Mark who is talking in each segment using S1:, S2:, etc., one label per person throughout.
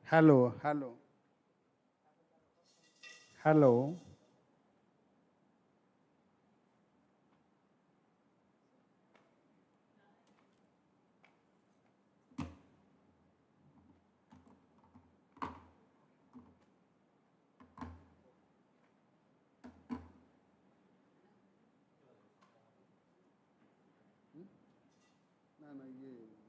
S1: Hello, hello, hello. ना ना ये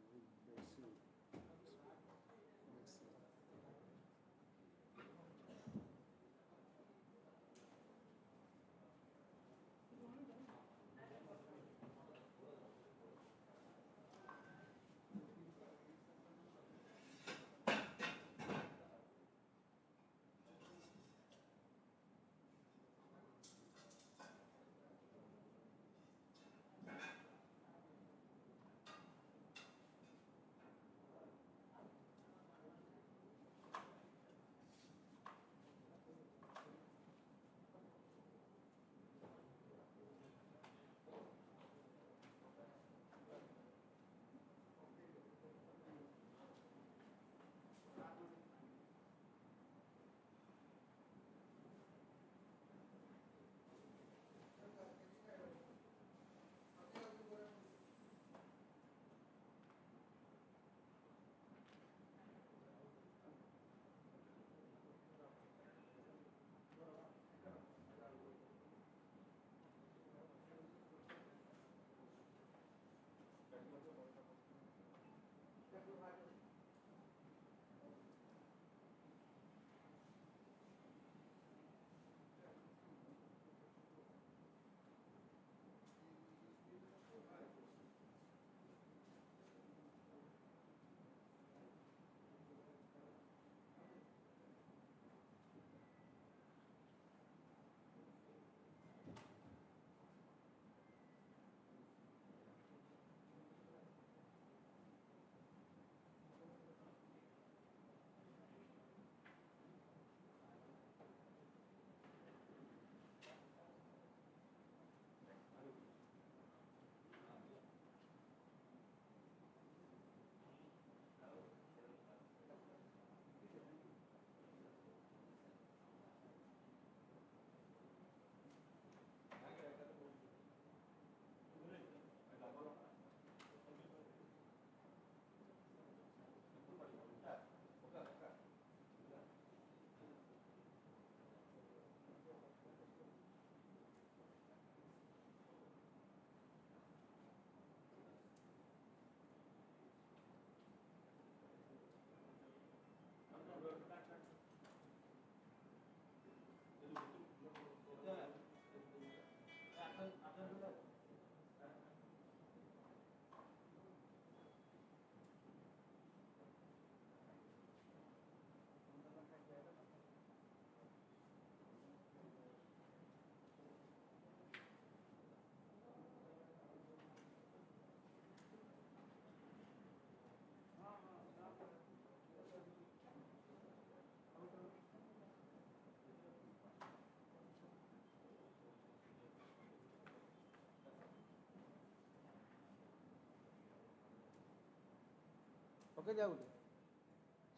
S1: पके जाओ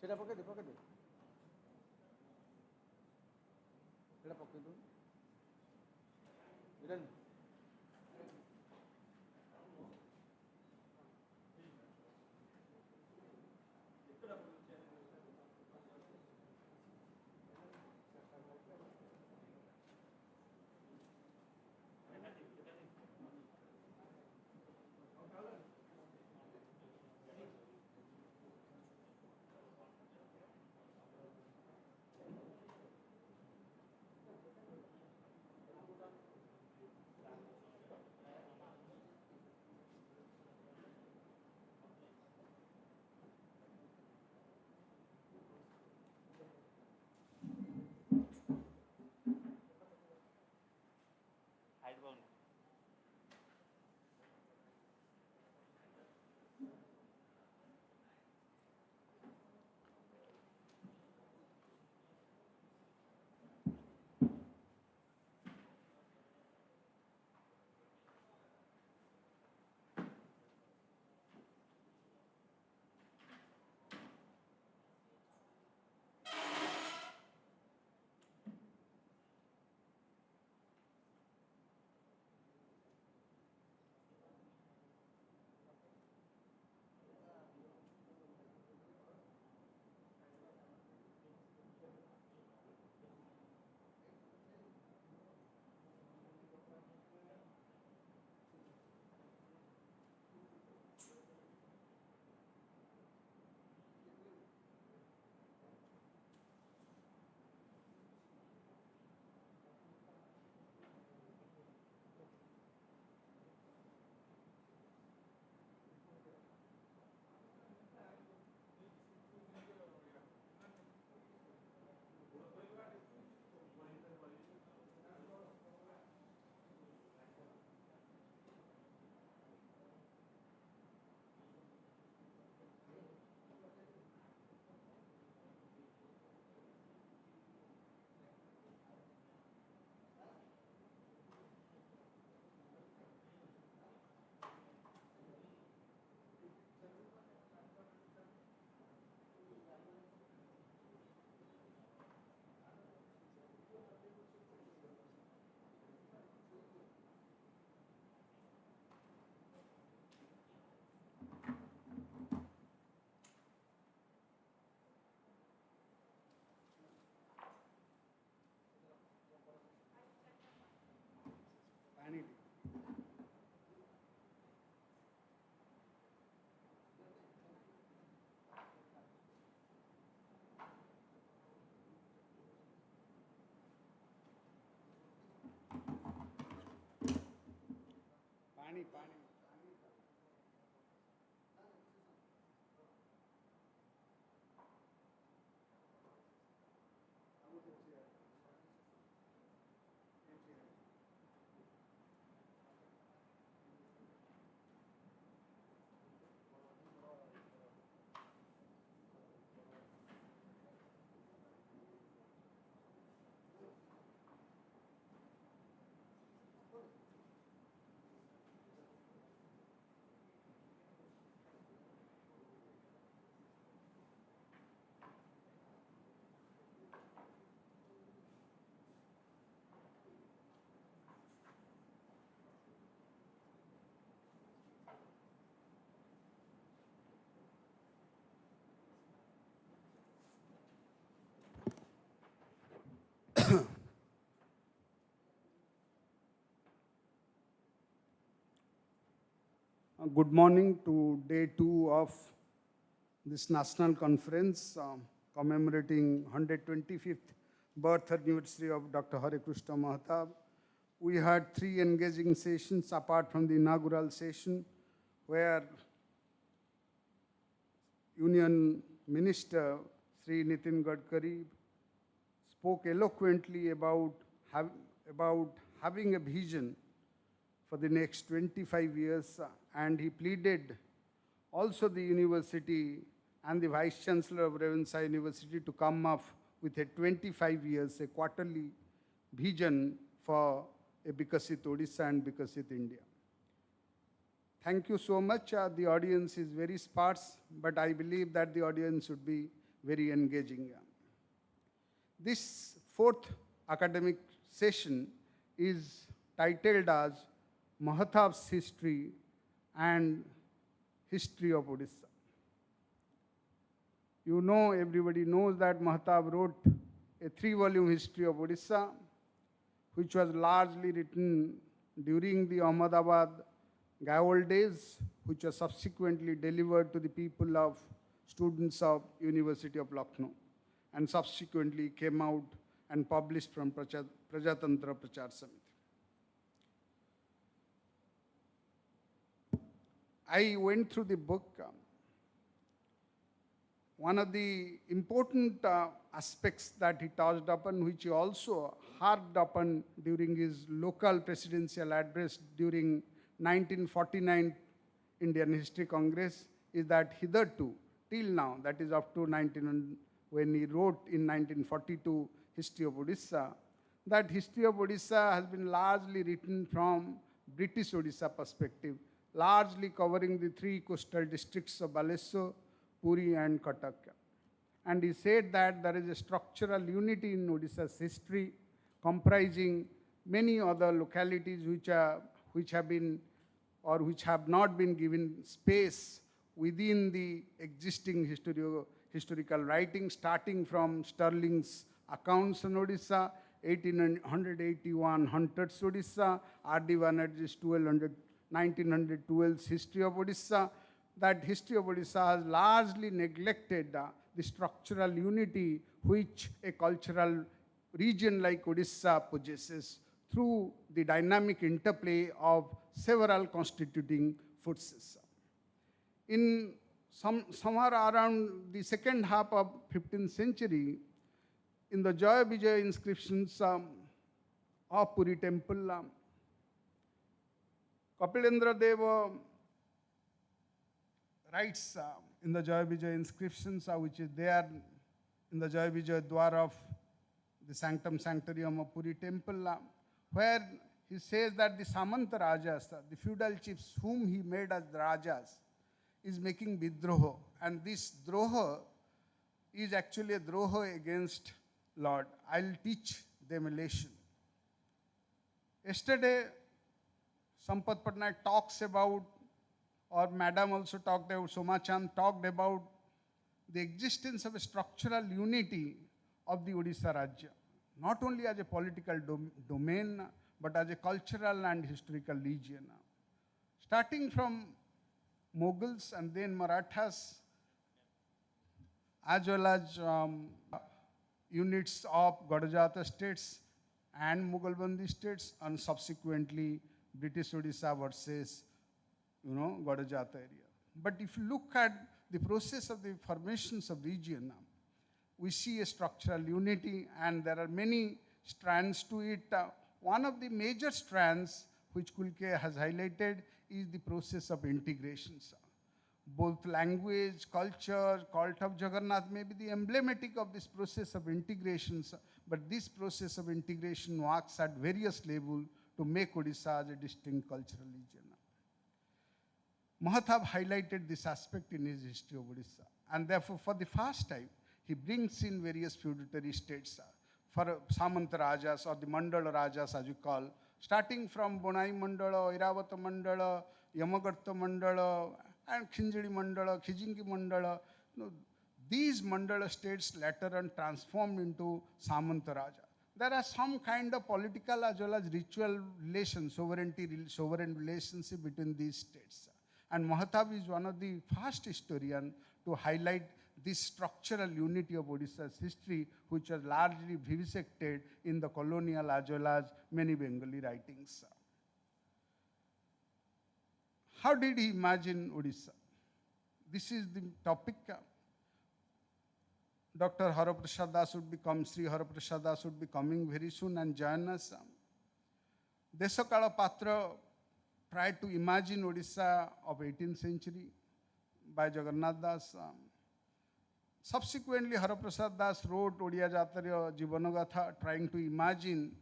S1: सेटा पके दे सेटा पके दो इधर Good morning to day 2 of this national conference commemorating 125th birth anniversary of Dr. Harekrushna Mahtab. We had 3 engaging sessions apart from the inaugural session where Union Minister Shri Gadkari spoke eloquently about having a vision for the next 25 years, and he pleaded also the university and the Vice Chancellor of Ravenshaw University to come up with a 25 years, a quarterly vision for a Vikasit Odisha and Vikasit India. Thank you so much. The audience is very sparse, but I believe that the audience should be very engaging. This 4th academic session is titled as Mahtab's History and History of Odisha. You know, everybody knows that Mahtab wrote a 3-volume history of Odisha, which was largely written during the Ahmedabad Gaol days, which was subsequently delivered to the people of students of University of Lucknow, and subsequently came out and published from Prajatantra Prachar Samiti. I went through the book. One of the important aspects that he touched upon, which he also harped upon during his local presidential address during 1949 Indian History Congress, is that hitherto, till now, that is up to when he wrote in 1942 History of Odisha, that History of Odisha has been largely written from British Odisha perspective, largely covering the 3 coastal districts of Baleshwar, Puri and Cuttack. And he said that there is a structural unity in Odisha's history comprising many other localities which have been or which have not been given space within the existing historical writing, starting from Sterling's accounts on Odisha, 1881 Hunter's Odisha, R.D. Banerjee's 1912's History of Odisha. That History of Odisha has largely neglected the structural unity which a cultural region like Odisha possesses through the dynamic interplay of several constituting forces. In somewhere around the second half of 15th century, in the Jaya Vijaya inscriptions of Puri temple, Kapilendra Deva writes in the Jaya Vijaya inscriptions, which is there in the Jaya Vijaya Dwar of the Sanctum Sanctorium of Puri temple, where he says that the Samanta Rajas, the feudal chiefs whom he made as Rajas, is making Vidroha. And this Droha is actually a Droha against Lord. I'll teach them a lesson. Yesterday, Sampad Pattnaik talks about, or Madam also talked about, Soma Chand talked about the existence of a structural unity of the Odisha Rajya, not only as a political domain, but as a cultural and historical region. Starting from Mughals and then Marathas, as well as units of Gadajata states and Mughalbandi states, and subsequently British Odisha versus Gadajata area. But if you look at the process of the formations of region, we see a structural unity, and there are many strands to it. One of the major strands which Kulke has highlighted is the process of integration. Both language, culture, cult of Jagannath may be the emblematic of this process of integration, but this process of integration works at various levels to make Odisha as a distinct cultural region. Mahtab highlighted this aspect in his History of Odisha, and therefore for the first time he brings in various feudatory states for Samanta Rajas, or the Mandala Rajas as you call, starting from Bonai Mandala, Iravata Mandala, Yamagarta Mandala, and Khinjidi Mandala, Khijingi Mandala. These Mandala states later on transformed into Samanta Raja. There are some kind of political as well as ritual relations, sovereign relationship between these states. And Mahtab is one of the first historians to highlight this structural unity of Odisha's history, which was largely vivisected in the colonial as well as many Bengali writings. How did he imagine Odisha? This is the topic. Dr. Harekrushna Das would become, Shri Harekrushna Das would be coming very soon and join us. Desakala Patra tried to imagine Odisha of 18th century by Jagannath Das. Subsequently, Haraprasad Das wrote Odia Jatarya Jivanagatha, trying to imagine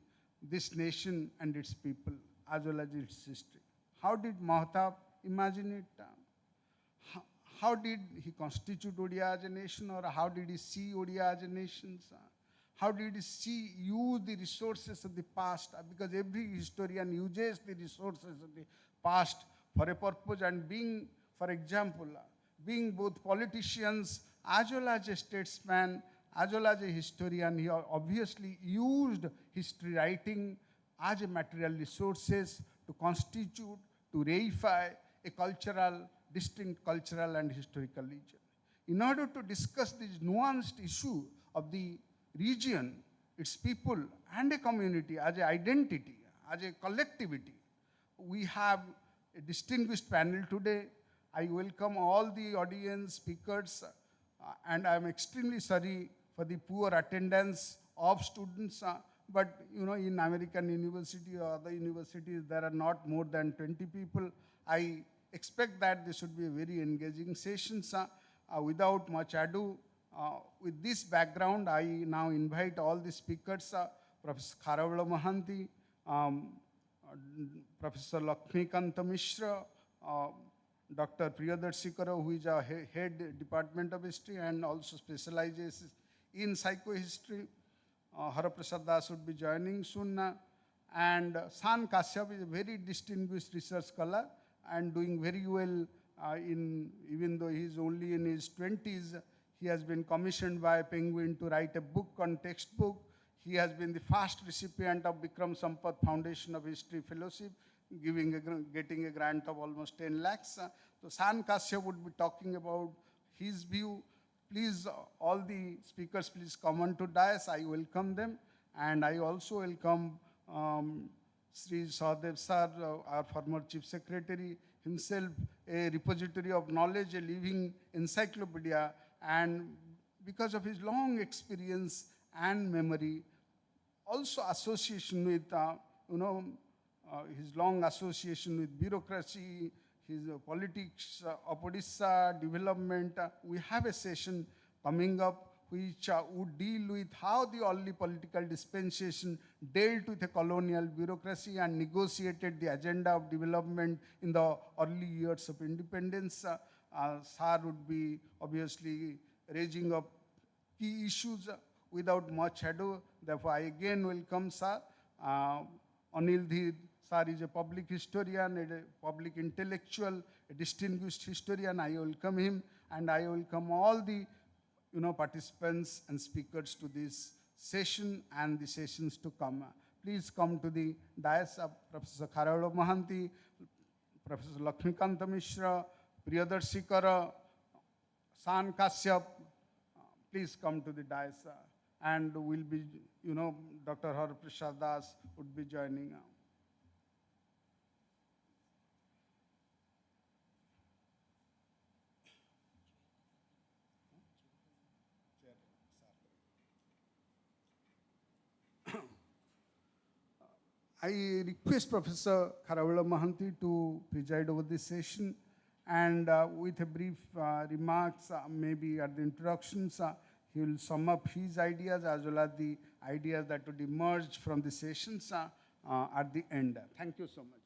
S1: this nation and its people as well as its history. How did Mahtab imagine it? How did he constitute Odia as a nation, or how did he see Odia as a nation? How did he use the resources of the past? Because every historian uses the resources of the past for a purpose, and being, for example, being both politicians as well as a statesman, as well as a historian, he obviously used history writing as a material resources to constitute, to reify a cultural, distinct cultural and historical region. In order to discuss this nuanced issue of the region, its people and a community as an identity, as a collectivity, we have a distinguished panel today. I welcome all the audience speakers, and I'm extremely sorry for the poor attendance of students, but in American university or other universities, there are not more than 20 people. I expect that this should be a very engaging session. Without much ado, with this background, I now invite all the speakers, Professor Kharavla Mahanti, Professor Umakanta Mishra, Dr. Priyadarshikara, who is our head Department of History and also specializes in psychohistory. Haraprasad Das would be joining soon. And San Kashyap is a very distinguished research scholar and doing very well even though he is only in his 20s. He has been commissioned by Penguin to write a book on textbook. He has been the first recipient of Bikram Sampad Foundation of History Fellowship, getting a grant of almost 10 lakhs. So San Kashyap would be talking about his view. Please, all the speakers, please come on to dais. I welcome them. And I also welcome Shri Sahadev Sir, our former Chief Secretary, himself a repository of knowledge, a living encyclopedia, and because of his long experience and memory, also association with, his long association with bureaucracy, his politics of Odisha, development. We have a session coming up which would deal with how the early political dispensation dealt with the colonial bureaucracy and negotiated the agenda of development in the early years of independence. Sir would be obviously raising up key issues without much ado. Therefore, I again welcome Sir. Anil Dhir Sir is a public historian, a public intellectual, a distinguished historian. I welcome him, and I welcome all the participants and speakers to this session and the sessions to come. Please come to the dais of Professor Kharavla Mahanti, Professor Umakanta Mishra, Priyadarshikara, San Kashyap. Please come to the dais, and we'll be, Dr. Haraprasad Das would be joining. I request Professor Kharavla Mahanti to preside over this session, and with a brief remarks, maybe at the introductions, he will sum up his ideas as well as the ideas that would emerge from the sessions at the end. Thank you so much.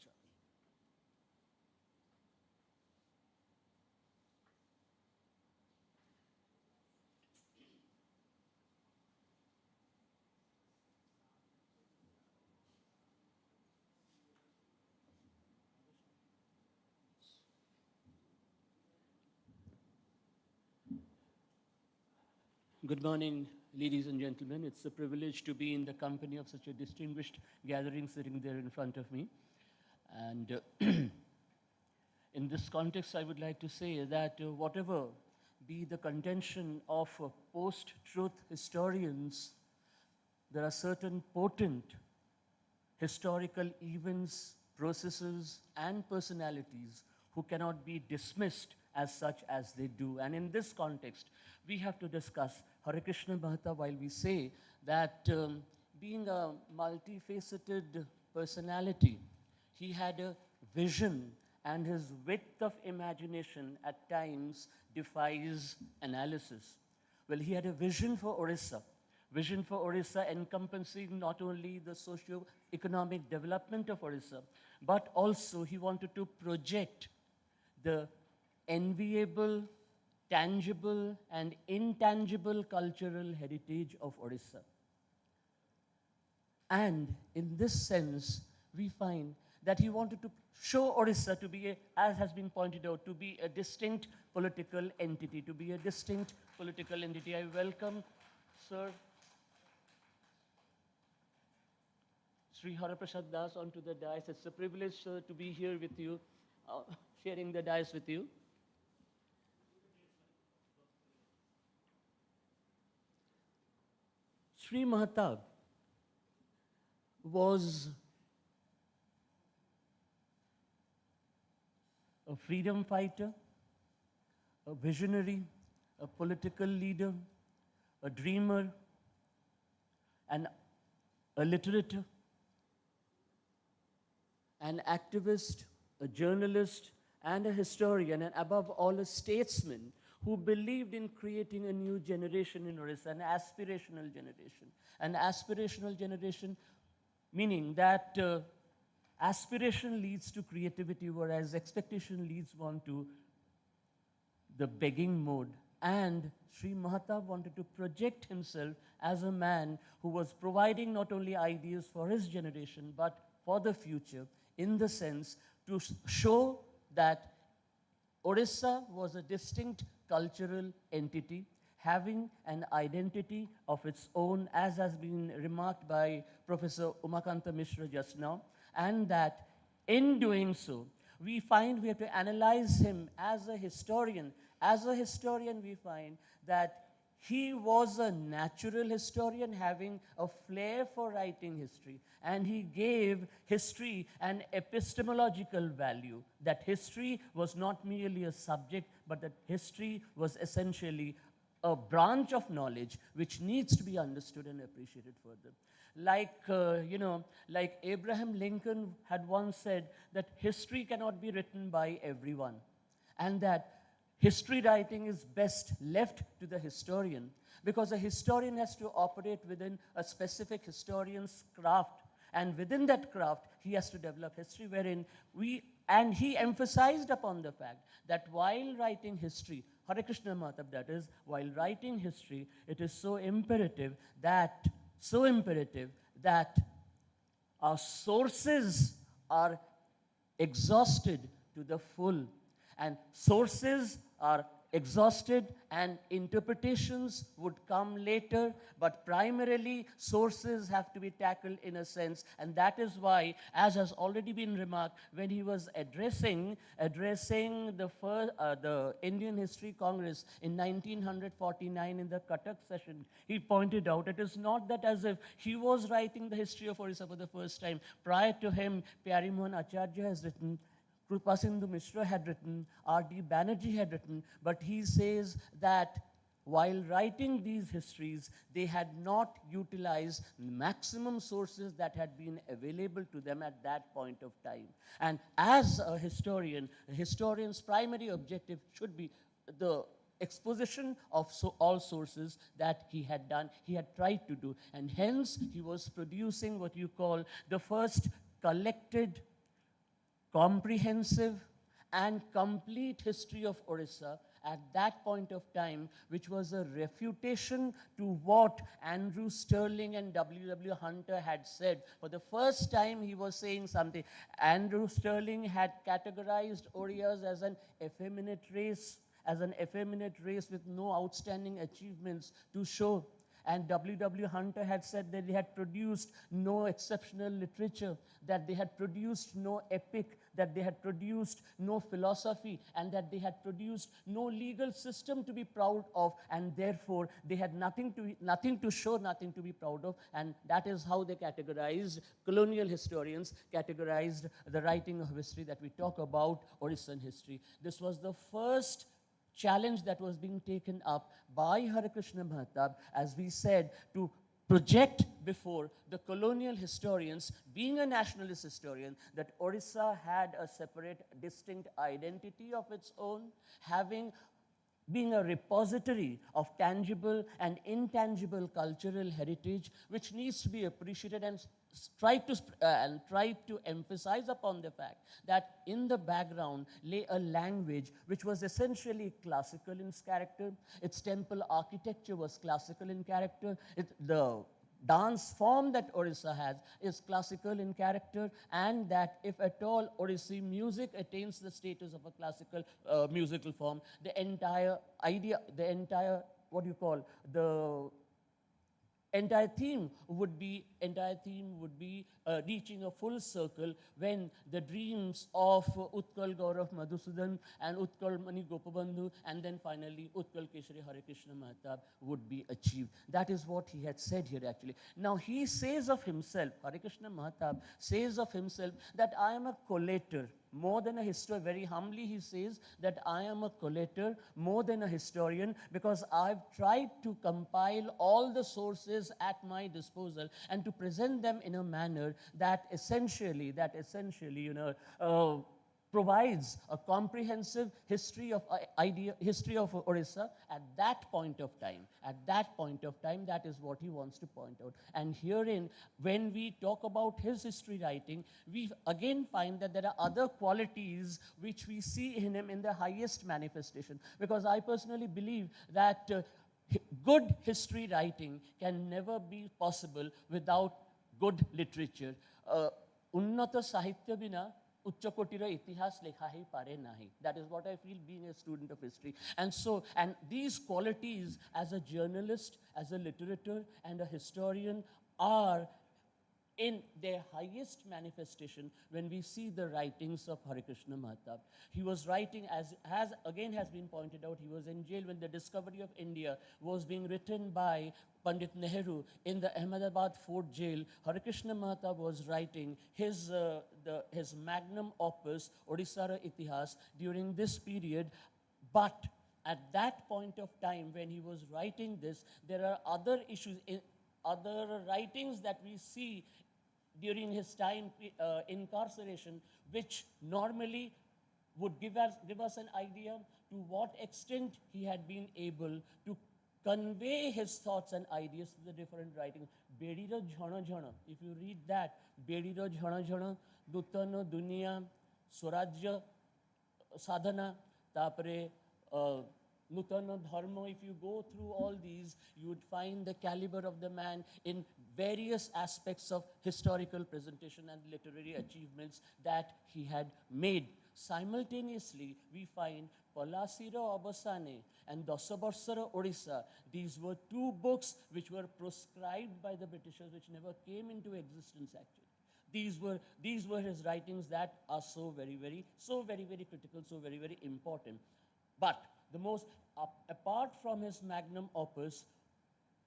S2: Good morning, ladies and gentlemen. It's a privilege to be in the company of such a distinguished gathering sitting there in front of me. And In this context, I would like to say that whatever be the contention of post-truth historians, there are certain potent historical events, processes, and personalities who cannot be dismissed as such as they do. And in this context, we have to discuss Harekrushna Mahtab while we say that being a multifaceted personality, he had a vision, and his width of imagination at times defies analysis. Well, he had a vision for Orissa encompassing not only the socio-economic development of Orissa, but also he wanted to project the enviable, tangible, and intangible cultural heritage of Orissa. And in this sense, we find that he wanted to show Orissa to be, as has been pointed out, to be a distinct political entity, I welcome, sir, Shri Prasad Das onto the dais. It's a privilege, sir, to be here with you, sharing the dais with you. Shri Mahtab was a freedom fighter, a visionary, a political leader, a dreamer, and a literator, an activist, a journalist, and a historian, and above all, a statesman who believed in creating a new generation in Orissa, an aspirational generation. An aspirational generation meaning that aspiration leads to creativity, whereas expectation leads one to the begging mode. And Shri Mahtab wanted to project himself as a man who was providing not only ideas for his generation, but for the future, in the sense to show that Orissa was a distinct cultural entity, having an identity of its own, as has been remarked by Professor Umakanta Mishra just now, and that in doing so, we find we have to analyze him as a historian. As a historian, we find that he was a natural historian having a flair for writing history, and he gave history an epistemological value, that history was not merely a subject, but that history was essentially a branch of knowledge which needs to be understood and appreciated further. Like Abraham Lincoln had once said that history cannot be written by everyone, and that history writing is best left to the historian, because a historian has to operate within a specific historian's craft, and within that craft, he has to develop history and he emphasized upon the fact that while writing history, Harekrushna Mahtab that is, while writing history, it is so imperative that our sources are exhausted to the full. And sources are exhausted and interpretations would come later, but primarily sources have to be tackled in a sense, and that is why, as has already been remarked, when he was addressing the Indian History Congress in 1949 in the Cuttack session, he pointed out it is not that as if he was writing the history of Orissa for the first time. Prior to him, Pyarimohan Acharya has written, Krupasindhu Mishra had written, R.D. Banerjee had written, but he says that while writing these histories, they had not utilized maximum sources that had been available to them at that point of time. And as a historian's primary objective should be the exposition of all sources that he had tried to do. And hence, he was producing what you call the first collected, comprehensive and complete history of Orissa at that point of time, which was a refutation to what Andrew Sterling and W.W. Hunter had said. For the first time, he was saying something. Andrew Sterling had categorized Orias as an effeminate race with no outstanding achievements to show. And W. Hunter had said that they had produced no exceptional literature, that they had produced no epic, that they had produced no philosophy, and that they had produced no legal system to be proud of, and therefore they had nothing to show, nothing to be proud of. And that is how they categorized, colonial historians categorized the writing of history that we talk about, Orissan history. This was the first challenge that was being taken up by Harekrushna Mahtab, as we said, to project before the colonial historians, being a nationalist historian, that Orissa had a separate, distinct identity of its own, being a repository of tangible and intangible cultural heritage, which needs to be appreciated, and try to emphasize upon the fact that in the background lay a language which was essentially classical in its character. Its temple architecture was classical in character. The dance form that Orissa has is classical in character, and that if at all Odissi music attains the status of a classical musical form, the entire idea, the entire, entire theme would be reaching a full circle when the dreams of Utkal Gaurav Madhusudan and Utkal Mani Gopabandhu and then finally Utkal Keshari Harekrushna Mahtab would be achieved. That is what he had said here actually. Now he says of himself, Harekrushna Mahtab says of himself that I am a collator more than a historian. Very humbly he says that I am a collator more than a historian, because I've tried to compile all the sources at my disposal and to present them in a manner that essentially, provides a comprehensive history of Orissa at that point of time. At that point of time, that is what he wants to point out. And herein, when we talk about his history writing, we again find that there are other qualities which we see in him in the highest manifestation. Because I personally believe that good history writing can never be possible without good literature. Unnata Sahitya bina Uchchakotira itihas lekha hi pare nahi. That is what I feel being a student of history. And these qualities as a journalist, as a literator, and a historian are in their highest manifestation when we see the writings of Harekrushna Mahtab. He was writing, as has been pointed out, he was in jail when the discovery of India was being written by Pandit Nehru in the Ahmedabad Fort jail. Harekrushna Mahtab was writing his magnum opus, Odisara Itihas, during this period. But at that point of time when he was writing this, there are other issues, other writings that we see during his time incarceration, which normally would give us an idea to what extent he had been able to convey his thoughts and ideas to the different writings. Bediro Jhana Jhana, if you read that, Bediro Jhana Jhana, Dutano Dunia, Swarajya Sadhana, Tapare Nutana Dharma, if you go through all these, you would find the caliber of the man in various aspects of historical presentation and literary achievements that he had made. Simultaneously, we find Palasira Abasane and Dasabarsara Odisha. These were two books which were proscribed by the Britishers, which never came into existence actually. These were his writings that are so very, very critical, so very, very important. But the most, apart from his magnum opus,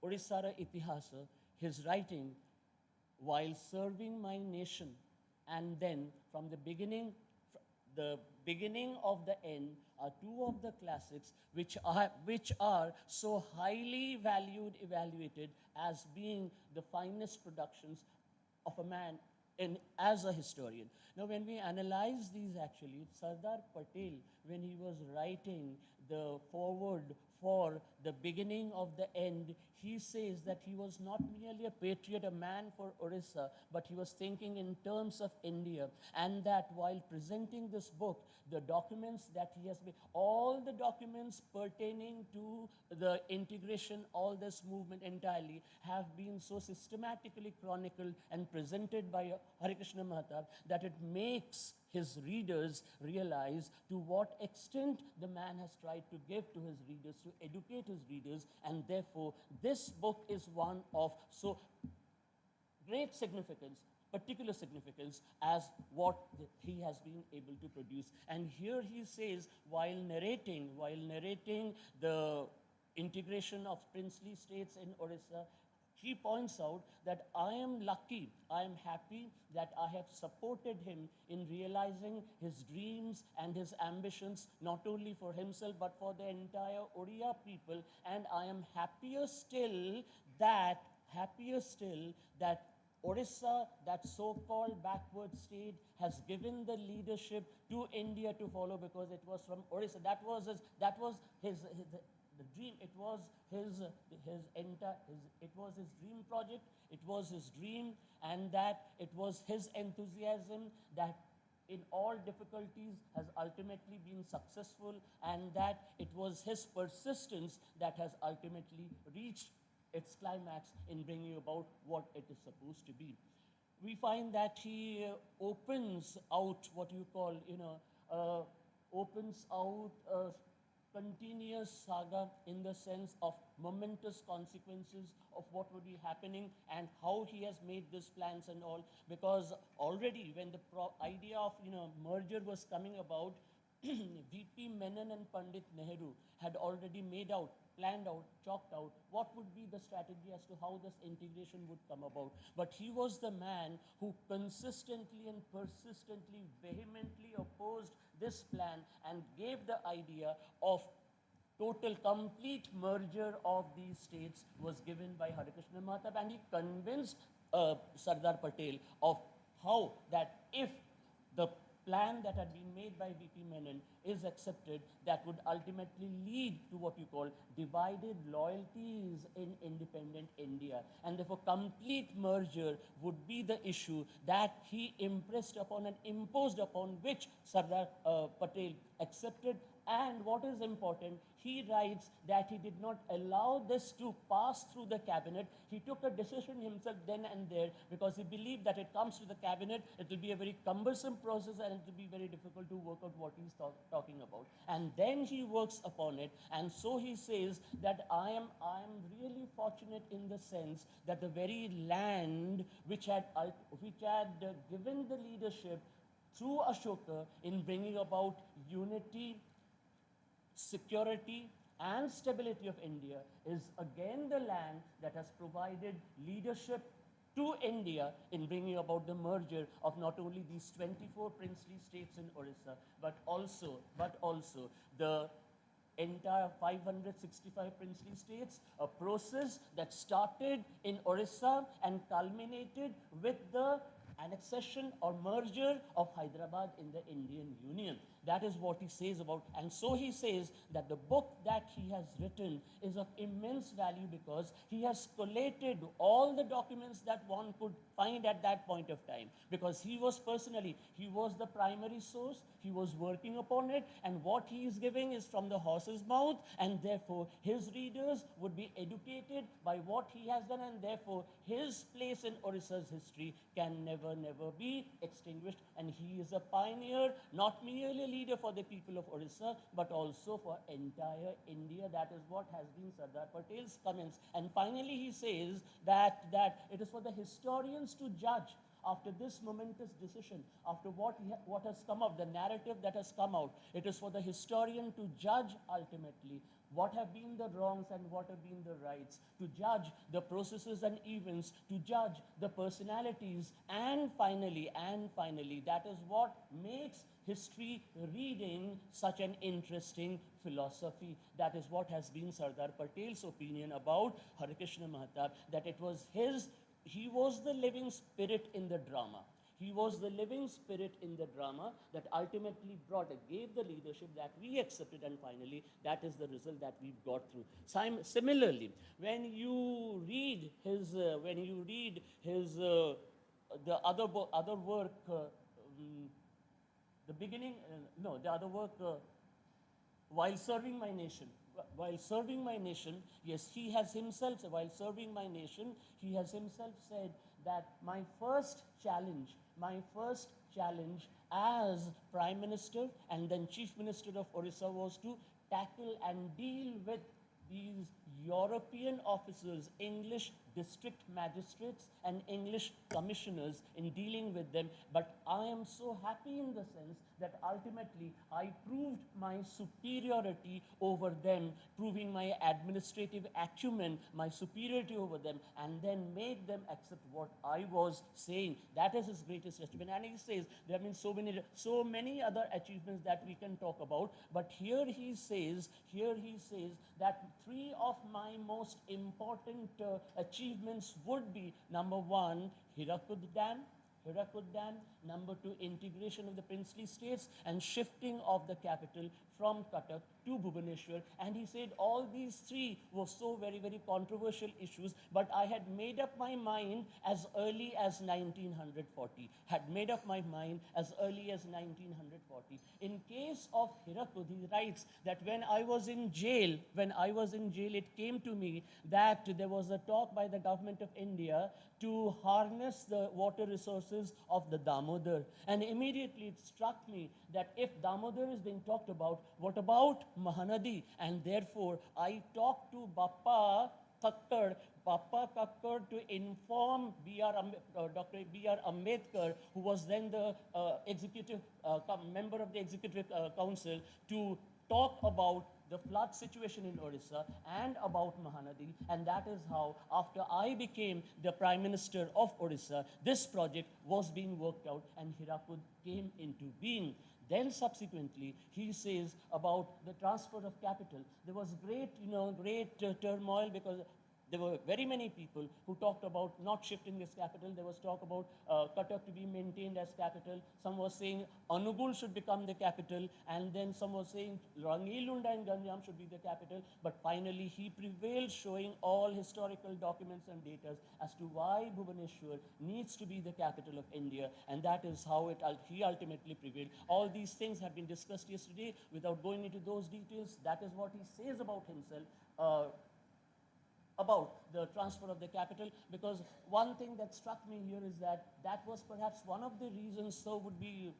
S2: Odisara Itihasa, his writing, while serving my nation, and then from the beginning of the end, are two of the classics which are so highly evaluated as being the finest productions of a man as a historian. Now, when we analyze these actually, Sardar Patel, when he was writing the foreword for the beginning of the end, he says that he was not merely a patriot, a man for Orissa, but he was thinking in terms of India. And that while presenting this book, the documents that he has made, all the documents pertaining to the integration, all this movement entirely, have been so systematically chronicled and presented by Harekrushna Mahtab that it makes his readers realize to what extent the man has tried to give to his readers, to educate his readers, and therefore this book is one of so great significance, particular significance, as what he has been able to produce. And here he says, while narrating the integration of princely states in Odisha, he points out that I am lucky, I am happy that I have supported him in realizing his dreams and his ambitions, not only for himself but for the entire Odia people. And I am happier still that Odisha, that so-called backward state, has given the leadership to India to follow, because it was from Odisha. That was his the dream. It was his dream project. It was his dream, and that it was his enthusiasm that in all difficulties has ultimately been successful, and that it was his persistence that has ultimately reached its climax in bringing about what it is supposed to be. We find that he opens out what you call, opens out a continuous saga in the sense of momentous consequences of what would be happening and how he has made these plans and all. Because already when the idea of merger was coming about, VP Menon and Pandit Nehru had already planned out, chalked out what would be the strategy as to how this integration would come about. But he was the man who consistently and persistently, vehemently opposed this plan and gave the idea of total, complete merger of these states was given by Harekrushna Mahtab, and he convinced Sardar Patel of how that if the plan that had been made by VP Menon is accepted, that would ultimately lead to what you call divided loyalties in independent India. And therefore, complete merger would be the issue that he impressed upon and imposed upon, which Sardar Patel accepted. And what is important, he writes that he did not allow this to pass through the cabinet. He took a decision himself then and there, because he believed that it comes to the cabinet, it will be a very cumbersome process and it will be very difficult to work out what he's talking about. And then he works upon it. And so he says that I am really fortunate in the sense that the very land which had given the leadership through Ashoka in bringing about unity, security and stability of India is again the land that has provided leadership to India in bringing about the merger of not only these 24 princely states in Odisha, but also the entire 565 princely states, a process that started in Odisha and culminated with the annexation or merger of Hyderabad in the Indian Union. That is what he says about. And so he says that the book that he has written is of immense value because he has collated all the documents that one could find at that point of time. Because he was the primary source, he was working upon it, and what he is giving is from the horse's mouth, and therefore his readers would be educated by what he has done, and therefore his place in Odisha's history can never be extinguished. And he is a pioneer, not merely a leader for the people of Odisha, but also for entire India. That is what has been Sardar Patel's comments. And finally he says that it is for the historians to judge after this momentous decision, after what has come out, the narrative that has come out. It is for the historian to judge ultimately what have been the wrongs and what have been the rights, to judge the processes and events, to judge the personalities, and finally, that is what makes history reading such an interesting philosophy. That is what has been Sardar Patel's opinion about Harekrushna Mahtab, that he was the living spirit in the drama. He was the living spirit in the drama that ultimately gave the leadership that we accepted, and finally, that is the result that we've got through. Similarly, when you read his, the other work, While Serving My Nation. While serving my nation, yes, he has himself said that my first challenge as Prime Minister and then Chief Minister of Odisha was to tackle and deal with these European officers, English district magistrates and English commissioners in dealing with them. But I am so happy in the sense that ultimately I proved my superiority over them, proving my administrative acumen, my superiority over them, and then made them accept what I was saying. That is his greatest achievement. And he says there have been so many other achievements that we can talk about, but here he says that three of my most important achievements would be: number one, Hirakud Dam; number two, integration of the princely states and shifting of the capital from Cuttack to Bhubaneswar. And he said all these three were so very, very controversial issues, but I had made up my mind as early as 1940. In case of Hirakud, he writes that when I was in jail, it came to me that there was a talk by the government of India to harness the water resources of the Damodar. And immediately it struck me that if Damodar is being talked about, what about Mahanadi? And therefore, I talked to Bappa Kakkad to inform Dr. B.R. Ambedkar, who was then the member of the Executive Council, to talk about the flood situation in Odisha and about Mahanadi. And that is how, after I became the Prime Minister of Odisha, this project was being worked out and Hirakud came into being. Then subsequently, he says about the transfer of capital. There was great turmoil, because there were very many people who talked about not shifting this capital. There was talk about Cuttack to be maintained as capital. Some were saying Anugul should become the capital, and then some were saying Rangelunda and Ganjam should be the capital. But finally, he prevailed, showing all historical documents and data as to why Bhubaneswar needs to be the capital of India, and that is how he ultimately prevailed. All these things have been discussed yesterday. Without going into those details, that is what he says about himself. About the transfer of the capital, because one thing that struck me here is that was perhaps one of the reasons, so would be,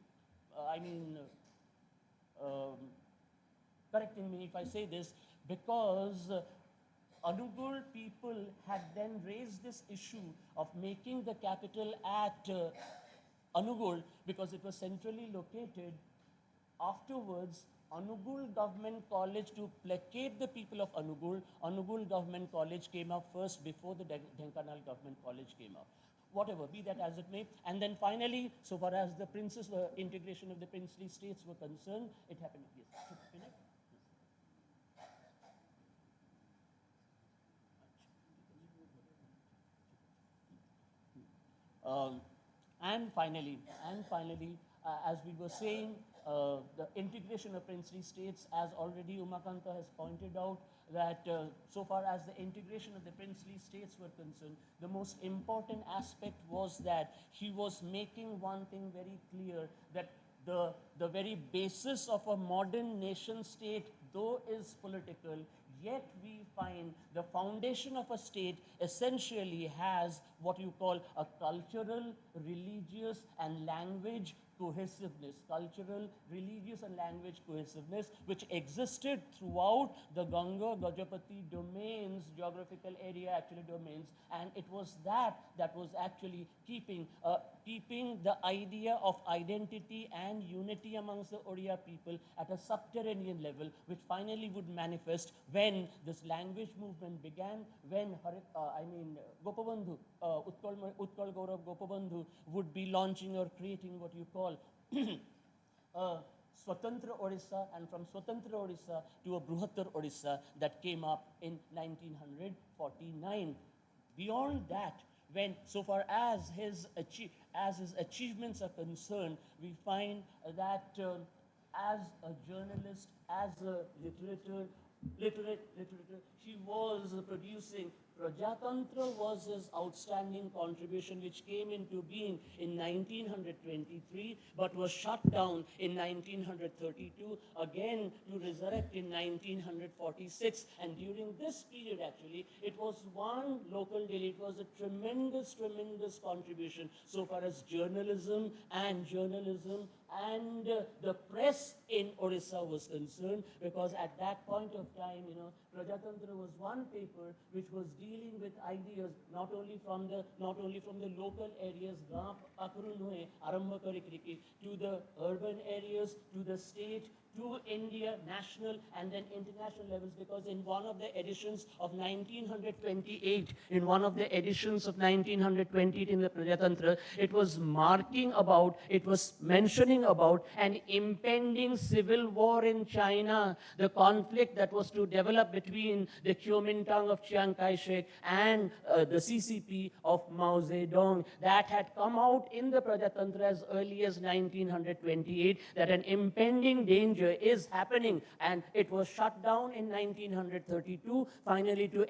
S2: correcting me if I say this, because Anugul people had then raised this issue of making the capital at Anugul because it was centrally located. Afterwards, Anugul Government College, to placate the people of Anugul Government College came up first before the Dhenkanal Government College came up. Whatever, be that as it may. And then finally, so far as the integration of the princely states were concerned, it happened. Yes. And finally, as we were saying, the integration of princely states, as already Umakanta has pointed out, that so far as the integration of the princely states were concerned, the most important aspect was that he was making one thing very clear, that the very basis of a modern nation state, though is political, yet we find the foundation of a state essentially has what you call a cultural, religious, and language cohesiveness, which existed throughout the Ganga Gajapati domains, geographical area, domains, and it was that was actually keeping the idea of identity and unity amongst the Odia people at a subterranean level, which finally would manifest when this language movement began, when Gopabandhu, Utkal Gaurav Gopabandhu would be launching or creating what you call Swatantra Odisha, and from Swatantra Odisha to a Bruhattar Odisha that came up in 1949. Beyond that, when so far as his achievements are concerned, we find that as a journalist, as a literature, he was producing. Prajatantra was his outstanding contribution, which came into being in 1923, but was shut down in 1932, again to resurrect in 1946. And during this period, actually, it was one local daily. It was a tremendous contribution so far as journalism and the press in Odisha was concerned, because at that point of time, Prajatantra was one paper which was dealing with ideas not only from the local areas, to the urban areas, to the state, to India, national and then international levels, because in one of the editions of 1928, in the Prajatantra, it was mentioning about an impending civil war in China, the conflict that was to develop between the Kuomintang of Chiang Kai-shek and the CCP of Mao Zedong, that had come out in the Prajatantra as early as 1928, that an impending danger is happening, and it was shut down in 1932, finally to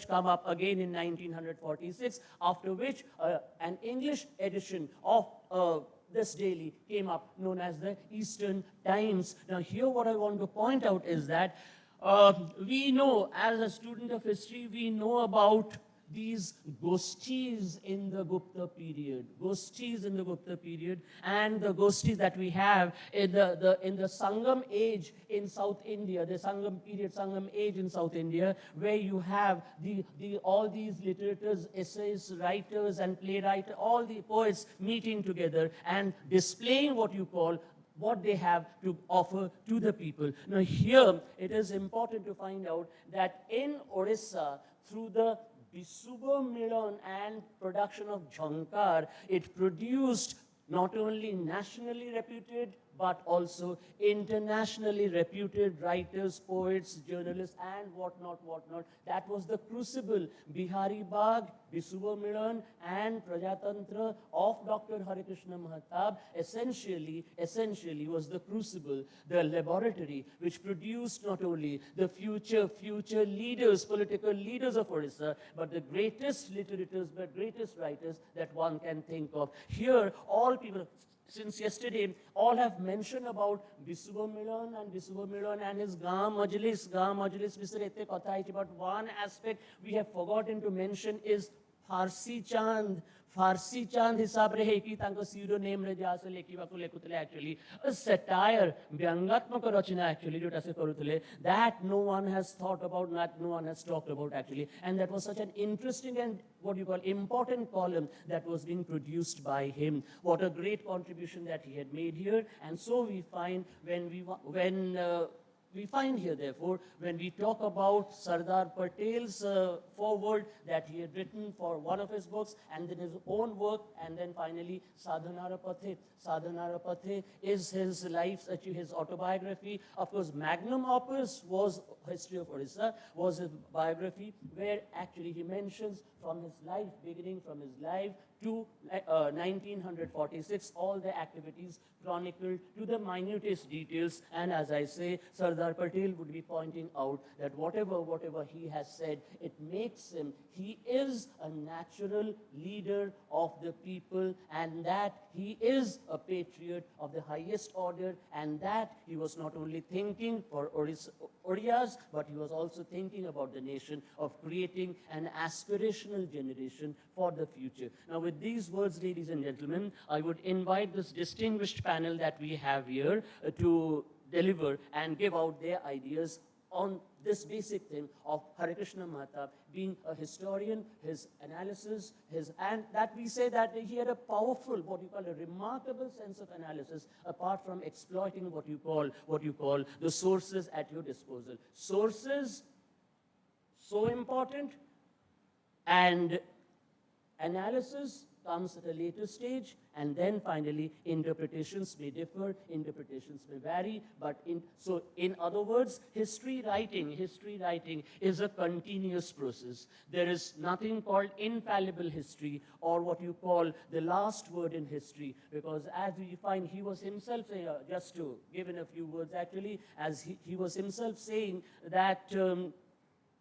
S2: come up again in 1946, after which an English edition of this daily came up, known as the Eastern Times. Now here what I want to point out is that we know, as a student of history, we know about these gostis in the Gupta period, and the gostis that we have in the Sangram age in South India, the Sangram period, Sangram age in South India, where you have all these literators, essayists, writers and playwrights, all the poets meeting together and displaying what they have to offer to the people. Now here, it is important to find out that in Odisha, through the Bisubo Milan and production of Jhankar, it produced not only nationally reputed, but also internationally reputed writers, poets, journalists, and whatnot. That was the crucible. Bihari Bagh, Bisubo Milan, and Prajatantra of Dr. Harekrushna Mahtab essentially was the crucible, the laboratory, which produced not only the future leaders, political leaders of Odisha, but the greatest literators, but greatest writers that one can think of. Here, all people, since yesterday, all have mentioned about Bisubo Milan and his Gam Majlis, Mr. Ete Kotha Hai, but one aspect we have forgotten to mention is Farsi Chand hisab rahe ki tanko pseudonym re jase lekhibaku lekutule, actually a satire, vyangatmaka rachana actually jota se karutule, that no one has thought about, that no one has talked about actually, and that was such an interesting and important column that was being produced by him. What a great contribution that he had made here. And so we find we find here, therefore, when we talk about Sardar Patel's foreword that he had written for one of his books, and then his own work, and then finally Sadhanara Pathe. Sadhanara Pathe is his life, his autobiography. Of course, magnum opus was History of Odisha, was his biography, where actually he mentions from his life, beginning from his life to 1946, all the activities chronicled to the minutest details. And as I say, Sardar Patel would be pointing out that whatever he has said, it makes him, he is a natural leader of the people, and that he is a patriot of the highest order, and that he was not only thinking for Odias, but he was also thinking about the nation, of creating an aspirational generation for the future. Now, with these words, ladies and gentlemen, I would invite this distinguished panel that we have here to deliver and give out their ideas on this basic thing of Harekrushna Mahtab being a historian, his analysis, and that we say that he had a powerful, what you call a remarkable sense of analysis, apart from exploiting what you call the sources at your disposal. Sources, so important, and analysis comes at a later stage, and then finally interpretations may differ, interpretations may vary, but in other words, history writing is a continuous process. There is nothing called infallible history, or what you call the last word in history, because as we find, he was himself, just to give in a few words actually, as he was himself saying that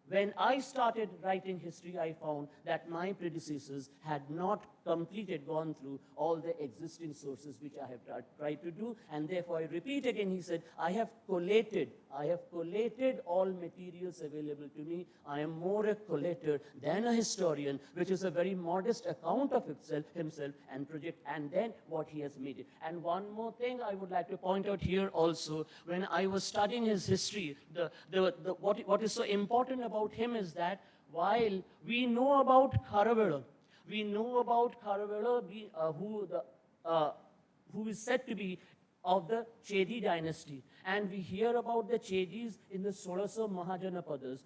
S2: when I started writing history, I found that my predecessors had not gone through all the existing sources which I have tried to do, and therefore I repeat again, he said, I have collated I have collated all materials available to me. I am more a collator than a historian, which is a very modest account of himself and project, and then what he has made it. And one more thing I would like to point out here also, when I was studying his history, what is so important about him is that while we know about Kharavela, who is said to be of the Chedi dynasty. And we hear about the Chedis in the Sodasa Mahajanapadas,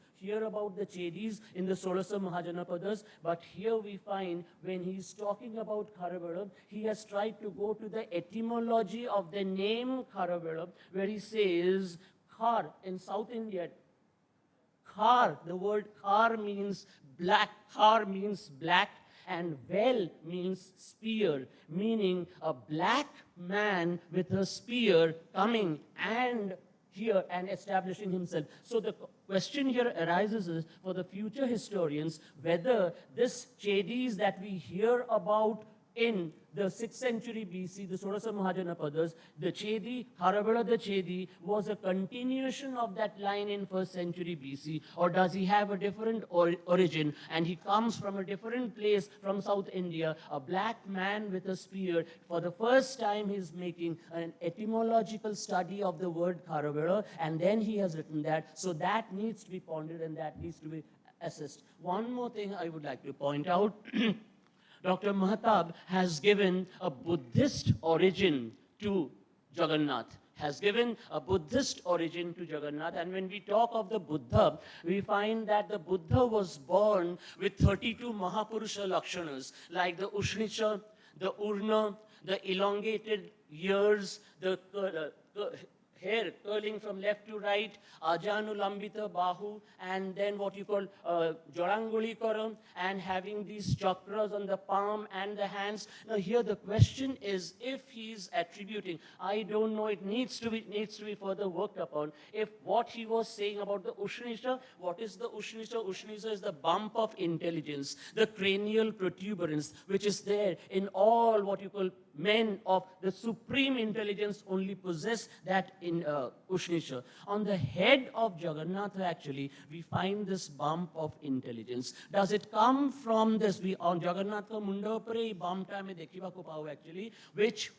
S2: but here we find when he's talking about Kharavela, he has tried to go to the etymology of the name Kharavela, where he says, Khar in South India, Khar, the word Khar means black, and Vel means spear, meaning a black man with a spear coming and here and establishing himself. So the question here arises is for the future historians whether this Chedis that we hear about in the 6th century BC, the Sodasa Mahajanapadas, the Chedi, Kharavela the Chedi, was a continuation of that line in 1st century BC, or does he have a different origin, and he comes from a different place from South India, a black man with a spear. For the first time, he's making an etymological study of the word Kharavela, and then he has written that. So that needs to be pondered, and that needs to be assessed. One more thing I would like to point out. Dr. Mahtab has given a Buddhist origin to Jagannath, and when we talk of the Buddha, we find that the Buddha was born with 32 Mahapurusha Lakshanas, like the Ushnicha, the Urna, the elongated ears, the hair curling from left to right, Ajanulambita Bahu, and then what you call Joranguli Karam, and having these chakras on the palm and the hands. Now here the question is, if he's attributing, I don't know, it needs to be further worked upon, if what he was saying about the Ushnisha, what is the Ushnisha? Ushnisha is the bump of intelligence, the cranial protuberance, which is there in all what you call men of the supreme intelligence only possess that in Ushnisha. On the head of Jagannatha, actually, we find this bump of intelligence. Does it come from this? We on Jagannatha Munda Pare bump time dekhiba ko pao actually, which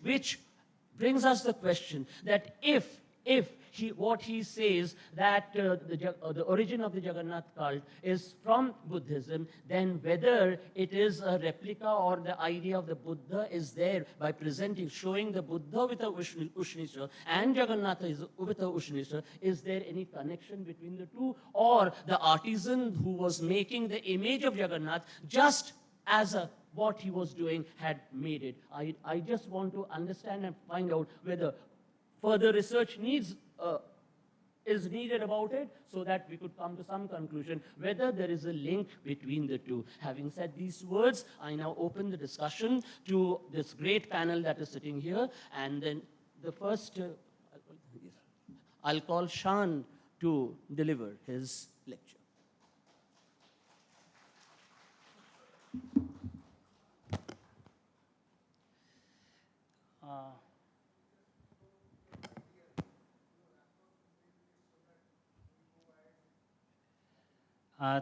S2: brings us the question that if what he says that the origin of the Jagannath cult is from Buddhism, then whether it is a replica or the idea of the Buddha is there by presenting, showing the Buddha with a Ushnisha and Jagannath with a Ushnisha, is there any connection between the two? Or the artisan who was making the image of Jagannath just as what he was doing had made it? I just want to understand and find out whether further research is needed about it, so that we could come to some conclusion whether there is a link between the two. Having said these words, I now open the discussion to this great panel that is sitting here, and then the first, I'll call Shan to deliver his lecture.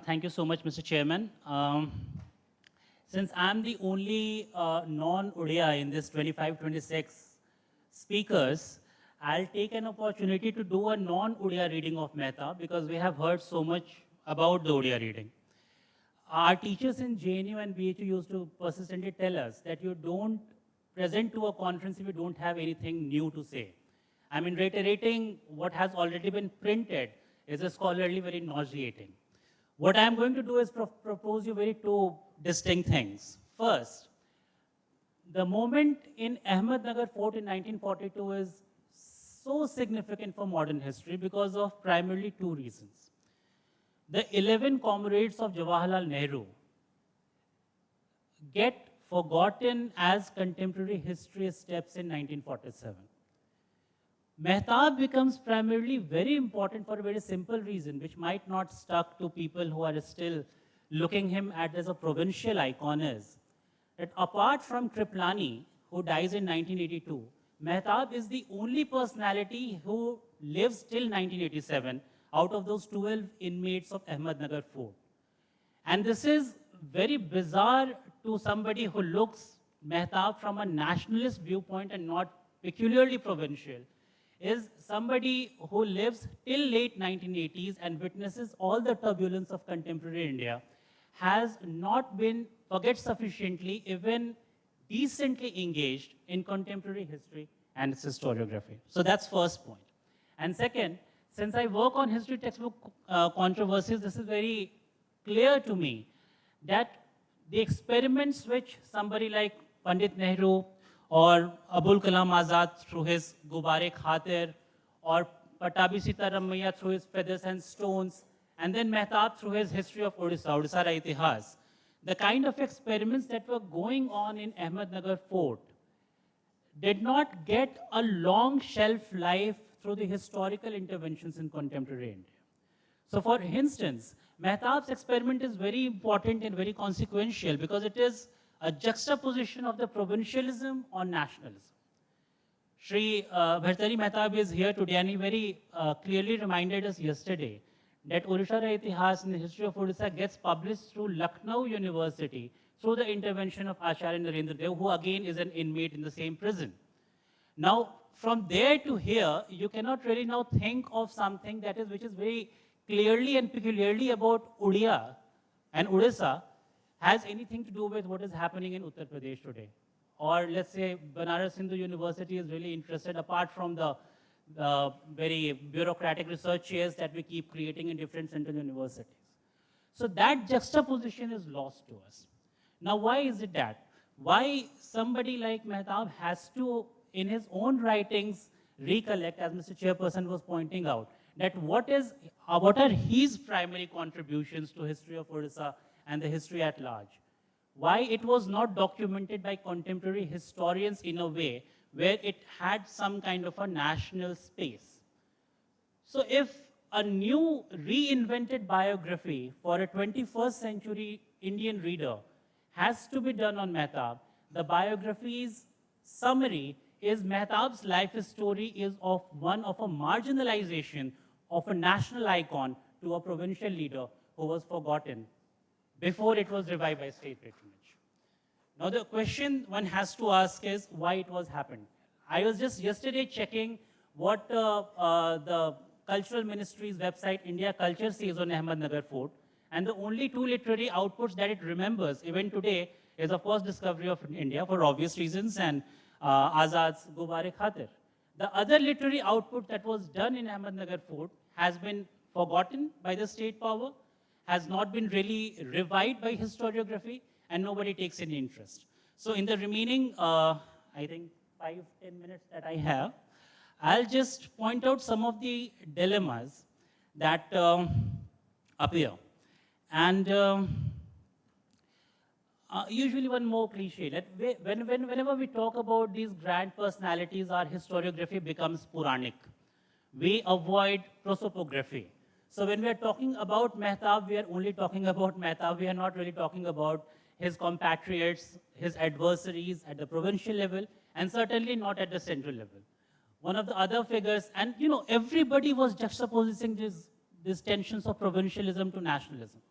S3: Thank you so much, Mr. Chairman. Since I'm the only non-Odia in this 25-26 speakers, I'll take an opportunity to do a non-Odia reading of Mehta, because we have heard so much about the Odia reading. Our teachers in JNU and BHU used to persistently tell us that you don't present to a conference if you don't have anything new to say. I mean, reiterating what has already been printed is a scholarly very nauseating. What I'm going to do is propose you two distinct things. First, the moment in Ahmednagar Fort in 1942 is so significant for modern history because of primarily two reasons. The 11 comrades of Jawaharlal Nehru get forgotten as contemporary history steps in 1947. Mehtab becomes primarily very important for a very simple reason, which might not stuck to people who are still looking him at as a provincial icon, is that apart from Kriplani, who dies in 1982, Mehtab is the only personality who lives till 1987 out of those 12 inmates of Ahmednagar Fort. And this is very bizarre to somebody who looks Mehtab from a nationalist viewpoint and not peculiarly provincial, is somebody who lives till late 1980s and witnesses all the turbulence of contemporary India, has not been forget sufficiently, even decently engaged in contemporary history and its historiography. So that's first point. And second, since I work on history textbook controversies, this is very clear to me that the experiments which somebody like Pandit Nehru or Abul Kalam Azad through his Gubare Khatir, or Patabi Sitaramaiya through his Feathers and Stones, and then Mehtab through his History of Odisha, Odisha Ra Itihas, the kind of experiments that were going on in Ahmednagar Fort did not get a long shelf life through the historical interventions in contemporary India. So for instance, Mehtab's experiment is very important and very consequential because it is a juxtaposition of the provincialism on nationalism. Shri Bhartari Mehtab is here today and he very clearly reminded us yesterday that Odisha Ra Itihas in the history of Odisha gets published through Lucknow University through the intervention of Acharya Narendra Dev, who again is an inmate in the same prison. Now, from there to here, you cannot really now think of something that is, which is very clearly and peculiarly about Odia and Odisha has anything to do with what is happening in Uttar Pradesh today. Or let's say Banaras Hindu University is really interested, apart from the very bureaucratic research chairs that we keep creating in different central universities. So that juxtaposition is lost to us. Now, why is it that? Why somebody like Mehtab has to, in his own writings, recollect, as Mr. Chairperson was pointing out, that what are his primary contributions to history of Odisha and the history at large? Why it was not documented by contemporary historians in a way where it had some kind of a national space. So if a new reinvented biography for a 21st century Indian reader has to be done on Mehtab, the biography's summary is Mehtab's life story is of one of a marginalization of a national icon to a provincial leader who was forgotten before it was revived by state patronage. Now the question one has to ask is why it was happened. I was just yesterday checking what the Cultural Ministry's website, India Culture, says on Ahmednagar Fort, and the only two literary outputs that it remembers, even today, is of course Discovery of India for obvious reasons and Azad's Gubare Khatir. The other literary output that was done in Ahmednagar Fort has been forgotten by the state power, has not been really revived by historiography, and nobody takes any interest. So in the remaining, I think, 5-10 minutes that I have, I'll just point out some of the dilemmas that appear. And usually one more cliche, that whenever we talk about these grand personalities, our historiography becomes Puranic. We avoid prosopography. So when we are talking about Mehtab, we are only talking about Mehtab. We are not really talking about his compatriots, his adversaries at the provincial level, and certainly not at the central level. One of the other figures, and you know, everybody was juxtaposing these tensions of provincialism to nationalism.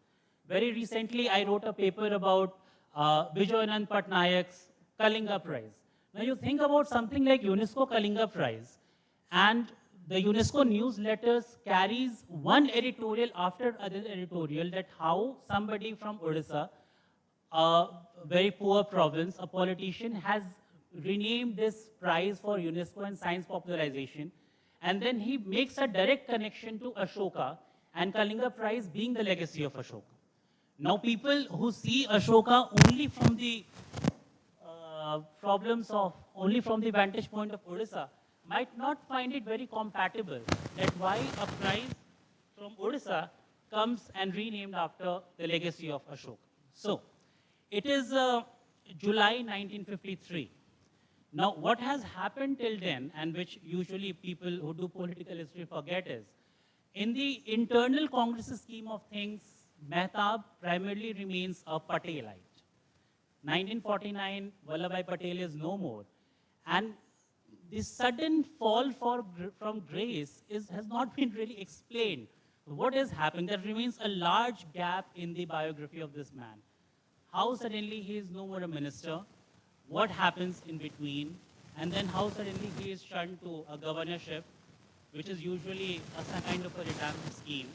S3: Very recently, I wrote a paper about Bijoyanand Pattnaik's Kalinga Prize. Now you think about something like UNESCO Kalinga Prize, and the UNESCO newsletters carries one editorial after other editorial that how somebody from Odisha, a very poor province, a politician, has renamed this prize for UNESCO and science popularization. And then he makes a direct connection to Ashoka and Kalinga Prize being the legacy of Ashoka. Now people who see Ashoka only from the only from the vantage point of Odisha might not find it very compatible that why a prize from Odisha comes and renamed after the legacy of Ashoka. So it is July 1953. Now what has happened till then, and which usually people who do political history forget, is in the internal Congress scheme of things, Mehtab primarily remains a Patelite. 1949, Vallabhbhai Patel is no more. And the sudden fall from grace has not been really explained. What is happening? There remains a large gap in the biography of this man. How suddenly he is no more a minister? What happens in between? And then how suddenly he is shunned to a governorship, which is usually some kind of a retirement scheme.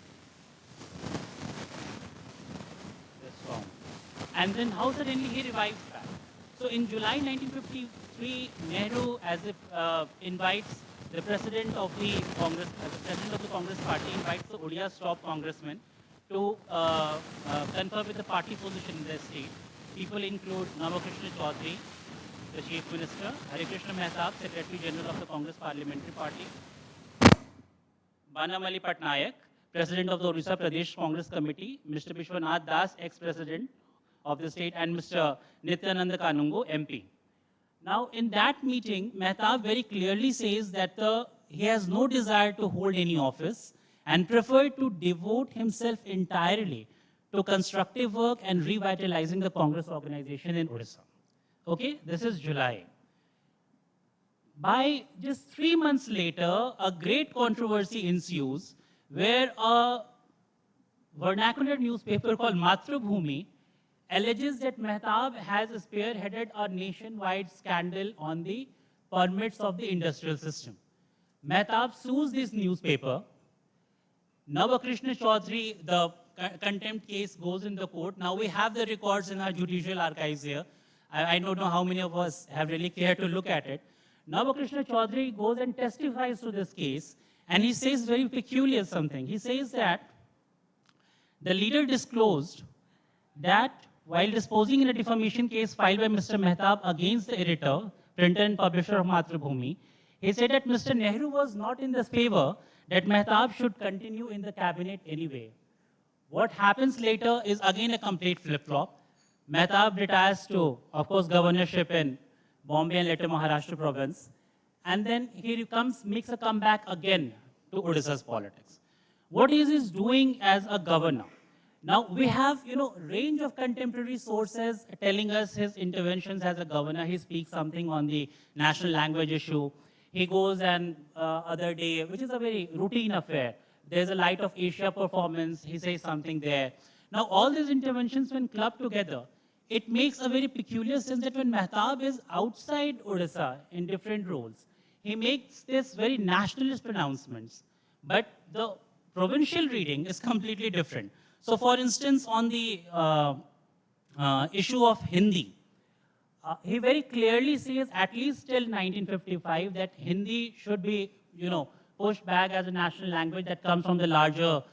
S3: This song. And then how suddenly he revives back. So in July 1953, Nehru, as if invites the president of the Congress, the president of the Congress party, invites the Odia's top congressman to confer with the party position in the state. People include Navakrishna Chaudhary, the chief minister, Harekrushna Mahtab, secretary general of the Congress parliamentary party, Banamali Pattnaik, president of the Odisha Pradesh Congress committee, Mr. Vishwanath Das, ex-president of the state, and Mr. Nityananda Kanungo, MP. Now, in that meeting, Mahtab very clearly says that he has no desire to hold any office and preferred to devote himself entirely to constructive work and revitalizing the Congress organization in Odisha. Okay, this is July. By just 3 months later, a great controversy ensues where a vernacular newspaper called Matrubhumi alleges that Mahtab has spearheaded a nationwide scandal on the permits of the industrial system. Mahtab sues this newspaper. Navakrishna Chaudhary, the contempt case goes in the court. Now we have the records in our judicial archives here. I don't know how many of us have really cared to look at it. Navakrishna Chaudhary goes and testifies to this case, and he says very peculiar something. He says that the leader disclosed that while disposing in a defamation case filed by Mr. Mahtab against the editor, printer and publisher of Matrubhumi, he said that Mr. Nehru was not in the favor that Mahtab should continue in the cabinet anyway. What happens later is again a complete flip-flop. Mahtab retires to, of course, governorship in Bombay and later Maharashtra province. And then he makes a comeback again to Odisha's politics. What is he doing as a governor? Now, we have, range of contemporary sources telling us his interventions as a governor. He speaks something on the national language issue. He goes and other day, which is a very routine affair. There's a Light of Asia performance. He says something there. Now, all these interventions, when clubbed together, it makes a very peculiar sense that when Mahtab is outside Odisha in different roles, he makes this very nationalist pronouncements. But the provincial reading is completely different. So, for instance, on the issue of Hindi, he very clearly says, at least till 1955, that Hindi should be, pushed back as a national language that comes from the larger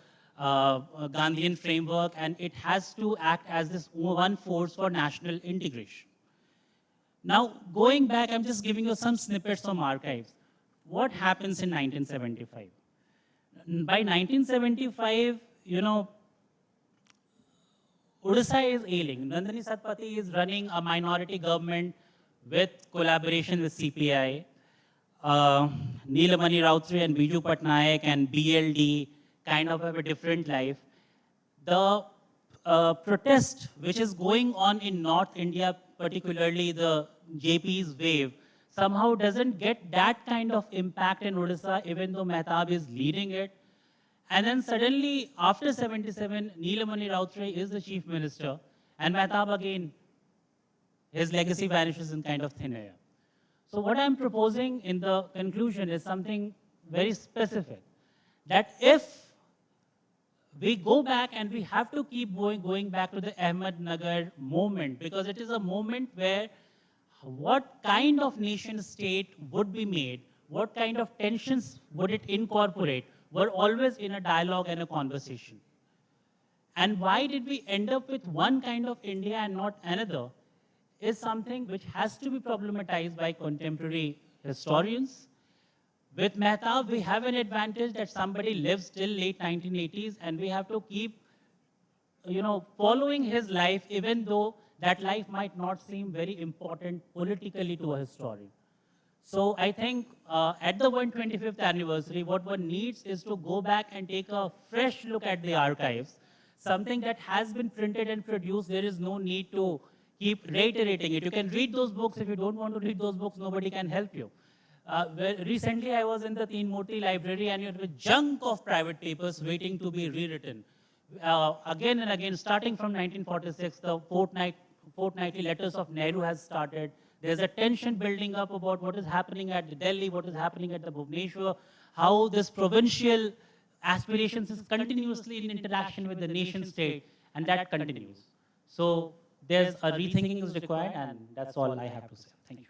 S3: Gandhian framework, and it has to act as this one force for national integration. Now, going back, I'm just giving you some snippets from archives. What happens in 1975? By 1975, Odisha is ailing. Nandini Satpathy is running a minority government with collaboration with CPI. Neelamani Rautri and Biju Pattnaik and BLD kind of have a different life. The protest which is going on in North India, particularly the JP's wave, somehow doesn't get that kind of impact in Odisha, even though Mahtab is leading it. And then suddenly, after 77, Neelamani Rautri is the chief minister, and Mahtab again, his legacy vanishes in kind of thin air. So what I'm proposing in the conclusion is something very specific, that if we go back, and we have to keep going back to the Ahmednagar moment, because it is a moment where what kind of nation state would be made, what kind of tensions would it incorporate, were always in a dialogue and a conversation. And why did we end up with one kind of India and not another is something which has to be problematized by contemporary historians. With Mahtab, we have an advantage that somebody lives till late 1980s, and we have to keep, following his life, even though that life might not seem very important politically to a historian. So I think at the 125th anniversary, what one needs is to go back and take a fresh look at the archives, something that has been printed and produced. There is no need to keep reiterating it. You can read those books. If you don't want to read those books, nobody can help you. Recently, I was in the Teen Murti library and you had a junk of private papers waiting to be rewritten. Again and again, starting from 1946, the fortnightly letters of Nehru has started. There's a tension building up about what is happening at the Delhi, what is happening at the Bhubaneswar, how this provincial aspirations is continuously in interaction with the nation state, and that continues. So there's a rethinking is required, and that's all I have to say. Thank you.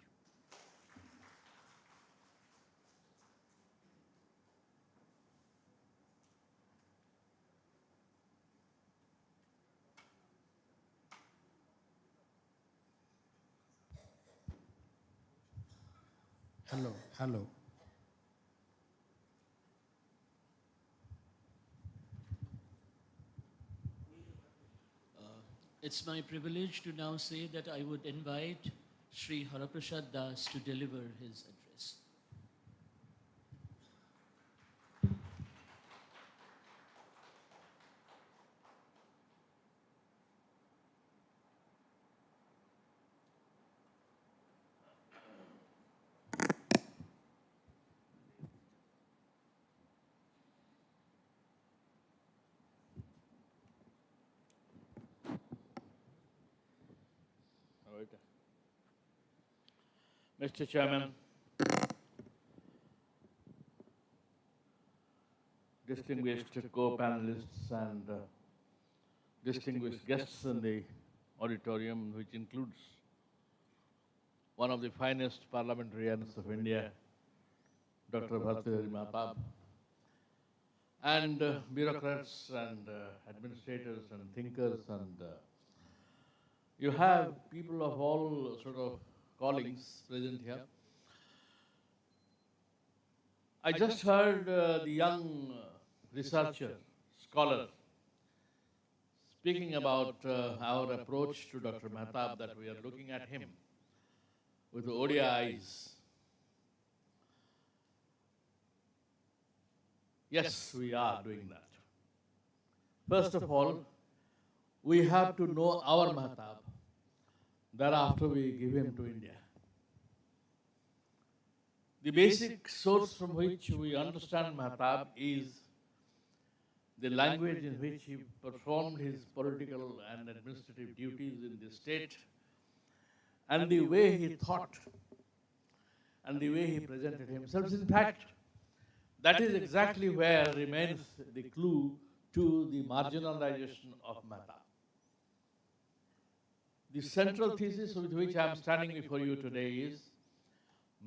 S1: Hello.
S4: It's my privilege to now say that I would invite Shri Haraprasad Das to deliver his address.
S5: Mr. Chairman, distinguished co-panelists and distinguished guests in the auditorium, which includes one of the finest parliamentarians of India, Dr. Harekrushna Mahtab, and bureaucrats and administrators and thinkers, and you have people of all sort of callings present here. I just heard the young researcher, scholar, speaking about our approach to Dr. Mahtab, that we are looking at him with ODI eyes. Yes, we are doing that. First of all, we have to know our Mahtab. Thereafter, we give him to India. The basic source from which we understand Mahtab is the language in which he performed his political and administrative duties in the state, and the way he thought, and the way he presented himself. In fact, that is exactly where remains the clue to the marginalization of Mahtab. The central thesis with which I am standing before you today is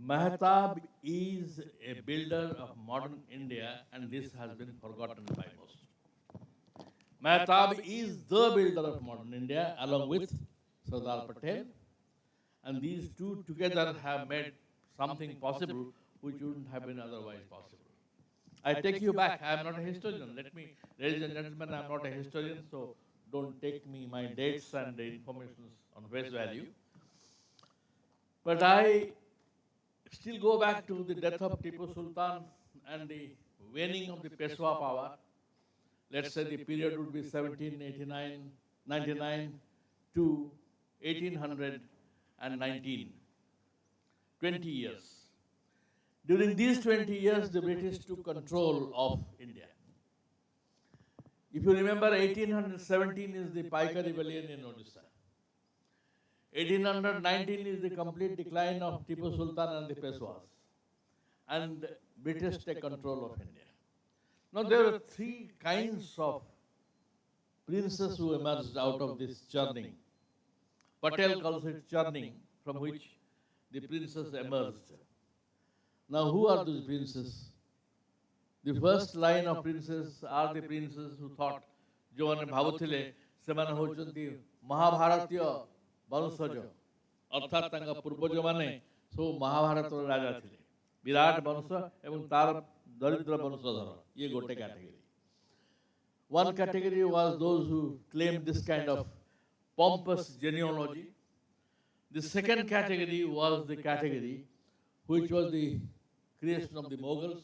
S5: Mahtab is a builder of modern India, and this has been forgotten by most. Mahtab is the builder of modern India along with Sardar Patel, and these two together have made something possible which wouldn't have been otherwise possible. I take you back. I am not a historian. Ladies and gentlemen, I am not a historian, so don't take me my dates and the information on face value. But I still go back to the death of Tipu Sultan and the waning of the Peshwa power. Let's say the period would be 1799 to 1819. 20 years. During these 20 years, the British took control of India. If you remember, 1817 is the Paika rebellion in Odisha. 1819 is the complete decline of Tipu Sultan and the Peshwas. And British take control of India. Now there are three kinds of princes who emerged out of this churning. Patel calls it churning, from which the princes emerged. Now who are those princes? The first line of princes are the princes who thought, Jovane Bhavuthile, Semane Houchanti, Mahabharatiya Bansaja, Arthat Tanga Purvajamane, so Mahabharata Raja Thile. Virat Bansa, and Tar Daridra Bansadhara, ye gote category. One category was those who claimed this kind of pompous genealogy. The second category was the category which was the creation of the Mughals.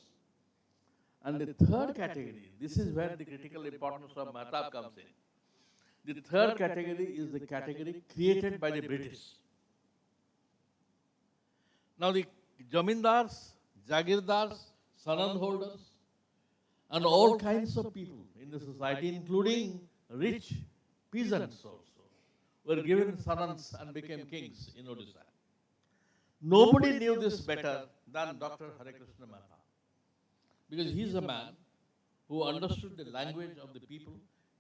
S5: And the third category, this is where the critical importance of Mahtab comes in. The third category is the category created by the British. Now the Jamindars Jagirdars, sanand holders, and all kinds of people in the society, including rich peasants also, were given sanands and became kings in Odisha. Nobody knew this better than Dr. Harekrushna Mahtab, because he is a man who understood the language of the people,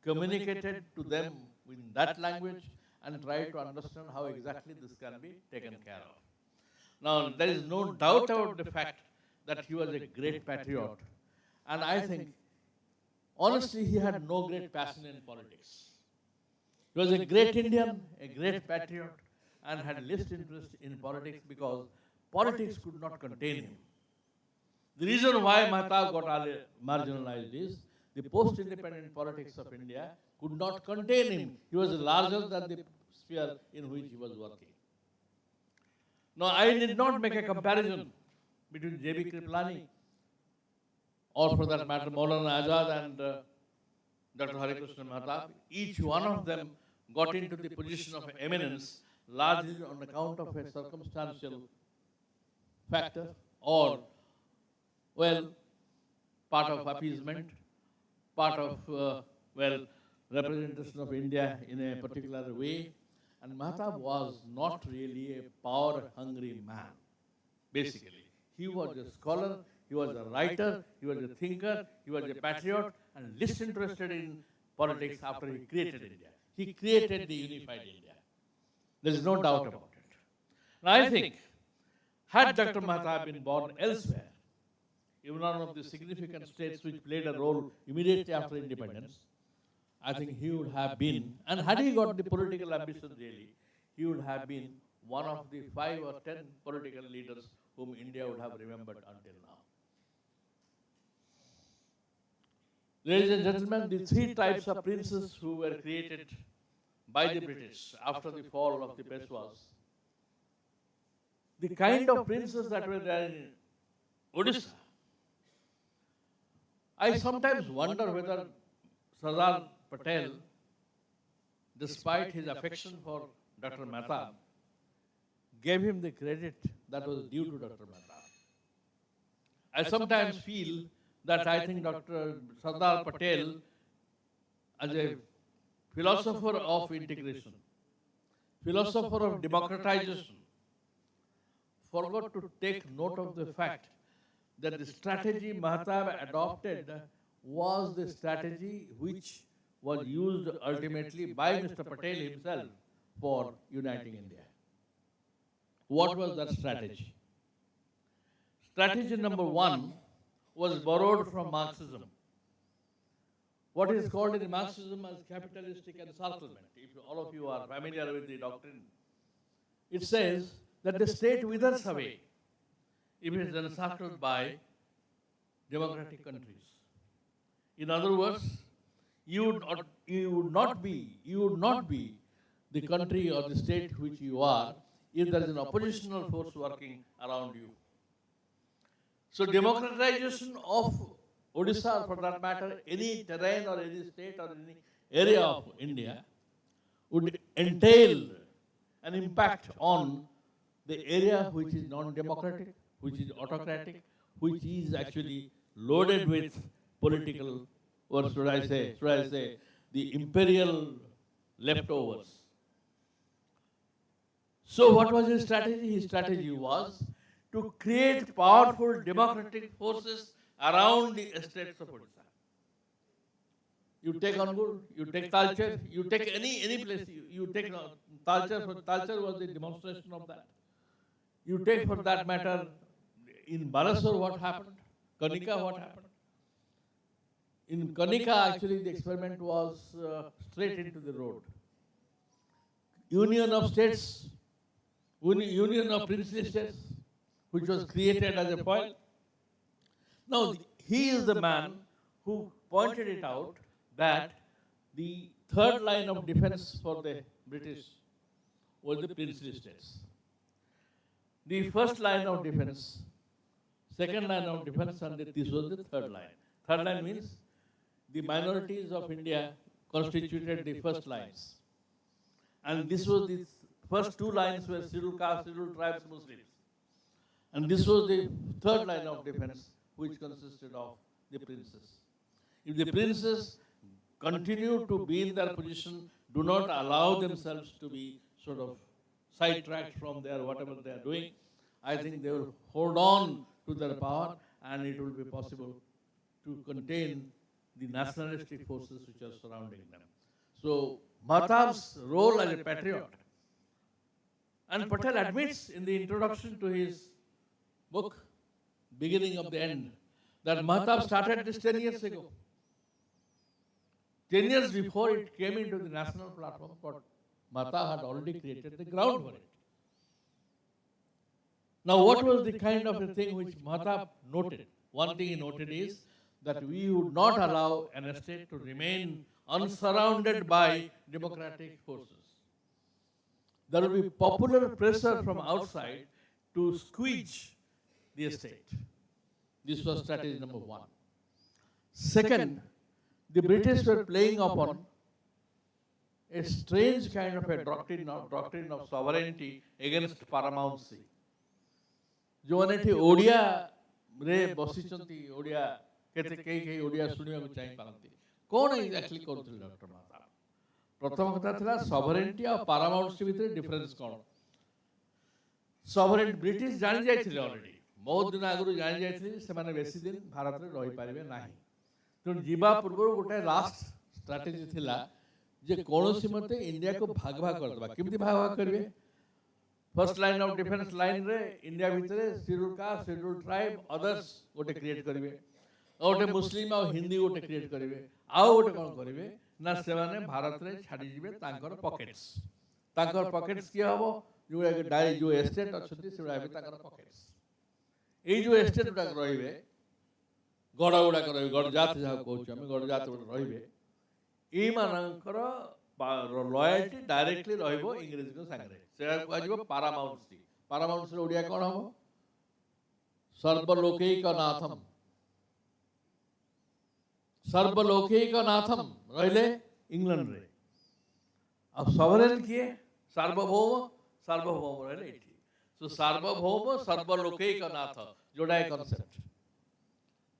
S5: communicated to them in that language, and tried to understand how exactly this can be taken care of. Now, there is no doubt about the fact that he was a great patriot, and I think, honestly, he had no great passion in politics. He was a great Indian, a great patriot, and had least interest in politics because politics could not contain him. The reason why Mahtab got marginalized is the post-independent politics of India could not contain him. He was larger than the sphere in which he was working. Now, I did not make a comparison between J.B. Kripalani or, for that matter, Maulana Azad and Dr. Harekrushna Mahtab. Each one of them got into the position of eminence largely on account of a circumstantial factor or, well, part of appeasement, part of, representation of India in a particular way. And Mahtab was not really a power-hungry man, basically. He was a scholar, he was a writer, he was a thinker, he was a patriot, and least interested in politics after he created India. He created the unified India. There is no doubt about it. Now, I think, had Dr. Mahtab been born elsewhere, in one of the significant states which played a role immediately after independence, I think he would have been, and had he got the political ambition really, he would have been one of the 5 or 10 political leaders whom India would have remembered until now. Ladies and gentlemen, the 3 types of princes who were created by the British after the fall of the Peshwas, the kind of princes that were there in Odisha, I sometimes wonder whether Sardar Patel, despite his affection for Dr. Mahtab, gave him the credit that was due to Dr. Mahtab. I sometimes feel that I think Dr. Sardar Patel, as a philosopher of integration, philosopher of democratization, forgot to take note of the fact that the strategy Mahtab adopted was the strategy which was used ultimately by Mr. Patel himself for uniting India. What was that strategy? Strategy number 1 was borrowed from Marxism. What is called in Marxism as capitalistic encirclement, if all of you are familiar with the doctrine. It says that the state withers away if it is encircled by democratic countries. In other words, you would not be the country or the state which you are if there is an oppositional force working around you. So democratization of Odisha, or for that matter, any terrain or any state or any area of India would entail an impact on the area which is non-democratic, which is autocratic, which is actually loaded with political, or should I say, the imperial leftovers. So what was his strategy? His strategy was to create powerful democratic forces around the estates of Odisha. You take Angul, you take Talcher, you take any place, you take Talcher was the demonstration of that. You take, for that matter, in Balasore what happened, Kanika what happened. In Kanika, actually, the experiment was straight into the road. Union of states, union of princely states, which was created as a point. Now, he is the man who pointed it out that the third line of defense for the British was the princely states. The first line of defense, second line of defense, and this was the third line. Third line means the minorities of India constituted the first lines. And this was the first 2 lines were scheduled castes, scheduled tribes, Muslims. And this was the third line of defense, which consisted of the princes. If the princes continue to be in their position, do not allow themselves to be sort of sidetracked from their whatever they are doing, I think they will hold on to their power, and it will be possible to contain the nationalistic forces which are surrounding them. So Mahtab's role as a patriot, and Patel admits in the introduction to his book, Beginning of the End, that Mahtab started this 10 years ago. 10 years before it came into the national platform, but Mahtab had already created the ground for it. Now, what was the kind of a thing which Mahtab noted? One thing he noted is that we would not allow an estate to remain unsurrounded by democratic forces. There will be popular pressure from outside to squeeze the estate. This was strategy number one. Second, the British were playing upon a strange kind of a doctrine of sovereignty against paramountcy. जोने थी ओडिया रे बसिचंती ओडिया केते कई ओडिया सुनिया को चाहि पारंती कोन actually करथि doctor Mahtab प्रथम कथा थिला सॉवरेनिटी और पैरामाउंटसी भितर डिफरेंस कोन सॉवरेन ब्रिटिश जानि जायथिले ऑलरेडी बहुत दिन आगु जानि जायथिले से माने बेसी दिन भारत रे रहि पारिबे नाही तो जीवा पूर्व गोटे लास्ट स्ट्रेटजी थिला जे कोनोसी मते इंडिया को भाग भाग कर दबा केमति भाग भाग करबे first line of defence line रे इंडिया भितरे schedule caste schedule tribe others गोटे क्रिएट करिवे गोटे मुस्लिम और हिंदी गोटे क्रिएट करिवे आउ गोटे कोन करिवे ना से माने भारत रे छाडी जिवे तांकर पॉकेट्स की हबो जो डायरी जो एस्टेट अछती सेडा बे तांकर पॉकेट्स ए जो एस्टेट उडा रहिबे गड़ उडा करबे गड़ जात जा कहू हम गड़ जात रहिबे ए मानकर लॉयल्टी डायरेक्टली रहिबो इंग्लिश को संगे सेडा कहजिबो पारामाउंट्स ओडिया कोन हबो सर्वलोकैक नाथम रहले इंग्लैंड रे अब सॉवरेन किए सार्वभौम रहले एठी सो सार्वभौम सर्वलोकैक नाथ जोड़ा है concept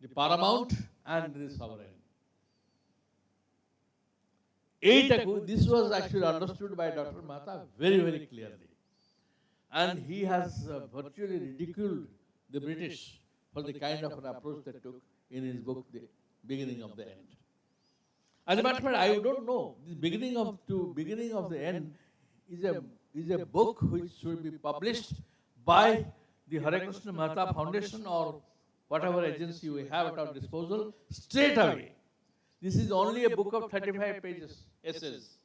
S5: the Paramount and the sovereign this was actually understood by Dr. Mahtab very, very clearly. And he has virtually ridiculed the British for the kind of an approach they took in his book, The Beginning of the End. As a matter of fact, I don't know. This Beginning of the End is a book which should be published by the Harekrushna Mahtab Foundation or whatever agency we have at our disposal straight away. This is only a book of 35 pages, essays,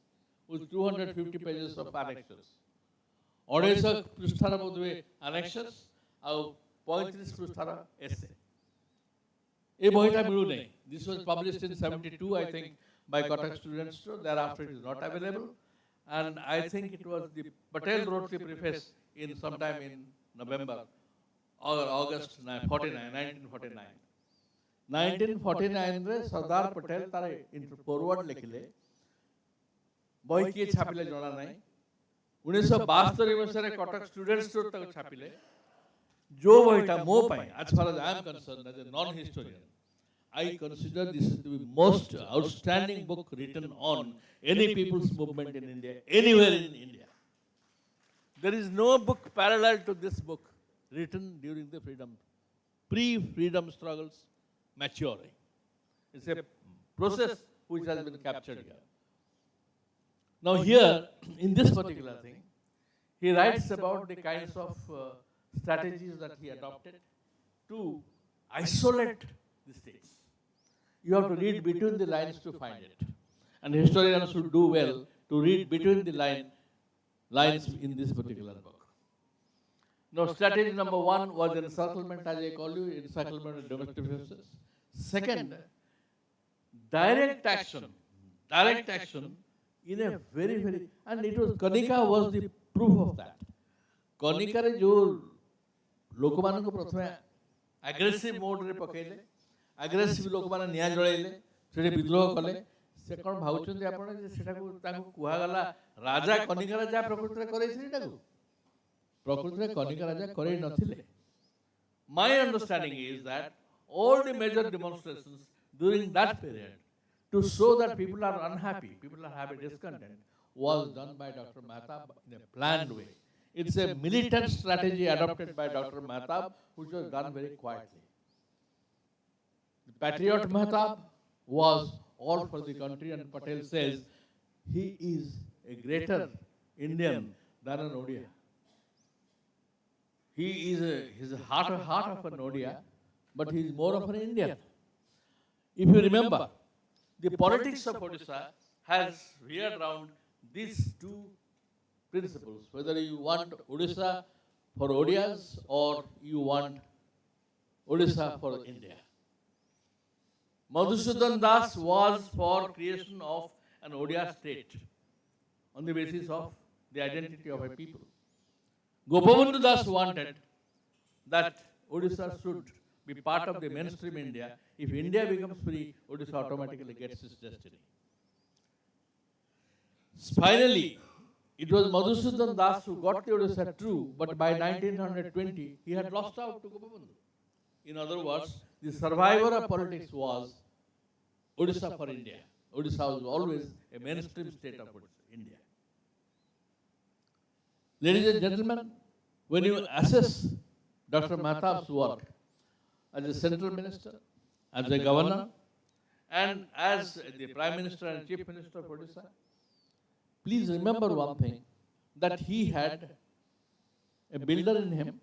S5: with 250 pages of annexures. 250 पृष्ठार बोधवे annexures और 35 पृष्ठार essay. ये बहिटा मिलू नहीं. This was published in 72, I think, by Kotak Students Store. Thereafter, it is not available. And I think it was the Patel wrote the preface in sometime in November or August 1949. 1949 रे सरदार पटेल तार forward लिखिले बही किए छापिले जना नाही 1972 मसरे Cuttack student store तक छापिले जो बहीटा मो पाई as far as I am concerned as a non historian I consider this to be most outstanding book written on any people's movement in India anywhere in India. There is no book parallel to this book written during the pre-freedom struggles maturing. It's a process which has been captured here. Now here, in this particular thing, he writes about the kinds of strategies that he adopted to isolate the states. You have to read between the lines to find it. And historians should do well to read between the lines in this particular book. Now, strategy number one was encirclement, as I call you, encirclement of domestic forces. Second, direct action in a very, very, and it was, Kanika was the proof of that. Kanika re jo ଲୋକମାନ କୁ ପ୍ରଥମେ aggressive ମୋଡରେ ପକେଇଲେ aggressive ଲୋକମାନେ ନିଆଁ ଜଳେଇଲେ ସେଠି ବିଦ୍ରୋହ କଲେ ସେ କ'ଣ ଭାବୁଛନ୍ତି ଆପଣ ଯେ ସେଟାକୁ ତାଙ୍କୁ କୁହାଗଲା ରାଜା କନିକା ରାଜା ପ୍ରକୃତିରେ କରେଇଥିଲେ ଏଟାକୁ ପ୍ରକୃତିରେ କନିକା ରାଜା କରେଇ ନଥିଲେ my understanding is that all the major demonstrations during that period to show that people are unhappy, people are having discontent, was done by Dr. Mahtab in a planned way. It's a militant strategy adopted by Dr. Mahtab, which was done very quietly. The patriot Mahtab was all for the country, and Patel says he is a greater Indian than an Odia. He is a heart of an Odia, but he is more of an Indian. If you remember, the politics of Odisha has veered around these two principles, whether you want Odisha for Odias or you want Odisha for India. Madhusudan Das was for creation of an Odia state on the basis of the identity of a people. Gopabandhu Das wanted that Odisha should be part of the mainstream India. If India becomes free, Odisha automatically gets its destiny. Finally, it was Madhusudan Das who got the Odisha true, but by 1920, he had lost out to Gopabandhu. In other words, the survivor of politics was Odisha for India. Odisha was always a mainstream state of India. Ladies and gentlemen, when you assess Dr. Mahtab's work as a central minister, as a governor, and as the Prime Minister and Chief Minister of Odisha, please remember one thing, that he had a builder in him,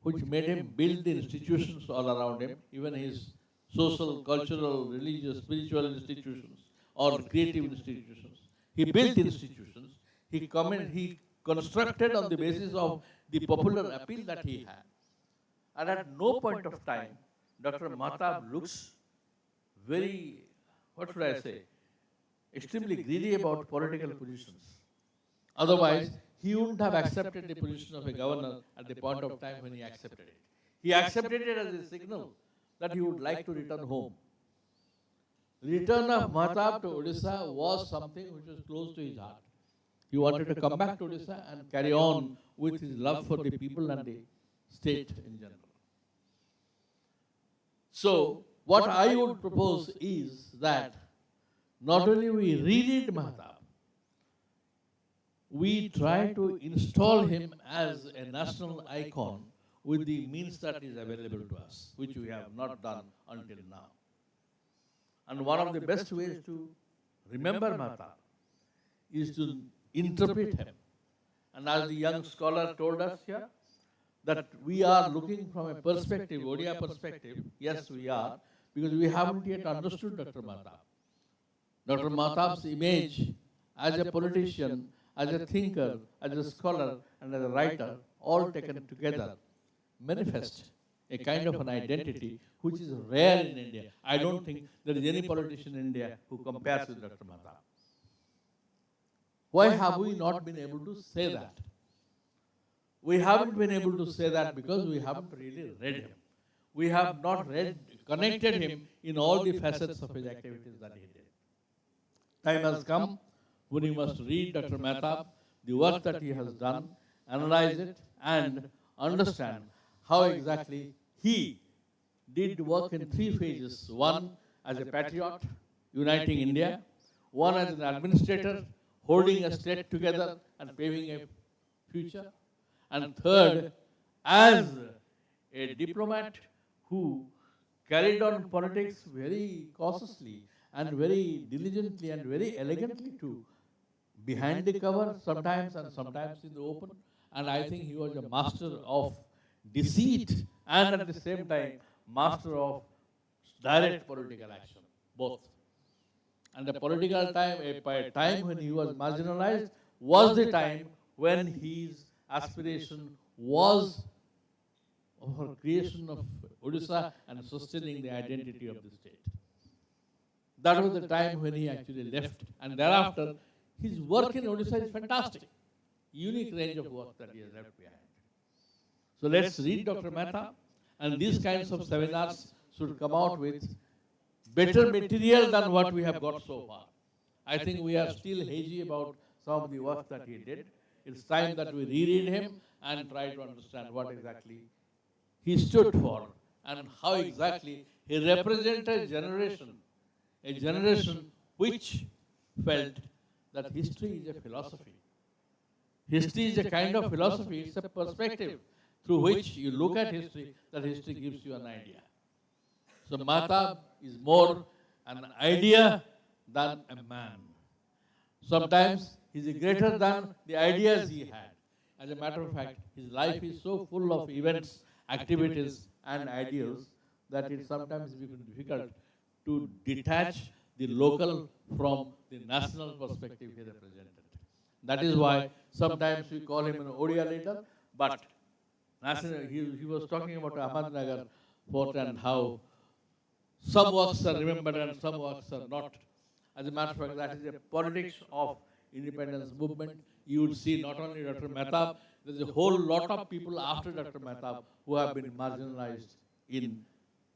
S5: which made him build the institutions all around him, even his social, cultural, religious, spiritual institutions or creative institutions. He built institutions. He constructed on the basis of the popular appeal that he had. And at no point of time, Dr. Mahtab looks very, what should I say, extremely greedy about political positions. Otherwise, he wouldn't have accepted the position of a governor at the point of time when he accepted it. He accepted it as a signal that he would like to return home. Return of Mahtab to Odisha was something which was close to his heart. He wanted to come back to Odisha and carry on with his love for the people and the state in general. So, what I would propose is that not only we reread Mahtab, we try to install him as a national icon with the means that is available to us, which we have not done until now. And one of the best ways to remember Mahtab is to interpret him. And as the young scholar told us here, that we are looking from a perspective, Odia perspective, yes we are, because we haven't yet understood Dr. Mahtab. Dr. Mahtab's image as a politician, as a thinker, as a scholar, and as a writer, all taken together, manifest a kind of an identity which is rare in India. I don't think there is any politician in India who compares with Dr. Mahtab. Why have we not been able to say that? We haven't been able to say that because we haven't really read him. We have not connected him in all the facets of his activities that he did. Time has come when you must read Dr. Mahtab, the work that he has done, analyze it, and understand how exactly he did work in three phases. One as a patriot, uniting India. One as an administrator, holding a state together and paving a future. And third, as a diplomat who carried on politics very cautiously and very diligently and very elegantly too, behind the cover sometimes and sometimes in the open. And I think he was a master of deceit and at the same time master of direct political action, both. And the political time, a time when he was marginalized, was the time when his aspiration was for creation of Odisha and sustaining the identity of the state. That was the time when he actually left, and thereafter his work in Odisha is fantastic. Unique range of work that he has left behind. So let's read Dr. Mahtab, and these kinds of seminars should come out with better material than what we have got so far. I think we are still hazy about some of the work that he did. It's time that we reread him and try to understand what exactly he stood for, and how exactly he represented a generation which felt that history is a philosophy. History is a kind of philosophy, it's a perspective through which you look at history, that history gives you an idea. So Mahtab is more an idea than a man. Sometimes he is greater than the ideas he had. As a matter of fact, his life is so full of events, activities and ideals that it sometimes becomes difficult to detach the local from the national perspective he represented. That is why sometimes we call him an Odia leader, but he was talking about Ahmednagar fort and how some works are remembered and some works are not. As a matter of fact, that is a politics of independence movement. You would see not only Dr. Mahtab, there is a whole lot of people after Dr. Mahtab who have been marginalized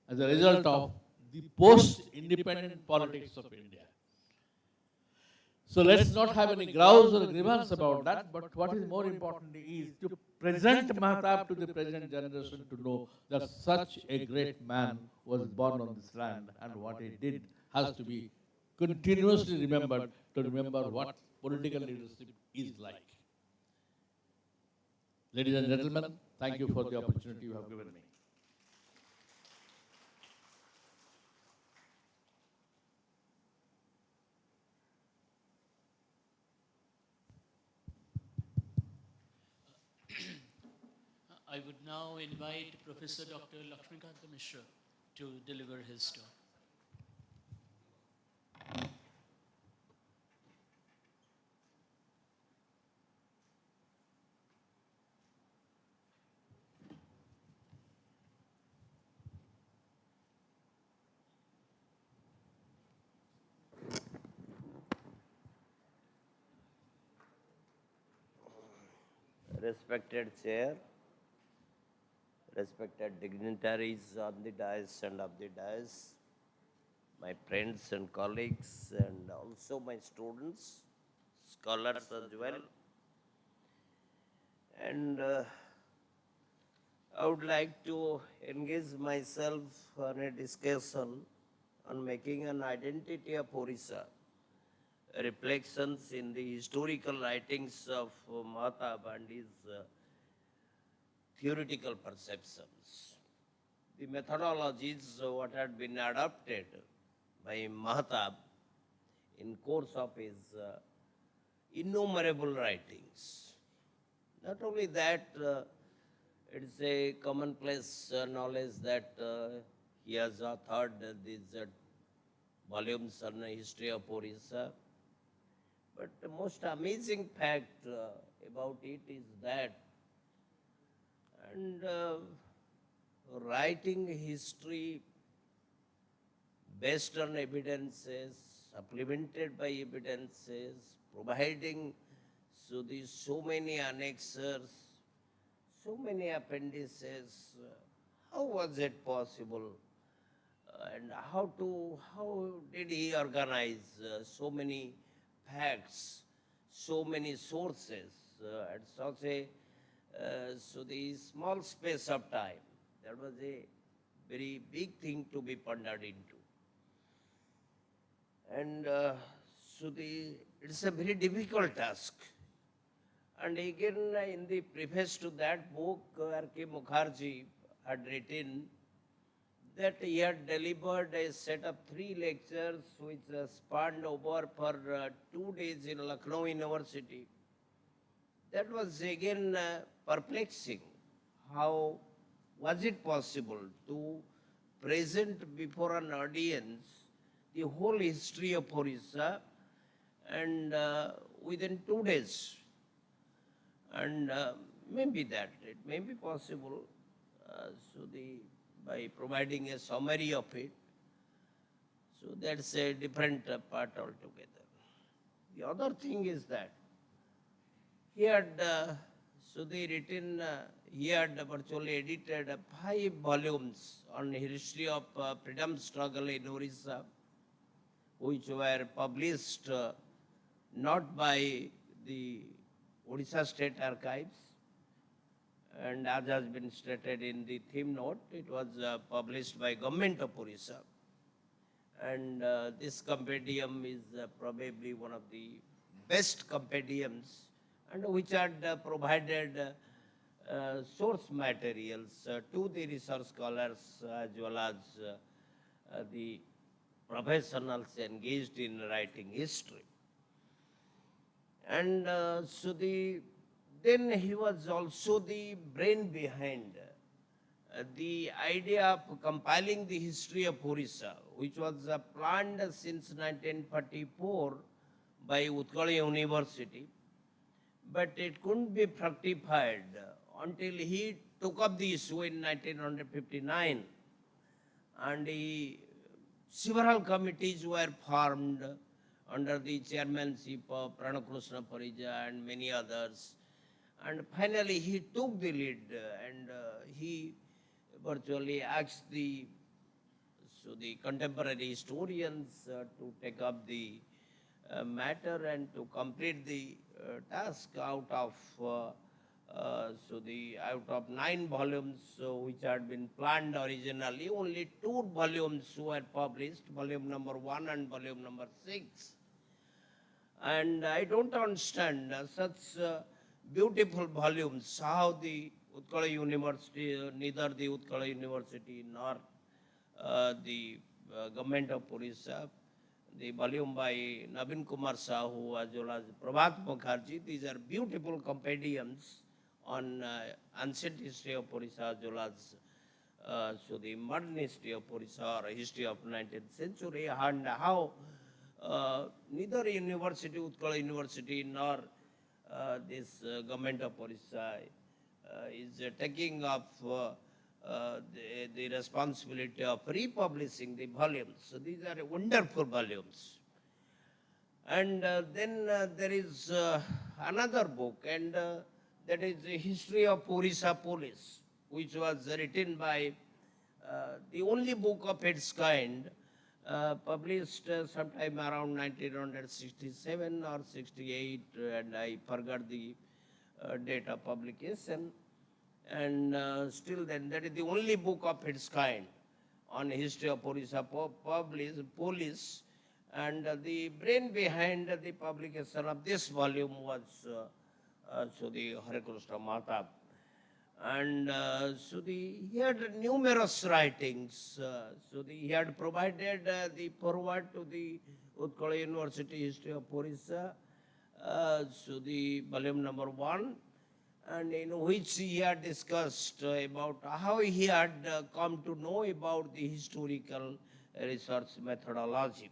S5: as a result of the post-independent politics of India. So let's not have any grouse or grievance about that, but what is more important is to present Mahtab to the present generation to know that such a great man was born on this land, and what he did has to be continuously remembered to remember what political leadership is like. Ladies and gentlemen, thank you for the opportunity you have given me.
S4: I would now invite Professor Dr. Lakshmikanta Mishra to deliver his talk.
S6: Respected chair, respected dignitaries on the dais and of the dais, my friends and colleagues, and also my students, scholars as well. And I would like to engage myself on a discussion on making an identity of Orissa, reflections in the historical writings of Mahtab and his theoretical perceptions. The methodologies what had been adopted by Mahtab in course of his innumerable writings. Not only that, it's a commonplace knowledge that he has authored these volumes on the history of Orissa. But the most amazing fact about it is that, and writing history based on evidences, supplemented by evidences, providing so many annexures, so many appendices, how was it possible? And how did he organize so many facts, so many sources at such a so the small space of time? That was a very big thing to be pondered into. And it's a very difficult task. And again, in the preface to that book, R.K. Mukherjee had written that he had delivered a set of 3 lectures which spanned over for 2 days in Lucknow University. That was again perplexing. How was it possible to present before an audience the whole history of Orissa and within 2 days? And maybe that, it may be possible by providing a summary of it. So that's a different part altogether. The other thing is that he had he had virtually edited 5 volumes on the history of freedom struggle in Orissa, which were published not by the Odisha State Archives, And as has been stated in the theme note, it was published by Government of Odisha. And this compendium is probably one of the best compendiums, and which had provided source materials to the research scholars as well as the professionals engaged in writing history. And then he was also the brain behind the idea of compiling the history of Odisha, which was planned since 1944 by Utkal University, but it couldn't be fructified until he took up the issue in 1959, and several committees were formed under the chairmanship of Harekrushna Mahtab and many others. And finally he took the lead, and he virtually asked the contemporary historians to take up the matter and to complete the task out of 9 volumes which had been planned originally. Only 2 volumes were published, volume number 1 and volume number 6. And I don't understand such beautiful volumes, how the Utkal University, neither the Utkal University nor the Government of Odisha, the volume by Navin Kumar Sahu as well as Prabhat Mukherjee, these are beautiful compendiums on ancient history of Odisha as well as the modern history of Odisha or history of 19th century, and how neither University, Utkal University nor this Government of Odisha is taking up the responsibility of republishing the volumes. So these are wonderful volumes. And then there is another book, and that is the History of Odisha Police, which was written by the only book of its kind, published sometime around 1967 or 68, and I forgot the date of publication. And still then, that is the only book of its kind on history of Odisha police. And the brain behind the publication of this volume was the Harekrushna Mahtab. And he had numerous writings. He had provided the forward to the Utkal University History of Odisha, the volume number 1, and in which he had discussed about how he had come to know about the historical research methodology,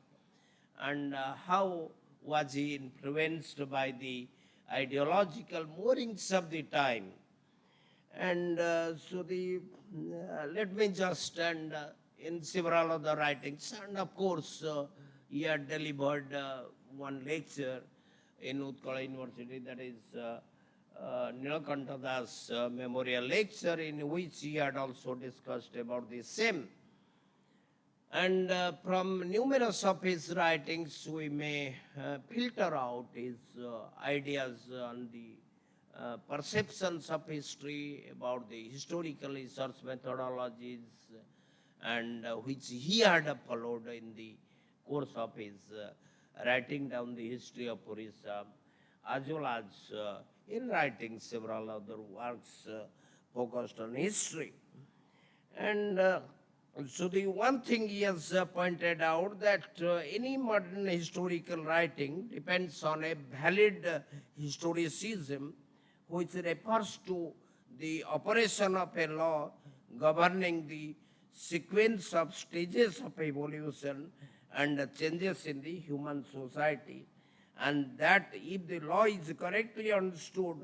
S6: and how was he influenced by the ideological moorings of the time. And let me just, and in several other writings, and of course he had delivered one lecture in Utkal University, that is Nilakanta Das Memorial Lecture, in which he had also discussed about the same. And from numerous of his writings, we may filter out his ideas on the perceptions of history, about the historical research methodologies, and which he had followed in the course of his writing down the history of Odisha, as well as in writing several other works focused on history. And so the one thing he has pointed out, that any modern historical writing depends on a valid historicism, which refers to the operation of a law governing the sequence of stages of evolution and changes in the human society, and that if the law is correctly understood,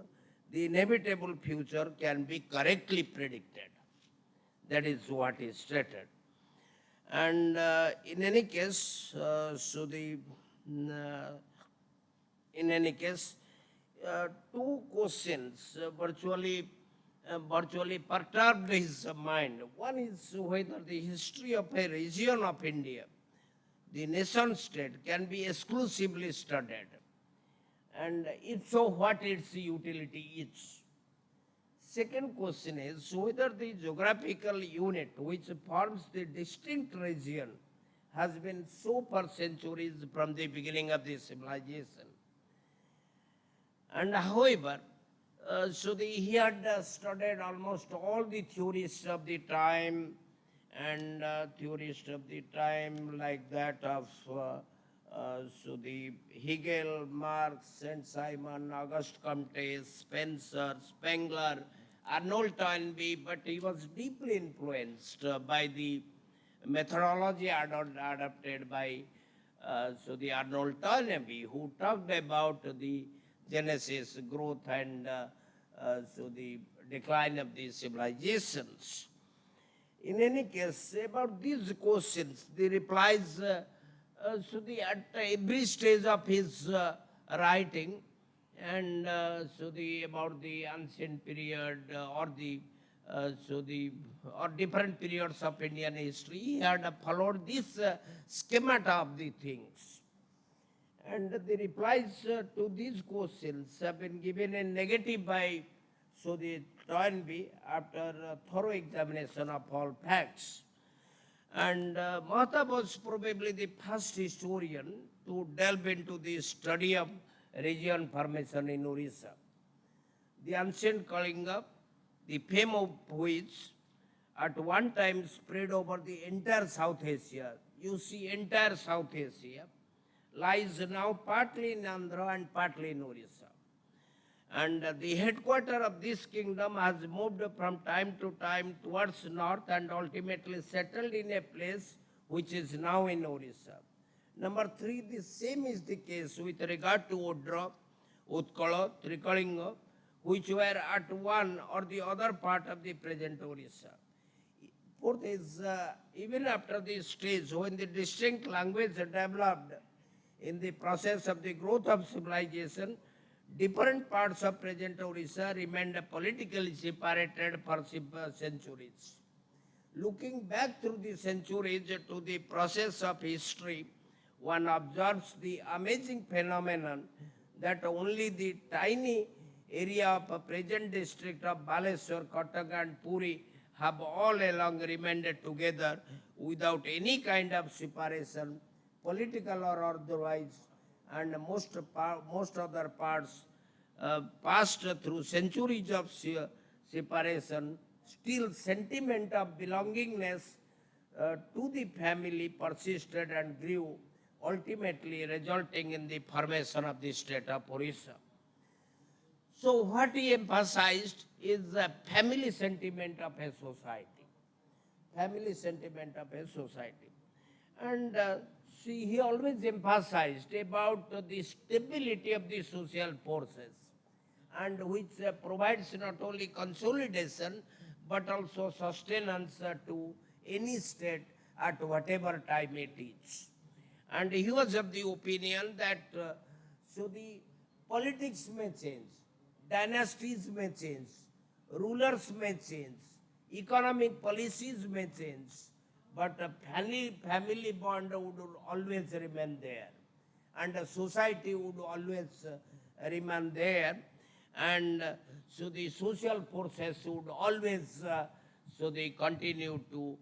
S6: the inevitable future can be correctly predicted. That is what is stated. And in any case, two questions virtually perturbed his mind. One is whether the history of a region of India, the nation state, can be exclusively studied, and if so, what its utility is. Second question is whether the geographical unit which forms the distinct region has been so for centuries from the beginning of the civilization. And however, he had studied almost all the theorists of the time, and theorists of the time like that of Hegel, Marx, Saint Simon, Auguste Comte, Spencer, Spengler, Arnold Toynbee, but he was deeply influenced by the methodology adopted by the Arnold Toynbee, who talked about the genesis, growth, and the decline of the civilizations. In any case, about these questions, the replies at every stage of his writing, and about the ancient period or different periods of Indian history, he had followed this schemata of the things. And the replies to these questions have been given in negative by the Toynbee after a thorough examination of all facts. And Mahtab was probably the first historian to delve into the study of region formation in Odisha. The ancient Kalinga, the fame of which at one time spread over the entire South Asia. You see, entire South Asia lies now partly in Andhra and partly in Odisha. And the headquarters of this kingdom has moved from time to time towards north and ultimately settled in a place which is now in Odisha. Number 3, the same is the case with regard to Odra, Utkal, Trikalinga, which were at one or the other part of the present Odisha. Fourth is, even after this stage, when the distinct language developed in the process of the growth of civilization, different parts of present Odisha remained politically separated for centuries. Looking back through the centuries to the process of history, one observes the amazing phenomenon that only the tiny area of a present district of Baleswar, Cuttack and Puri have all along remained together without any kind of separation, political or otherwise, and most other parts passed through centuries of separation. Still, sentiment of belongingness to the family persisted and grew, ultimately resulting in the formation of the state of Odisha. So what he emphasized is the family sentiment of a society. Family sentiment of a society. And he always emphasized about the stability of the social forces, and which provides not only consolidation but also sustenance to any state at whatever time it is. And he was of the opinion that the politics may change, dynasties may change, rulers may change, economic policies may change, but a family bond would always remain there, and a society would always remain there, and the social forces would always they continue to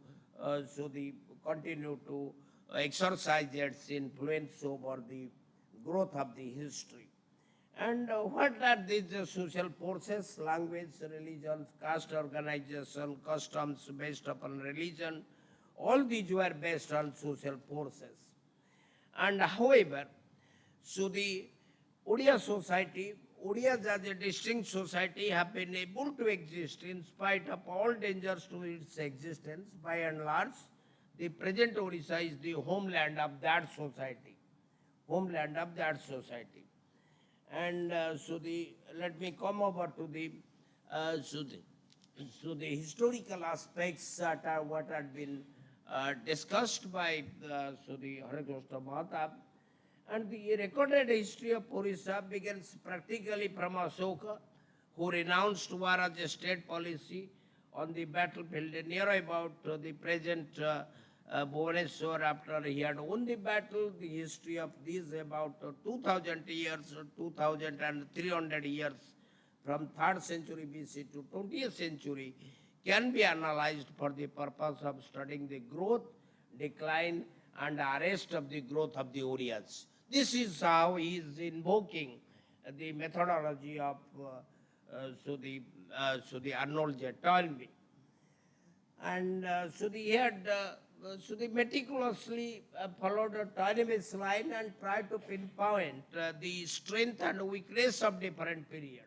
S6: exercise its influence over the growth of the history. And what are these social forces? Language, religions, caste organization, customs based upon religion, all these were based on social forces. And however, the Odia society, Odias as a distinct society have been able to exist in spite of all dangers to its existence. By and large, the present Odisha is the homeland of that society. Homeland of that society. And let me come over to the historical aspects that are what had been discussed by the Harekrushna Mahtab. And the recorded history of Odisha begins practically from Ashoka, who renounced war as a state policy on the battlefield near about the present Bhubaneswar after he had won the battle. The history of these about 2000 years, 2300 years from 3rd century BC to 20th century can be analyzed for the purpose of studying the growth, decline, and arrest of the growth of the Oryas. This is how he is invoking the methodology of the Arnold J. Toynbee. And he had meticulously followed Toynbee's line and tried to pinpoint the strength and weakness of different periods.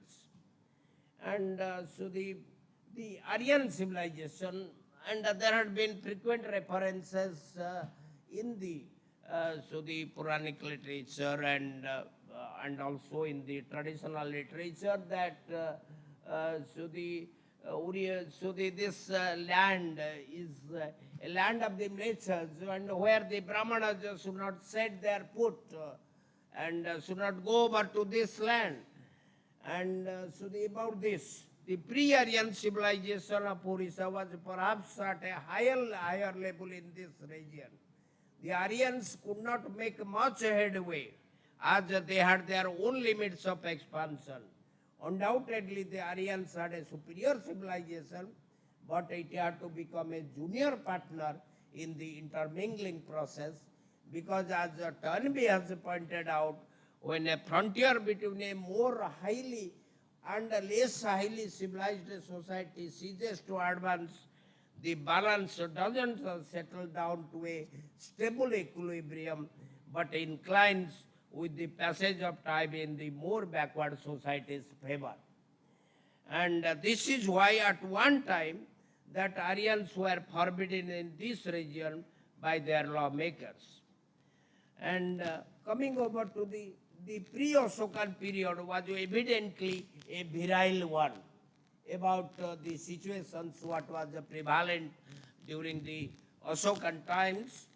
S6: And the Aryan civilization, and there had been frequent references in the Puranic literature and also in the traditional literature that this land is a land of the natures, and where the Brahmanas should not set their foot and should not go over to this land. And about this, the pre-Aryan civilization of Orissa was perhaps at a higher level in this region. The Aryans could not make much headway as they had their own limits of expansion. Undoubtedly, the Aryans had a superior civilization, but it had to become a junior partner in the intermingling process, because as Toynbee has pointed out, when a frontier between a more highly and less highly civilized society ceases to advance, the balance doesn't settle down to a stable equilibrium, but inclines with the passage of time in the more backward society's favor. And this is why at one time that Aryans were forbidden in this region by their lawmakers. And coming over to the pre-Ashokan period was evidently a virile one about the situations what was prevalent during the Ashokan times.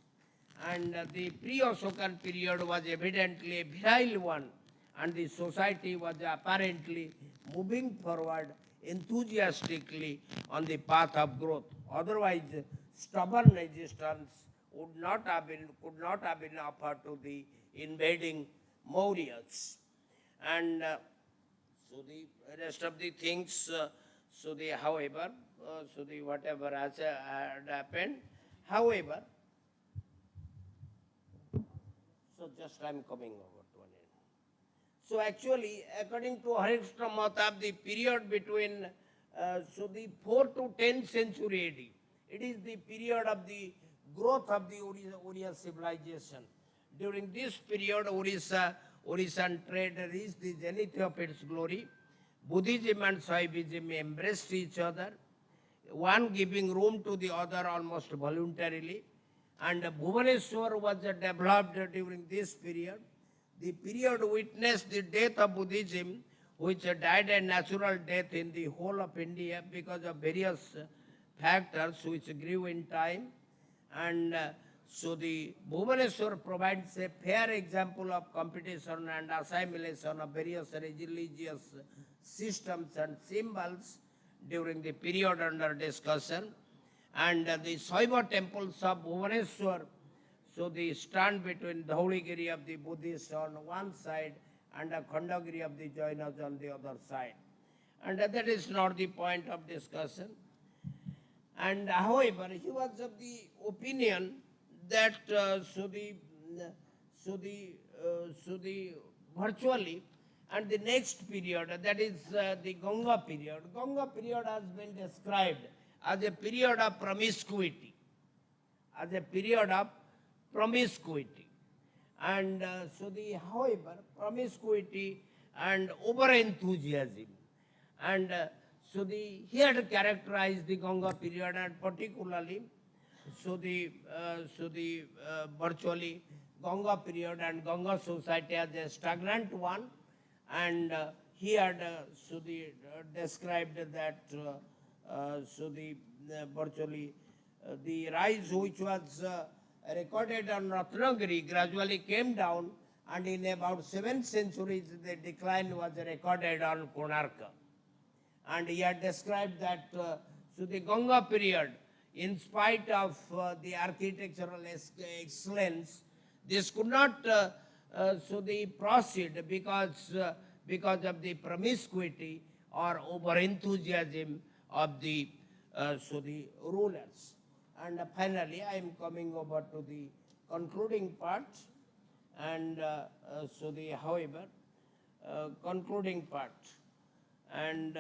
S6: And the pre-Ashokan period was evidently a virile one, and the society was apparently moving forward enthusiastically on the path of growth. Otherwise, stubborn resistance could not have been offered to the invading Mauryas. And the rest of the things, whatever has had happened, however, so just I'm coming over to an end. So actually, according to Harekrushna Mahtab, the period between the 4th to 10th century AD, it is the period of the growth of the Orissa civilization. During this period, Orissan trade reached the zenith of its glory. Buddhism and Shaivism embraced each other, one giving room to the other almost voluntarily. And Bhubaneswar was developed during this period. The period witnessed the death of Buddhism, which died a natural death in the whole of India because of various factors which grew in time. And so the Bhubaneswar provides a fair example of competition and assimilation of various religious systems and symbols during the period under discussion. And the Shaiva temples of Bhubaneswar, so they stand between Dhauligiri of the Buddhists on one side and Khandagiri of the Jainas on the other side. And that is not the point of discussion. And however, he was of the opinion that virtually, and the next period, that is the Ganga period. Ganga period has been described as a period of promiscuity, And however, promiscuity and over-enthusiasm. And he had characterized the Ganga period, and particularly, virtually Ganga period and Ganga society as a stagnant one. And he had described that virtually the rise which was recorded on Ratnagiri gradually came down, and in about 7th century the decline was recorded on Konarka. And he had described that the Ganga period, in spite of the architectural excellence, this could not proceed because of the promiscuity or over enthusiasm of the rulers. And finally, I am coming over to the concluding part. And concluding part. And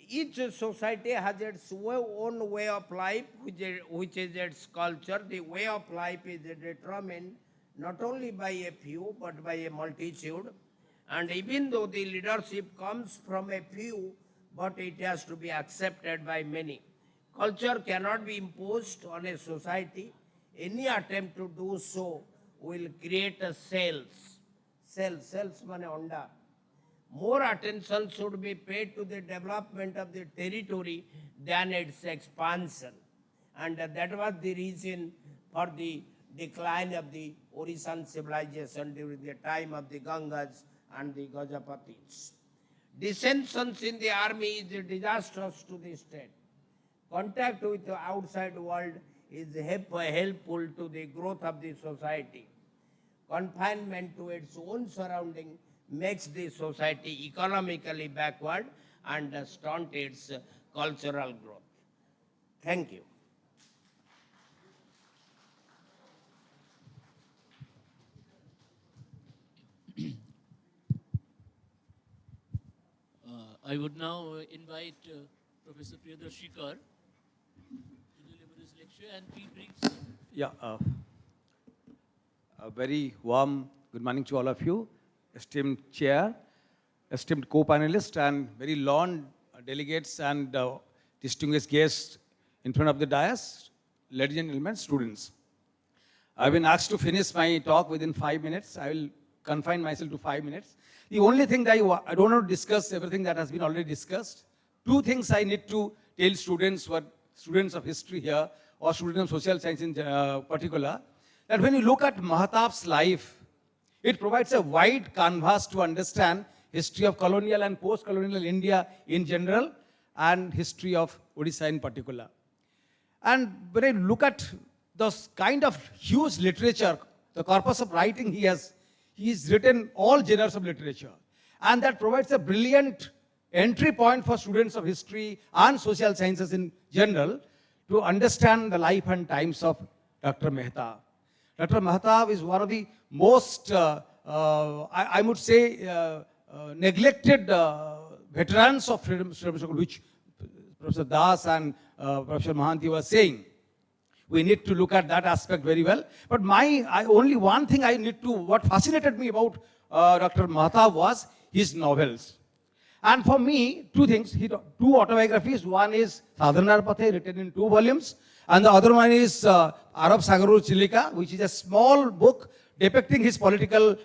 S6: each society has its own way of life, which is its culture. The way of life is determined not only by a few, but by a multitude. And even though the leadership comes from a few, but it has to be accepted by many. Culture cannot be imposed on a society. Any attempt to do so will create a cells mane onda. More attention should be paid to the development of the territory than its expansion. And that was the reason for the decline of the Orishan civilization during the time of the Gangas and the Gajapatis. Dissensions in the army is disastrous to the state. Contact with the outside world is helpful to the growth of the society. Confinement to its own surrounding makes the society economically backward and stunt its cultural growth. Thank you.
S4: I would now invite Professor Priyadarshikar to deliver his lecture, and he brings...
S7: Yeah, a very warm good morning to all of you, esteemed chair, esteemed co-panelists, and very long delegates and distinguished guests in front of the dais, ladies and gentlemen, students. I've been asked to finish my talk within 5 minutes. I will confine myself to 5 minutes. The only thing that I don't want to discuss everything that has been already discussed. Two things I need to tell students who are students of history here or students of social science in particular, that when you look at Mahtab's life, it provides a wide canvas to understand history of colonial and post-colonial India in general and history of Odisha in particular. And when I look at the kind of huge literature, the corpus of writing he's written all genres of literature. And that provides a brilliant entry point for students of history and social sciences in general to understand the life and times of Dr. Mahtab. Dr. Mahtab is one of the most, I would say, neglected veterans of freedom struggle, which Professor Das and Professor Mahanti were saying. We need to look at that aspect very well. But only one thing what fascinated me about Dr. Mahtab was his novels. And for me, two things, two autobiographies. One is Sadhanar Pathe, written in 2 volumes. And the other one is Arab Sagarur Chilika, which is a small book depicting his political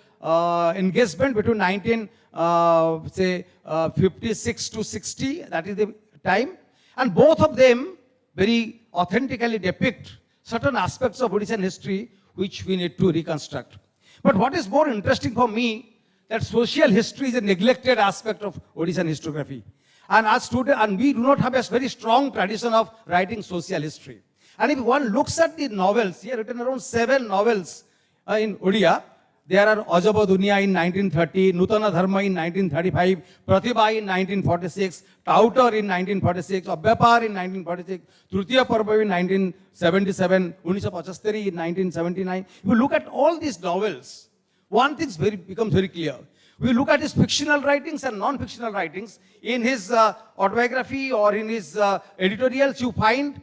S7: engagement between 1956 to 60, that is the time. And both of them very authentically depict certain aspects of Odishan history which we need to reconstruct. But what is more interesting for me, that social history is a neglected aspect of Odishan historiography. And as students, and we do not have a very strong tradition of writing social history. And if one looks at the novels, he has written around 7 novels in Odia. There are Ajaba Dunia in 1930, Nutana Dharma in 1935, Pratibha in 1946, Tautar in 1946, Abhyapar in 1946, Trutiya Parva in 1977, 1975 in 1979. If you look at all these novels, one thing becomes very clear. We look at his fictional writings and non-fictional writings. In his autobiography or in his editorials, you find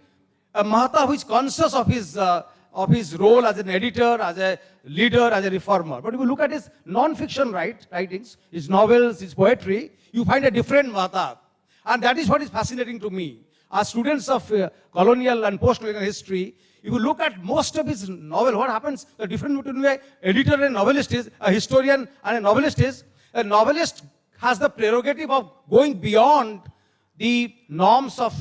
S7: a Mahtab who is conscious of his role as an editor, as a leader, as a reformer. But if you look at his non-fiction writings, his novels, his poetry, you find a different Mahtab. And that is what is fascinating to me. As students of colonial and post-colonial history, if you look at most of his novel, what happens, the difference between an editor and a novelist is, a historian and a novelist is, a novelist has the prerogative of going beyond the norms of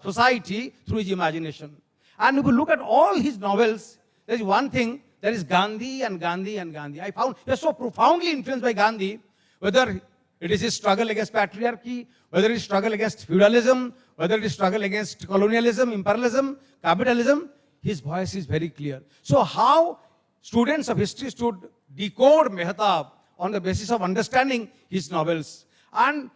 S7: society through his imagination. And if you look at all his novels, there is one thing, there is Gandhi and Gandhi and Gandhi. I found he is so profoundly influenced by Gandhi, whether it is his struggle against patriarchy, whether it is struggle against feudalism, whether it is struggle against colonialism, imperialism, capitalism, his voice is very clear. So how students of history should decode Mahtab on the basis of understanding his novels. And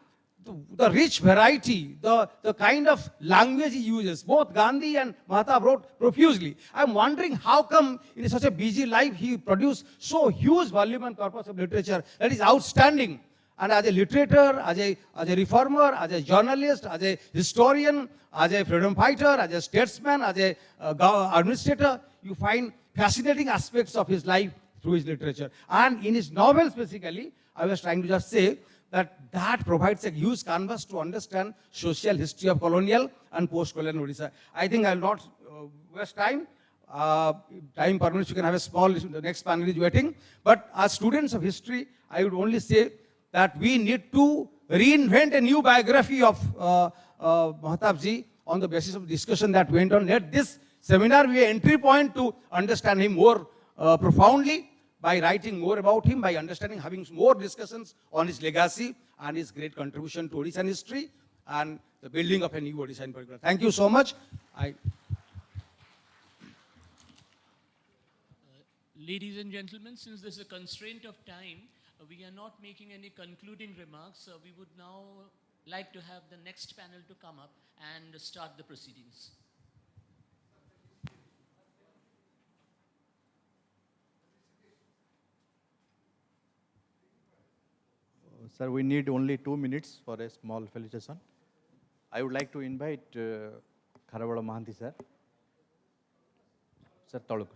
S7: the rich variety, the kind of language he uses, both Gandhi and Mahtab wrote profusely. I'm wondering how come in such a busy life he produced so huge volume and corpus of literature. That is outstanding. And as a literator, as a reformer, as a journalist, as a historian, as a freedom fighter, as a statesman, as a administrator, you find fascinating aspects of his life through his literature. And in his novels, basically, I was trying to just say that provides a huge canvas to understand social history of colonial and post-colonial Odisha. I think I will not waste time. If time permits, you can have a small, the next panel is waiting. But as students of history, I would only say that we need to reinvent a new biography of Mahtabji on the basis of discussion that went on. Let this seminar be an entry point to understand him more profoundly, by writing more about him, by understanding, having more discussions on his legacy and his great contribution to Odishan history and the building of a new Odisha in particular. Thank you so much.
S4: Ladies and gentlemen, since there's a constraint of time, we are not making any concluding remarks. We would now like to have the next panel to come up and start the proceedings.
S8: Sir, we need only 2 minutes for a small felicitation. I would like to invite Kharavada Mahanti sir. Sir, Taluku.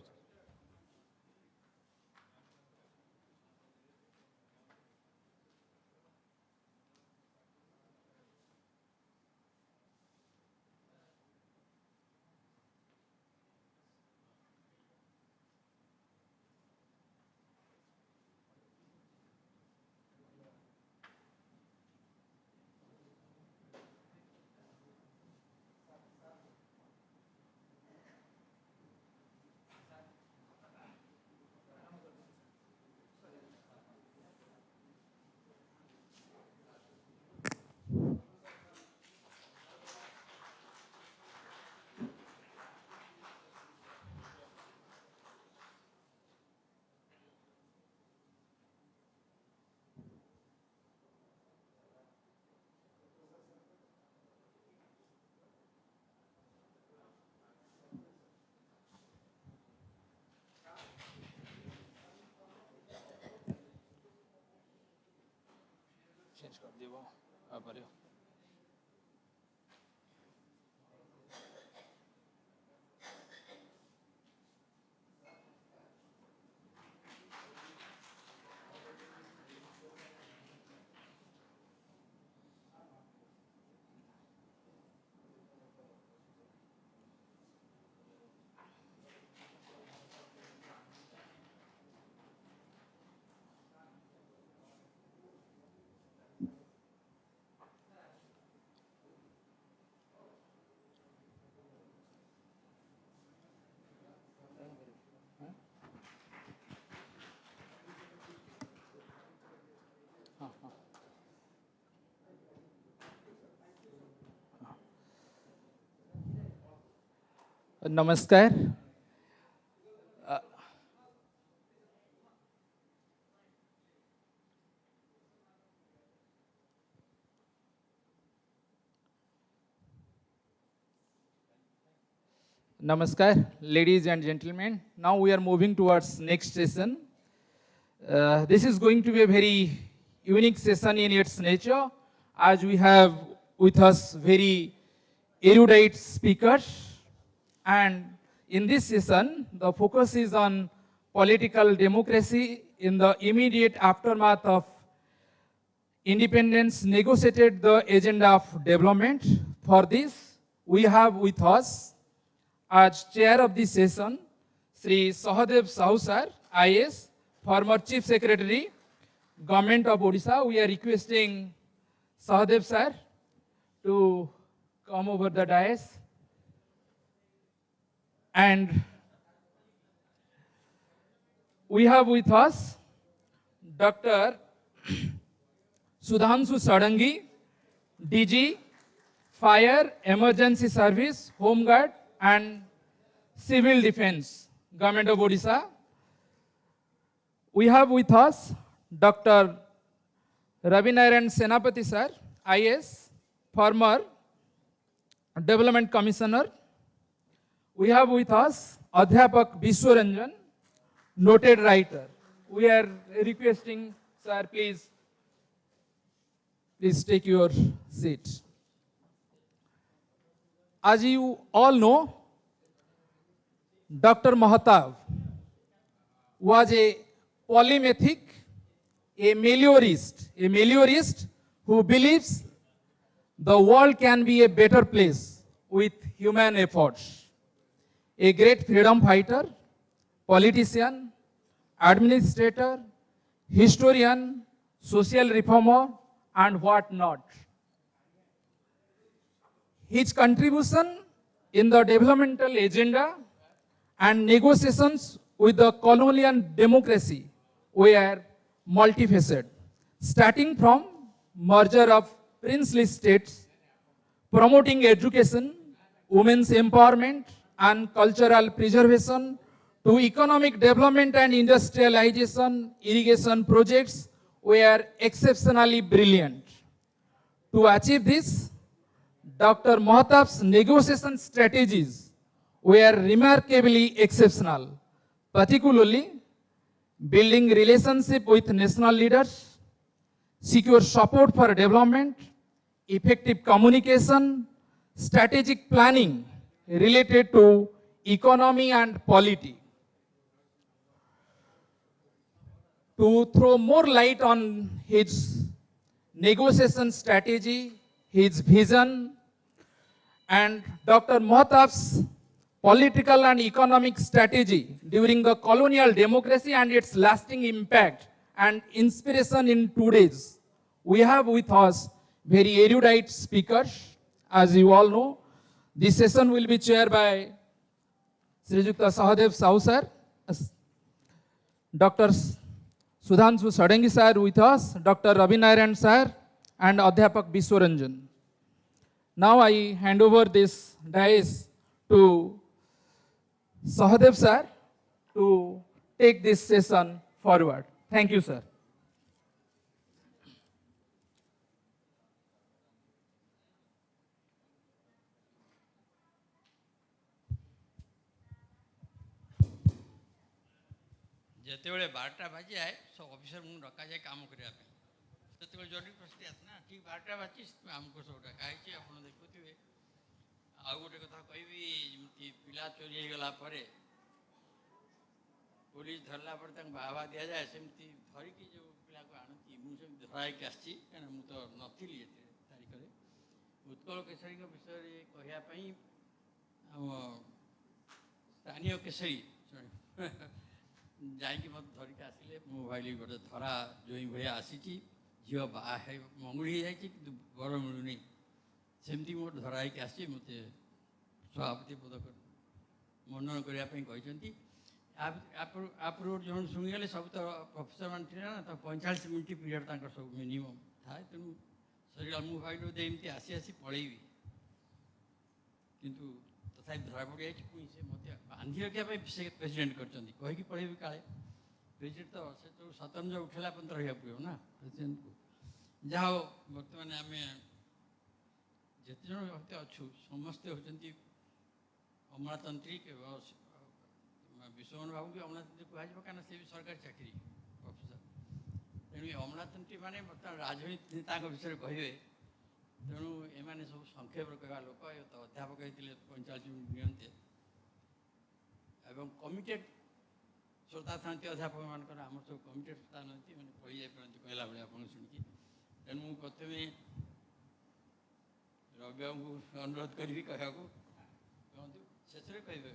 S9: Namaskar. Namaskar, ladies and gentlemen. Now we are moving towards next session. This is going to be a very unique session in its nature, as we have with us very erudite speakers. And in this session, the focus is on political democracy in the immediate aftermath of independence negotiated the agenda of development. For this, we have with us, as chair of this session, Shri Sahadev Sahu sir, IAS, former Chief Secretary, Government of Odisha. We are requesting Sahadev sir to come over the dais. And we have with us Dr. Sudhanshu Sadangi, DG, Fire, Emergency Service, Home Guard and Civil Defense, Government of Odisha. We have with us Dr. Ravinarayan Senapati sir, IS, former Development Commissioner. We have with us Adhyapak Vishwaranjan, noted writer. We are requesting, sir, please take your seat. As you all know, Dr. Mahtab was a polymathic, a meliorist who believes the world can be a better place with human efforts. A great freedom fighter, politician, administrator, historian, social reformer, and what not. His contribution in the developmental agenda and negotiations with the colonial democracy were multifaceted, starting from merger of princely states, promoting education, women's empowerment, and cultural preservation, to economic development and industrialization, irrigation projects were exceptionally brilliant. To achieve this, Dr. Mahtab's negotiation strategies were remarkably exceptional, particularly building relationship with national leaders, secure support for development, effective communication, strategic planning related to economy and polity. To throw more light on his negotiation strategy, his vision, and Dr. Mahtab's political and economic strategy during the colonial democracy and its lasting impact and inspiration in today's, we have with us very erudite speakers. As you all know, this session will be chaired by Srijukta Sahadev Sahu sir, Dr. Sudhanshu Sadangi sir with us, Dr. Ravinarayan sir, and Adhyapak Vishwaranjan. Now I hand over this dais to Sahadev sir to take this session forward. Thank you, sir.
S10: ଯେତେବେଳେ 12ଟା ବାଜିଯାଏ ସବୁ ଅଫିସରଙ୍କୁ ଡକାଯାଏ କାମ କରିବା ପାଇଁ। ସେତେବେଳେ ଜରୁରୀ ପରିସ୍ଥିତି ଆସେ ନା, ଠିକ୍ 12ଟା ବାଜି ଆମକୁ ସବୁ ଡକା ହେଇଛି। ଆପଣ ଦେଖୁଥିବେ। ଆଉ ଗୋଟେ କଥା କହିବି, ଯେମିତି ପିଲା ଚୋରି ହେଇଗଲା ପରେ ପୋଲିସ ଧରିଲା ପରେ ତାଙ୍କୁ ବାହାବା ଦିଆଯାଏ, ସେମିତି ଧରିକି ଯେଉଁ ପିଲାକୁ ଆଣନ୍ତି, ମୁଁ ସେମିତି ଧରା ହେଇକି ଆସିଛି, କାରଣ ମୁଁ ତ ନଥିଲି ଏତେ ତାରିଖରେ। ଉତ୍କଳ କେଶରୀଙ୍କ ବିଷୟରେ କହିବା ପାଇଁ ଆମ ସ୍ଥାନୀୟ କେଶରୀ ଯାଇକି ମୋତେ ଧରିକି ଆସିଲେ। ମୁଁ ଭାବିଲି ଗୋଟେ ଧରା ଜୋଇଁ ଭଳିଆ ଆସିଛି, ଝିଅ ବାହା ହେଇ ମଙ୍ଗୁଳି ହେଇଯାଇଛି କିନ୍ତୁ ବର ମିଳୁନି, ସେମିତି ମୁଁ ଗୋଟେ ଧରା ହେଇକି ଆସିଛି। ମୋତେ ସଭାପତି ପଦକ ମନନ କରିବା ପାଇଁ କହିଛନ୍ତି। ଆପ୍ରୁଭ୍ ଜଣ ଶୁଣିଗଲେ, ସବୁ ତ ପ୍ରଫେସର ମାନେ ଥିଲେ ନା, ତ 45 ମିନିଟ୍ ପିରିୟଡ଼ ତାଙ୍କର ସବୁ ମିନିମମ୍ ଥାଏ। ତେଣୁ ସରିଗଲା। ମୁଁ ଭାବିଲି ବୋଧେ ଏମିତି ଆସି ଆସି ପଳେଇବି, କିନ୍ତୁ ତଥାପି ଧରା ପଡ଼ିଯାଇଛି। ପୁଣି ସେ ମୋତେ ବାନ୍ଧି ରଖିବା ପାଇଁ ସେ ପ୍ରେସିଡେଣ୍ଟ କରିଛନ୍ତି, କହିକି ପଳେଇବି କାଳେ। ପ୍ରେସିଡେଣ୍ଟ ତ ସେ ଯେଉଁ ଶତରଞ୍ଜ ଉଠେଇଲା ପର୍ଯ୍ୟନ୍ତ ରହିବାକୁ ପଡ଼ିବ ନା ପ୍ରେସିଡେଣ୍ଟକୁ। ଯାହା ହଉ, ବର୍ତ୍ତମାନ ଆମେ ଯେତେ ଜଣ ବ୍ୟକ୍ତି ଅଛୁ ସମସ୍ତେ ହେଉଛନ୍ତି ଅମଳାତନ୍ତ୍ରୀ। ବିଶ୍ୱମୋହନ ବାବୁଙ୍କୁ ଅମଳାତନ୍ତ୍ରୀ କୁହାଯିବ, କାରଣ ସେ ବି ସରକାରୀ ଚାକିରି ପ୍ରଫେସର। ତେଣୁ ଅମଳାତନ୍ତ୍ରୀ ମାନେ ବର୍ତ୍ତମାନ ରାଜନୀତି ନେତାଙ୍କ ବିଷୟରେ କହିବେ। ତେଣୁ ଏମାନେ ସବୁ ସଂକ୍ଷେପରେ କହିବା ଲୋକ। ଏ ତ ଅଧ୍ୟାପକ ହେଇଥିଲେ 45 ମିନିଟ୍ ନିଅନ୍ତେ। ଏବଂ କମିଟେଡ୍ ଶ୍ରୋତା ଥାନ୍ତି ଅଧ୍ୟାପକମାନଙ୍କର, ଆମର ସବୁ କମିଟେଡ୍ ଶ୍ରୋତା ନୁହନ୍ତି, ମାନେ ପଳେଇ ଯାଇପାରନ୍ତି କହିଲା ଭଳିଆ ଆପଣ ଶୁଣିକି। ତେଣୁ ମୁଁ ପ୍ରଥମେ ରବି ବାବୁଙ୍କୁ ଅନୁରୋଧ କରିବି କହିବାକୁ। କୁହନ୍ତୁ, ଶେଷରେ କହିବେ।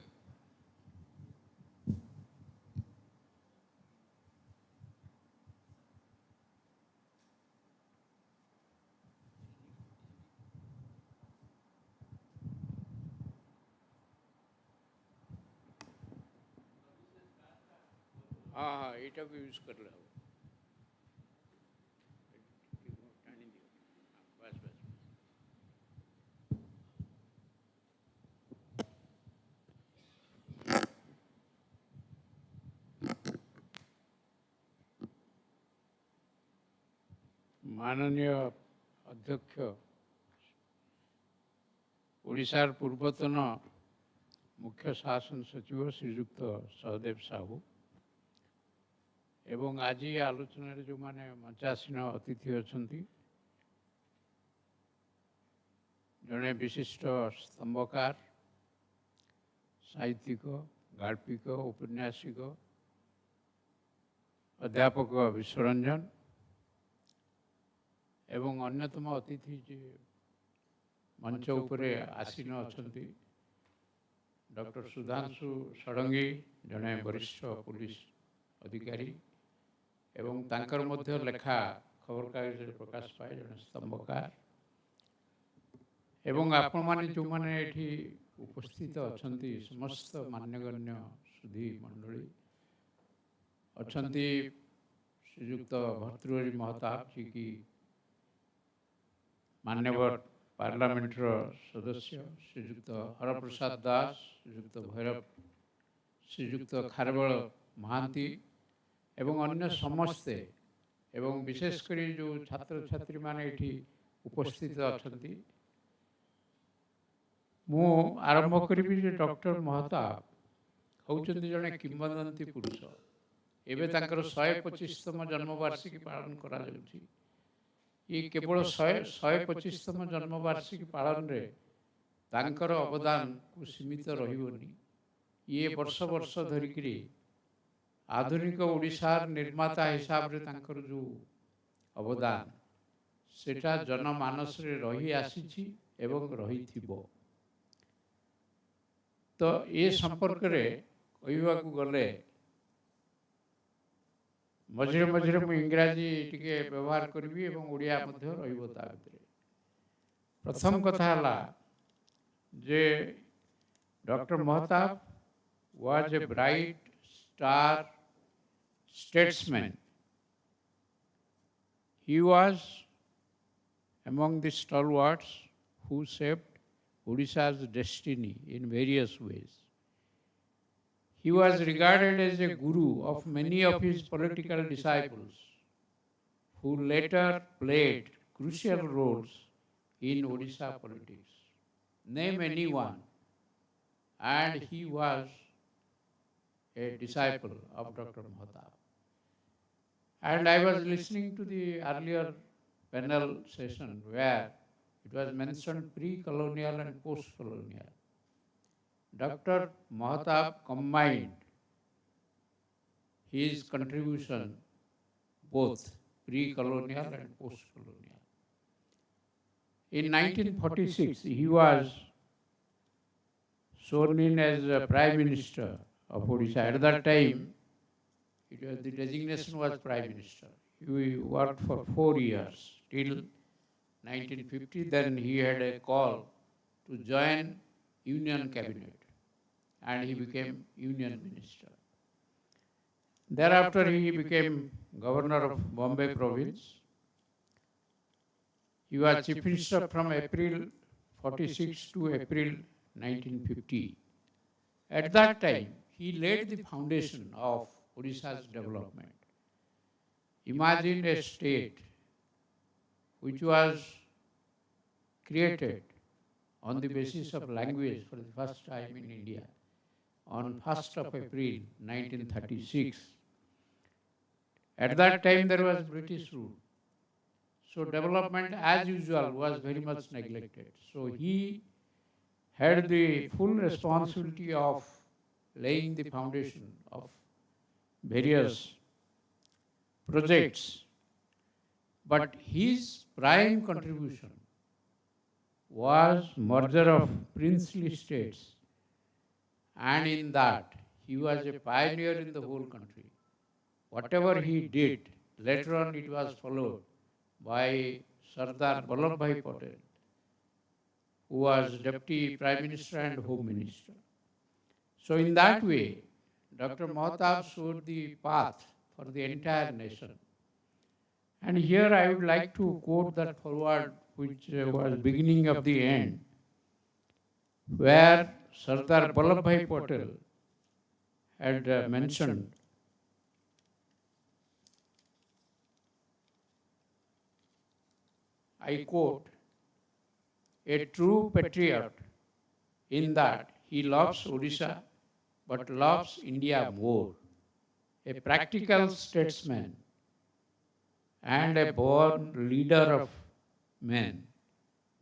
S11: हाँ हाँ, एटा भी यूज कर लो। बस बस। माननीय अध्यक्ष ओडिशार पूर्वतन मुख्य शासन सचिव श्रीयुक्त सहदेव साहू एवं आज आलोचना जो माने मंचासीन अतिथि अच्छा जड़े विशिष्ट स्तंभकार साहित्यिक गाल्पिक औपन्यासिक अध्यापक विश्वरंजन एवं अन्यतम अतिथि जे मंच उपरे आसीन अच्छा डॉक्टर सुधांशु षडंगी जड़े वरिष्ठ पुलिस अधिकारी एवं तांकर मध्य लेखा खबर कागज प्रकाश पाए जड़े स्तंभकार एवं आपण माने जो माने एठी उपस्थित अच्छा समस्त मान्यगण्य सुधी मंडली अच्छा श्रीयुक्त भर्तृहरि महताब जी की मान्यवर पार्लियामेंट सदस्य श्रीयुक्त हरप्रसाद दास श्रीयुक्त भैरव श्रीयुक्त खारबल महांती एवं अन्य समस्ते एवं विशेषकर जो छात्र छात्री माने एठी उपस्थित अच्छा मु आरंभ करी डॉक्टर महताब होउचंदी जने किंवदंती पुरुष एबे तांकर 125तम जन्मवार्षिकी पालन करा जाउची ये केवल 125तम जन्मवार्षिकी पालन रे तांकर अवदान को सीमित रहिबोनी ये वर्ष वर्ष धरिकरी आधुनिक ओडिशार निर्माता हिसाब रे तांकर जो अवदान सेटा जनमानस रे रही आसीची एवं रही थिबो तो ये संपर्क रे कहवा गले मझे मझे मुझे इंग्राजी टिके व्यवहार करी एवं ओडिया मध्य रहिबो ता भितरे प्रथम कथा हला जे doctor Mahtab was a bright star statesman. He was among the stalwarts who shaped Odisha's destiny in various ways. He was regarded as a guru of many of his political disciples, who later played crucial roles in Odisha politics. Name anyone, and he was a disciple of Dr. Mahtab. And I was listening to the earlier panel session where it was mentioned pre-colonial and post-colonial. Dr. Mahtab combined his contribution both pre-colonial and post-colonial. In 1946, he was sworn in as Prime Minister of Odisha. At that time, the designation was Prime Minister. He worked for 4 years till 1950. Then he had a call to join Union Cabinet and he became Union Minister. Thereafter he became Governor of Bombay Province. He was Chief Minister from April 46 to April 1950. At that time, he laid the foundation of Odisha's development. Imagine a state which was created on the basis of language for the first time in India on 1st of April 1936. At that time there was British rule. So development as usual was very much neglected. So he had the full responsibility of laying the foundation of various projects, but his prime contribution was merger of princely states, and in that he was a pioneer in the whole country. Whatever he did, later on it was followed by Sardar Vallabhbhai Patel, who was Deputy Prime Minister and Home Minister. So in that way, Dr. Mahtab showed the path for the entire nation. And here I would like to quote that foreword which was beginning of the end, where Sardar Vallabhbhai Patel had mentioned I quote, a true patriot in that he loves Odisha but loves India more. A practical statesman and a born leader of men,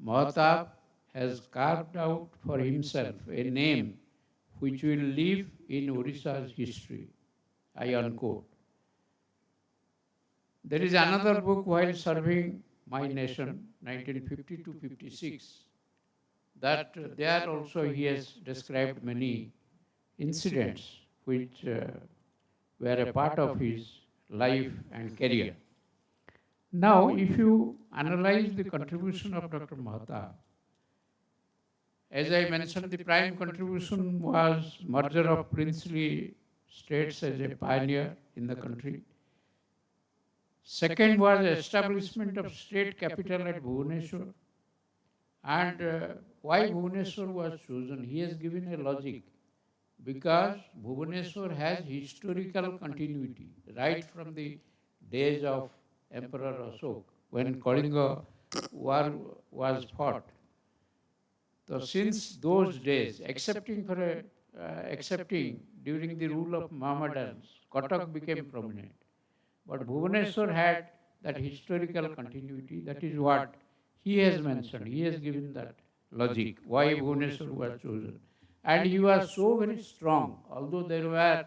S11: Mahtab has carved out for himself a name which will live in Odisha's history. I unquote. There is another book while serving my nation, 1950 to 56, that there also he has described many incidents which were a part of his life and career. Now, if you analyze the contribution of Dr. Mahtab, as I mentioned, the prime contribution was merger of princely states as a pioneer in the country. Second was establishment of state capital at Bhubaneswar. And why Bhubaneswar was chosen? He has given a logic. Because Bhubaneswar has historical continuity right from the days of Emperor Ashok, when Kalinga war was fought. So since those days, excepting during the rule of Mohammedans, Cuttack became prominent. But Bhubaneswar had that historical continuity. That is what he has mentioned. He has given that logic, why Bhubaneswar was chosen. And he was so very strong, although there were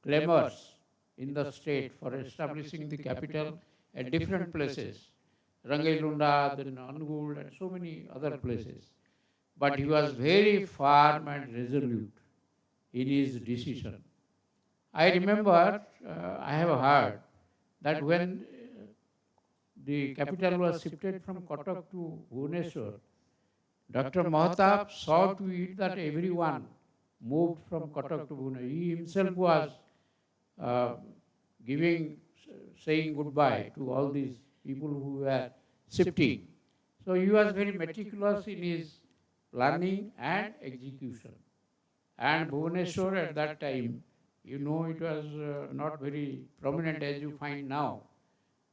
S11: clamors in the state for establishing the capital at different places, Rangailunda, then Angul, and so many other places. But he was very firm and resolute in his decision. I remember, I have heard that when the capital was shifted from Cuttack to Bhubaneswar, Dr. Mahtab saw to it that everyone moved from Cuttack to Bhubaneswar. He himself was saying goodbye to all these people who were shifting. So he was very meticulous in his planning and execution. And Bhubaneswar at that time, you know, it was not very prominent as you find now.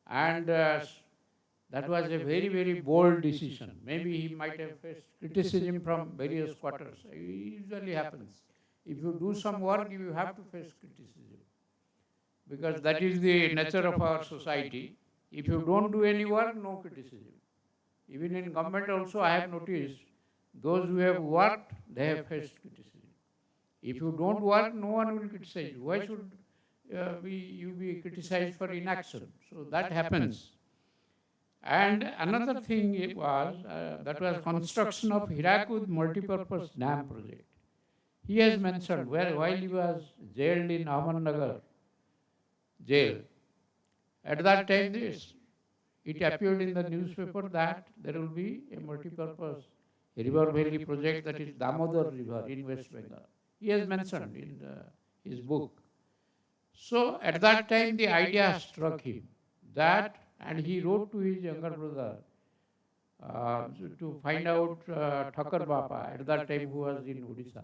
S11: And that was a very, very bold decision. Maybe he might have faced criticism from various quarters. It usually happens. If you do some work, you have to face criticism. Because that is the nature of our society. If you don't do any work, no criticism. Even in government also, I have noticed, those who have worked, they have faced criticism. If you don't work, no one will criticize you. Why should you be criticized for inaction? So that happens. And another thing was, that was construction of Hirakud multipurpose dam project. He has mentioned, while he was jailed in Ahmednagar jail, at that time it appeared in the newspaper that there will be a multipurpose river valley project, that is Damodar River in West Bengal. He has mentioned in his book. So at that time the idea struck him that, and he wrote to his younger brother to find out Thakur Bapa at that time, who was in Odisha,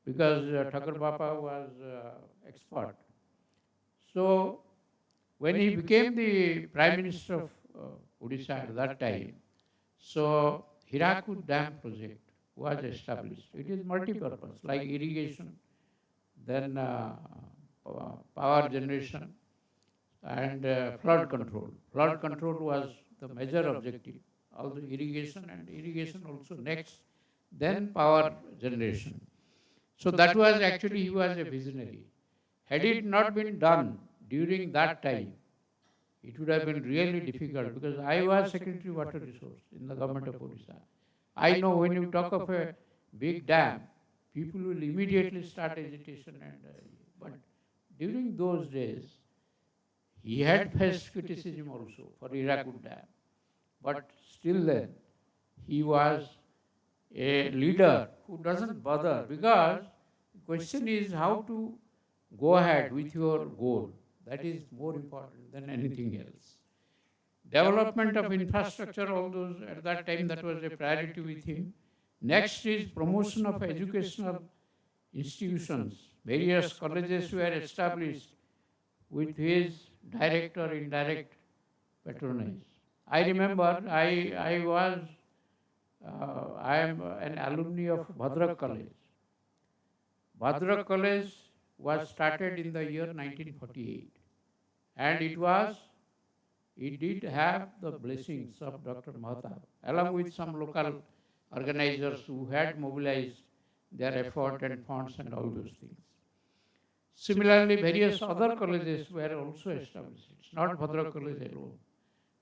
S11: because Thakur Bapa was expert. So when he became the Prime Minister of Odisha at that time, so Hirakud Dam project was established. It is multi-purpose, like irrigation, then power generation, and flood control. Flood control was the major objective, all the irrigation, and irrigation also next, then power generation. So that was actually, he was a visionary. Had it not been done during that time, it would have been really difficult, because I was Secretary Water Resource in the government of Odisha. I know when you talk of a big dam, people will immediately start agitation. But during those days, he had faced criticism also for Hirakud Dam. But still then, he was a leader who doesn't bother, because the question is how to go ahead with your goal. That is more important than anything else. Development of infrastructure, all those, at that time that was a priority with him. Next is promotion of educational institutions. Various colleges were established with his direct or indirect patronage. I remember I am an alumni of Bhadrak College. Bhadrak College was started in the year 1948, and it did have the blessings of Dr. Mahtab, along with some local organizers who had mobilized their effort and funds and all those things. Similarly, various other colleges were also established. It's not Bhadrak College alone.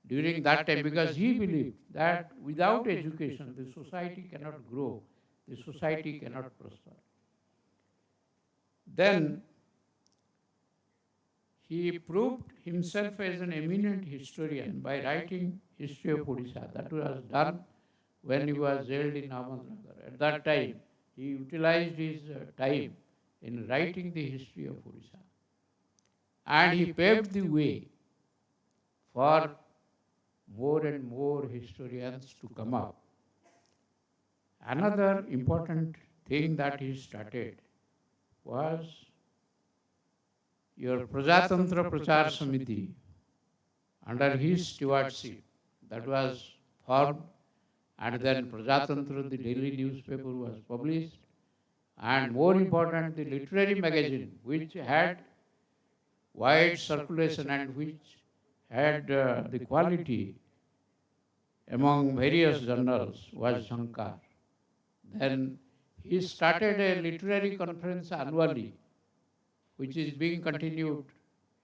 S11: During that time, because he believed that without education, the society cannot grow, the society cannot prosper. Then he proved himself as an eminent historian by writing History of Odisha. That was done when he was jailed in Ahmednagar. At that time, he utilized his time in writing the history of Odisha. And he paved the way for more and more historians to come up. Another important thing that he started was your Prajatantra Prachar Samiti under his stewardship that was formed, and then Prajatantra, the daily newspaper, was published, and more important, the literary magazine, which had wide circulation and which had the quality among various journals, was Shankar. Then he started a literary conference annually, which is being continued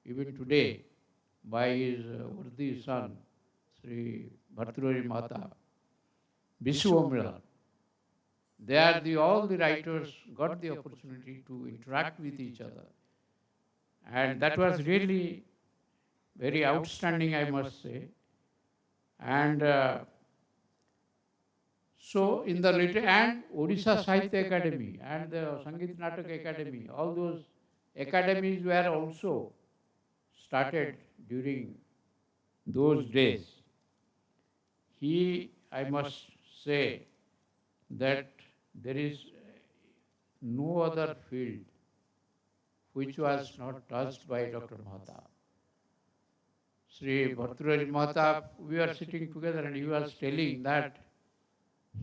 S11: even today by his worthy son, Shri Mahtab, Vishwamila. There all the writers got the opportunity to interact with each other. And that was really very outstanding, I must say. And so in the later, and Odisha Sahitya Akademi and the Sangeet Natak Academy, all those academies were also started during those days. I must say that there is no other field which was not touched by Dr. Mahtab. Shri Mahtab, we were sitting together and he was telling that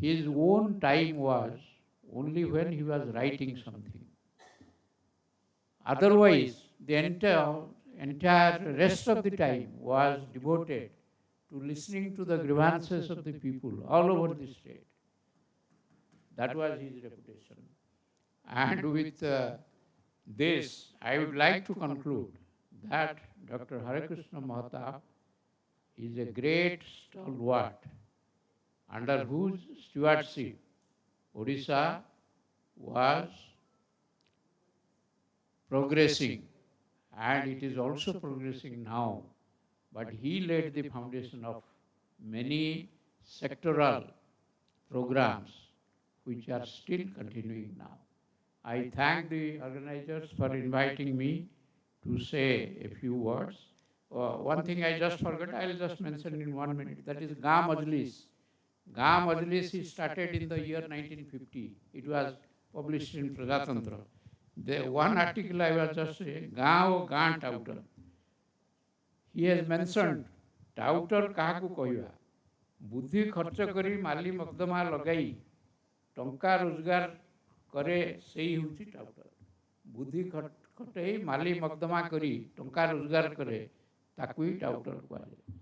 S11: his own time was only when he was writing something. Otherwise, the entire rest of the time was devoted to listening to the grievances of the people all over the state. That was his reputation. And with this, I would like to conclude that Dr. Harekrushna Mahtab is a great stalwart under whose stewardship Odisha was progressing, and it is also progressing now. But he laid the foundation of many sectoral programs which are still continuing now. I thank the organizers for inviting me to say a few words. One thing I just forgot, I'll just mention in 1 minute, that is Gaam Majlis. Gaam Majlis is started in the year 1950. It was published in Prajatantra. The one article I was just saying, Gaam Gaan Touter. He has mentioned Touter kahaku kohiba. Buddhi kharcha kari mali makdama lagai. Tonka rozgar kare sei huchi Touter. Buddhi khatei mali makdama kari tonka rozgar kare takui Touter kuhajaye.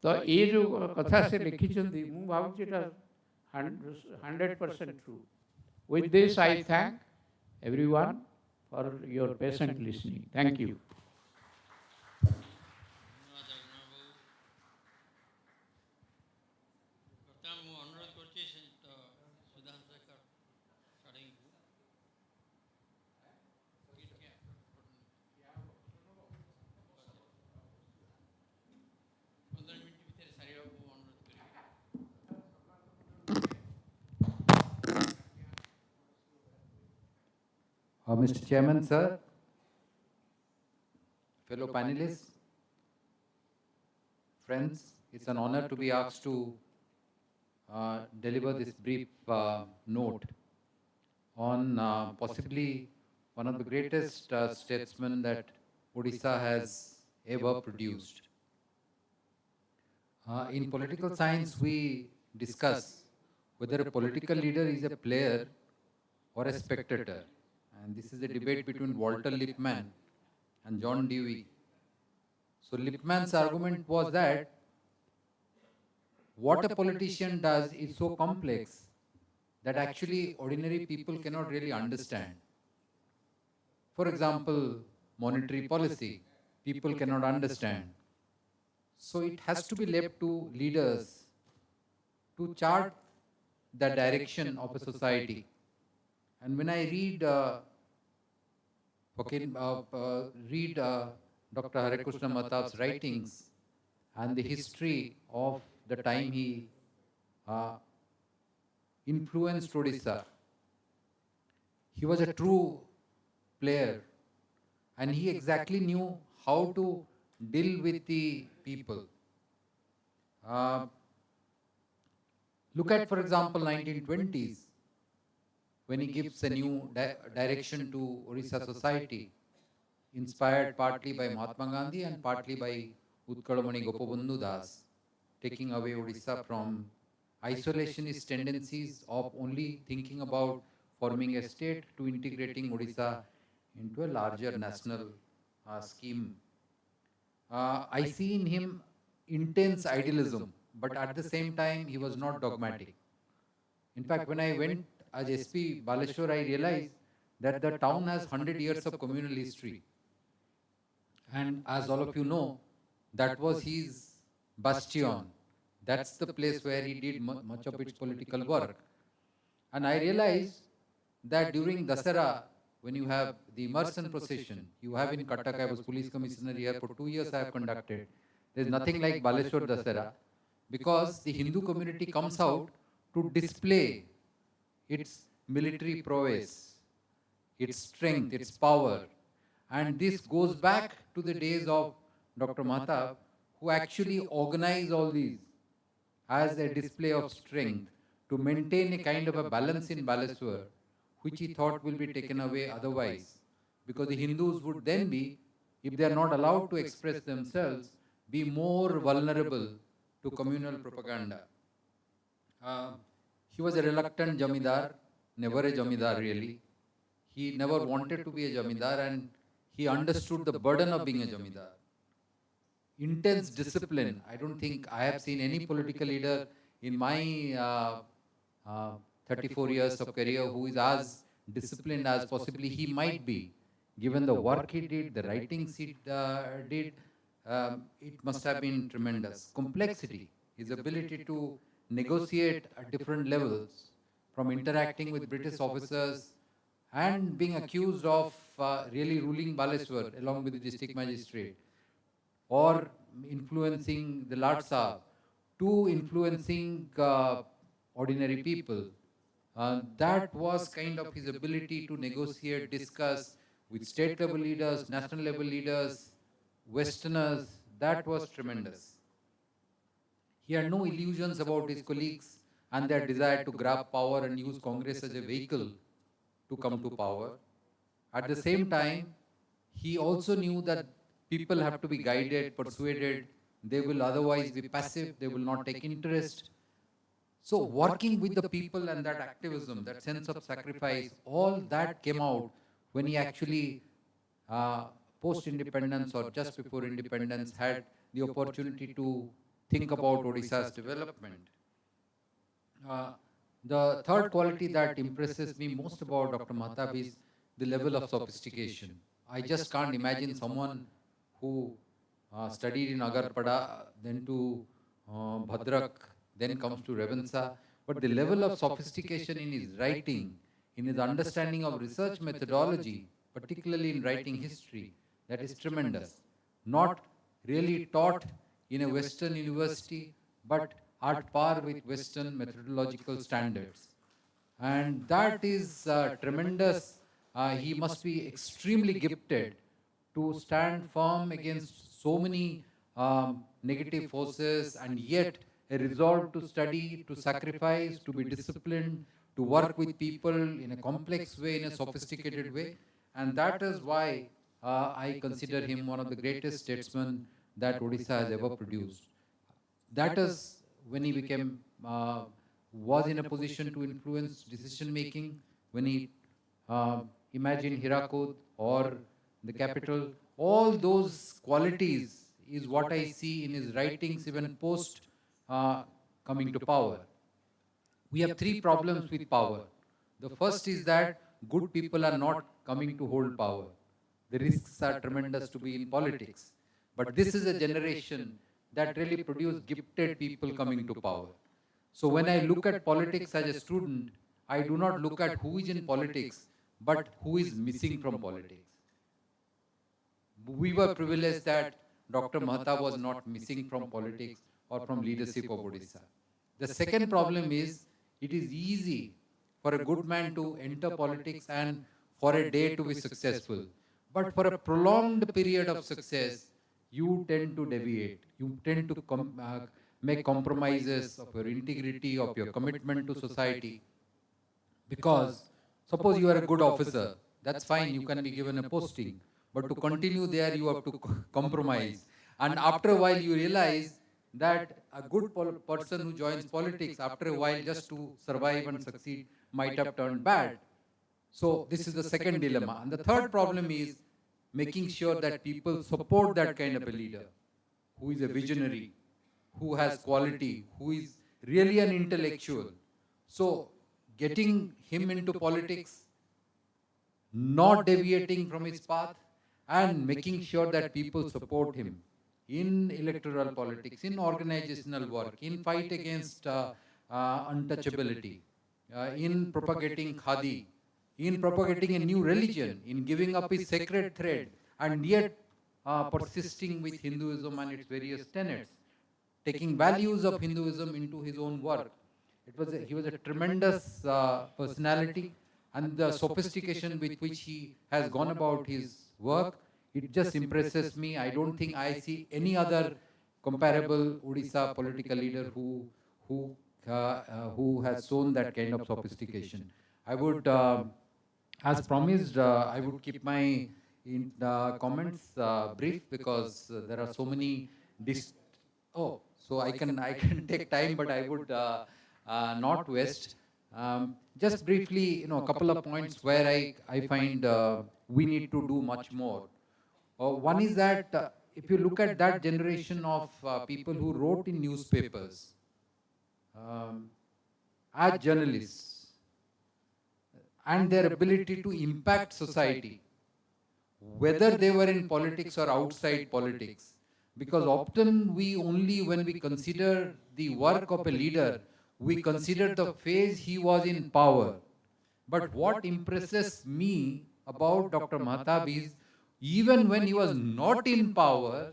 S11: So ye jo katha se likhichandi mu bhabuchi eta 100% true. With this I thank everyone for your patient listening. Thank you.
S12: Mr. Chairman, sir, fellow panelists, friends, it's an honor to be asked to deliver this brief note on possibly one of the greatest statesmen that Odisha has ever produced. In political science, we discuss whether a political leader is a player or a spectator. And this is a debate between Walter Lippmann and John Dewey. So Lippmann's argument was that what a politician does is so complex that actually ordinary people cannot really understand. For example, monetary policy, people cannot understand. So it has to be left to leaders to chart the direction of a society. And when I read Dr. Harekrushna Mahtab's writings and the history of the time he influenced Odisha, he was a true player and he exactly knew how to deal with the people. Look at, for example, 1920s, when he gives a new direction to Odisha society, inspired partly by Mahatma Gandhi and partly by Utkal Gopabandhu Das, taking away Odisha from isolationist tendencies of only thinking about forming a state to integrating Odisha into a larger national scheme. I see in him intense idealism, but at the same time, he was not dogmatic. In fact, when I went as SP Baleshwar, I realized that the town has 100 years of communal history. And as all of you know, that was his bastion. That's the place where he did much of its political work. And I realized that during Dasara, when you have the immersion procession, you have in Cuttack, I was police commissioner here for 2 years I have conducted. There's nothing like Baleshwar Dasara, because the Hindu community comes out to display its military prowess, its strength, its power. And this goes back to the days of Dr. Mahtab, who actually organized all these as a display of strength to maintain a kind of a balance in Baleshwar, which he thought will be taken away otherwise. Because the Hindus would then be, if they are not allowed to express themselves, be more vulnerable to communal propaganda. He was a reluctant Jamidar, never a Jamidar really. He never wanted to be a Jamidar and he understood the burden of being a Jamidar. Intense discipline. I don't think I have seen any political leader in my 34 years of career who is as disciplined as possibly he might be. Given the work he did, the writings he did, it must have been tremendous. Complexity, his ability to negotiate at different levels, from interacting with British officers and being accused of really ruling Baleshwar along with the district magistrate, or influencing the Lord Sahib, to influencing ordinary people. That was kind of his ability to negotiate, discuss with state level leaders, national level leaders, Westerners. That was tremendous. He had no illusions about his colleagues and their desire to grab power and use Congress as a vehicle to come to power. At the same time, he also knew that people have to be guided, persuaded. They will otherwise be passive, they will not take interest. So working with the people and that activism, that sense of sacrifice, all that came out when he actually, post-independence or just before independence, had the opportunity to think about Odisha's development. The third quality that impresses me most about Dr. Mahtab is the level of sophistication. I just can't imagine someone who studied in Agarpada, then to Bhadrak, then comes to Ravenshaw. But the level of sophistication in his writing, in his understanding of research methodology, particularly in writing history, that is tremendous. Not really taught in a Western university, but at par with Western methodological standards. And that is tremendous. He must be extremely gifted to stand firm against so many negative forces and yet a resolve to study, to sacrifice, to be disciplined, to work with people in a complex way, in a sophisticated way. And that is why I consider him one of the greatest statesmen that Odisha has ever produced. that is when he became, was in a position to influence decision making, when he imagined Hirakud or the capital. All those qualities is what I see in his writings even post coming to power. We have three problems with power. The first is that good people are not coming to hold power. The risks are tremendous to be in politics. But this is a generation that really produced gifted people coming to power. So when I look at politics as a student, I do not look at who is in politics, but who is missing from politics. We were privileged that Dr. Mahtab was not missing from politics or from leadership of Odisha. The second problem is, it is easy for a good man to enter politics and for a day to be successful. But for a prolonged period of success, you tend to deviate. You tend to make compromises of your integrity, of your commitment to society. Because suppose you are a good officer, that's fine, you can be given a posting. But to continue there, you have to compromise. And after a while, you realize that a good person who joins politics, after a while, just to survive and succeed, might have turned bad. So this is the second dilemma. And the third problem is making sure that people support that kind of a leader, who is a visionary, who has quality, who is really an intellectual. So getting him into politics, not deviating from his path, and making sure that people support him in electoral politics, in organizational work, in fight against untouchability, in propagating khadi, in propagating a new religion, in giving up his sacred thread, and yet persisting with Hinduism and its various tenets, taking values of Hinduism into his own work. He was a tremendous personality, and the sophistication with which he has gone about his work, it just impresses me. I don't think I see any other comparable Odisha political leader who has shown that kind of sophistication. I would, as promised, I would keep my comments brief, because there are so many. So I can take time, but I would not waste. Just briefly, a couple of points where I find we need to do much more. One is that if you look at that generation of people who wrote in newspapers as journalists, and their ability to impact society, whether they were in politics or outside politics, because often we only, when we consider the work of a leader, we consider the phase he was in power. But what impresses me about Dr. Mahtab is, even when he was not in power,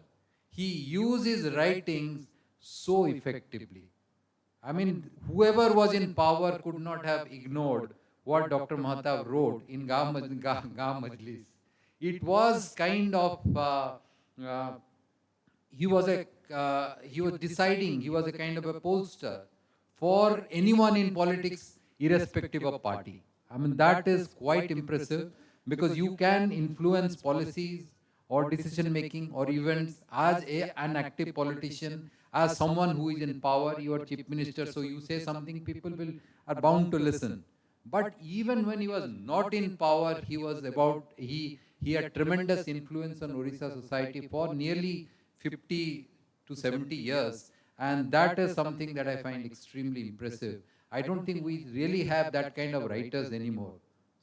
S12: he used his writings so effectively. I mean, whoever was in power could not have ignored what Dr. Mahtab wrote in Gaam Majlis. It was kind of, he was deciding, he was a kind of a pollster for anyone in politics, irrespective of party. I mean, that is quite impressive, because you can influence policies or decision making or events as an active politician, as someone who is in power, you are chief minister, so you say something, people are bound to listen. But even when he was not in power, he had tremendous influence on Odisha society for nearly 50 to 70 years. And that is something that I find extremely impressive. I don't think we really have that kind of writers anymore.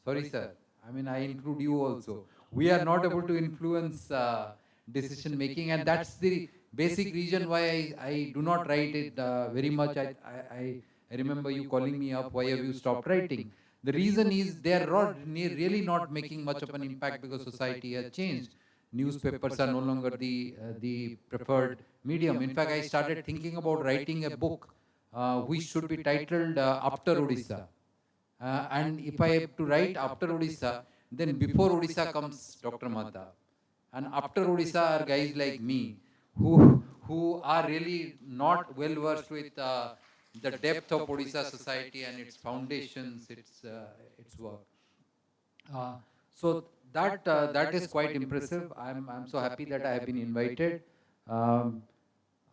S12: Sorry, sir. I mean, I include you also. We are not able to influence decision making, and that's the basic reason why I do not write it very much. I remember you calling me up, why have you stopped writing? The reason is they are really not making much of an impact, because society has changed. Newspapers are no longer the preferred medium. In fact, I started thinking about writing a book which should be titled After Odisha. And if I have to write after Odisha, then before Odisha comes Dr. Mahtab. And after Odisha are guys like me, who are really not well versed with the depth of Odisha society and its foundations, its work. So that is quite impressive. I'm so happy that I have been invited.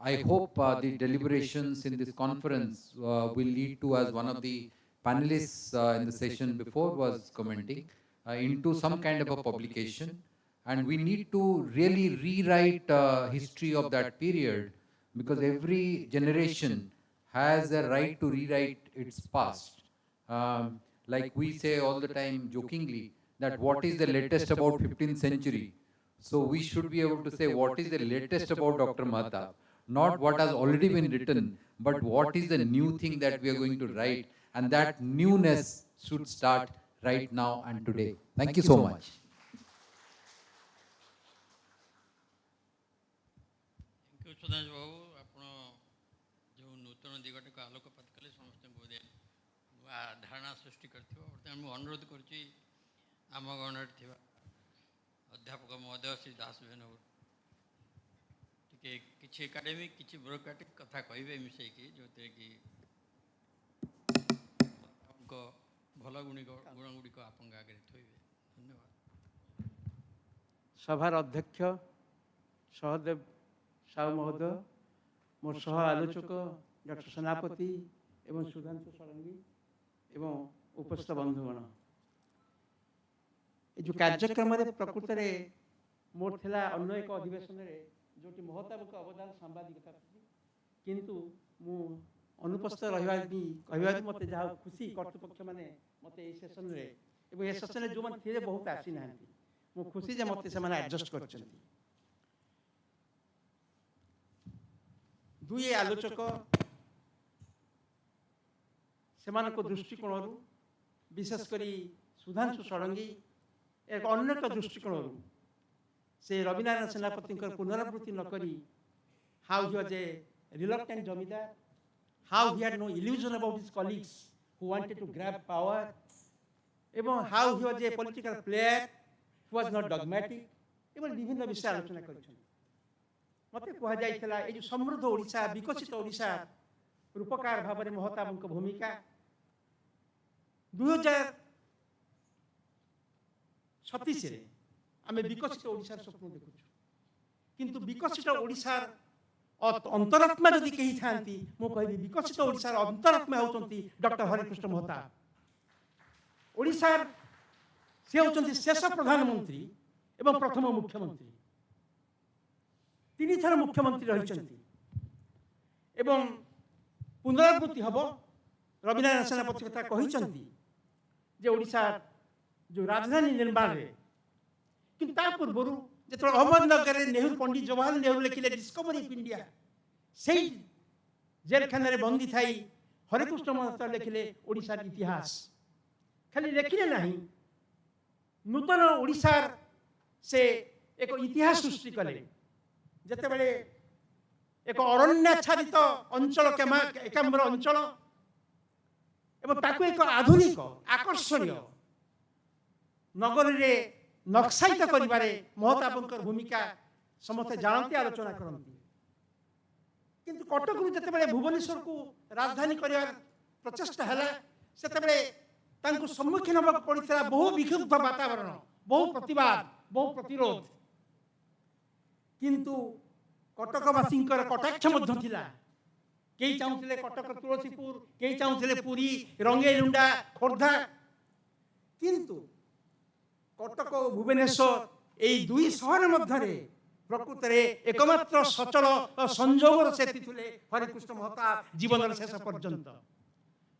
S12: I hope the deliberations in this conference will lead to, as one of the panelists in the session before was commenting, into some kind of a publication. And we need to really rewrite history of that period, because every generation has a right to rewrite its past. Like we say all the time jokingly, that what is the latest about 15th century? So we should be able to say what is the latest about Dr. Mahtab. Not what has already been written, but what is the new thing that we are going to write. And that newness should start right now and today. Thank you so much.
S10: Sudhansh babu आप जो नूतन दिगट को आलोकपात कले समस्त बोधे नुआ धारणा सृष्टि कर अनुरोध करम गणर थी अध्यापक महोदय श्री दास बेन टे कि एकाडेमिक कि ब्यूरोक्रेटिक कथा कहे मिसेकी जो कि भल गुण गुड़िक आप आगे थोबे। धन्यवाद।
S13: सभार अध्यक्ष सहदेव साहू महोदय, मोर सह आलोचक डॉक्टर सेनापति एवं सुधांशु षडंगी एवं उपस्थित बंधुगण, ये जो कार्यक्रम प्रकृत में मोर थिला अन्य एक अधिवेशन जो महताब को अवदान सांबादिकता किंतु मु अनुपस्थित रहा कहवा मत जहाँ खुशी कर्तृपक्ष मैंने मत ये सेसन ये सेसन जो मैंने थे बहुत आसी ना मु खुशी जे मत से एडजस्ट कर दुई आलोचक से दृष्टिकोण विशेषकर सुधांशु षडंगी एक अन्य दृष्टिकोण से रविनारायण सेनापति पुनरावृत्ति नकरी how he was a reluctant zamindar, how he had no illusion about his colleagues who wanted to grab power, एवं how he was a political player who was not dogmatic एवं विभिन्न विषय आलोचना कर मत कहुला ये समृद्ध ओडिशा विकसित ओडिशा रूपकार भाव में महताब भूमिका 2036 आम विकसित ओडिशार स्वप्न देखु किंतु विकसित ओडिशार अंतरात्मा जदि कही था मुझे विकसित ओडिशार अंतरात्मा होती डॉक्टर हरेकृष्ण महताब। ओडिशार से होती शेष प्रधानमंत्री एवं प्रथम मुख्यमंत्री, 3 थर मुख्यमंत्री रही एवं पुनरावृत्ति हम रविनारायण सेनापति कथा कहते ओडिशा जो राजधानी निर्माण में कि पूर्व जो अहमदनगर नेहरू पंडित जवाहरलाल नेहरू लिखिले डिस्कवरी ऑफ इंडिया से जेलखाना बंदी थी हरेकृष्ण महताब लिखिले ओडिशार इतिहास खाली लिखिले ना नूतन ओडिशार से एक इतिहास सृष्टि कले जिते एक अरण्याच्छादित अंचल एकाम्र अंचल एवं ताकू एक आधुनिक आकर्षणीय नगर रे नक्सायित करिबारे महताब भूमिका समस्त जानते आलोचना करती किंतु कटक जिते भुवनेश्वर को राजधानी कर प्रचेषा है से सम्मुखीन होगा पड़ा बहु विक्षुब्ध वातावरण, बहु प्रतिवाद, बहु प्रतिरोध, किंतु कटकवासी कटाक्ष कई चाहूले कटक तुलसीपुर, कई चाहूले पुरी रंगेलुंडा खोर्धा, किंतु कटक और भुवनेश्वर यही दुई सहर मध्य प्रकृत में एकमात्र सचल और संजोगर से हरेकृष्ण महताब जीवन शेष पर्यंत।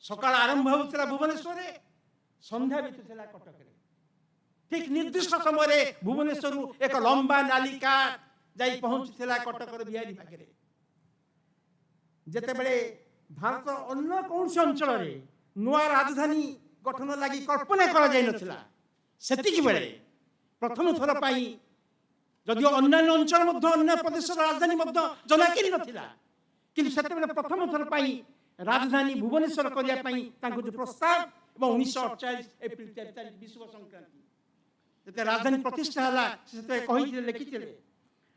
S13: सकाल आरंभ होता भुवनेश्वर, संध्या बीतुला कटक, ठीक निर्दिष्ट समय भुवनेश्वर एक लंबा नाली कार जाई पहुंचला कटक बिहारी पाखे जिते बड़े भारत अन्य कौन से अंचल नुआ राजधानी गठन लगी कल्पना करा सेतिकी बेले प्रथम थर पाई जदिव अन्य अंचल अन्य प्रदेश राजधानी जनाकि नथिला किंतु सेते प्रथम थर पाई राजधानी भुवनेश्वर करने जो प्रस्ताव 1948 एप्रिल 4 तारिख विश्व संक्रांति जिते राजधानी प्रतिष्ठा है कही लिखी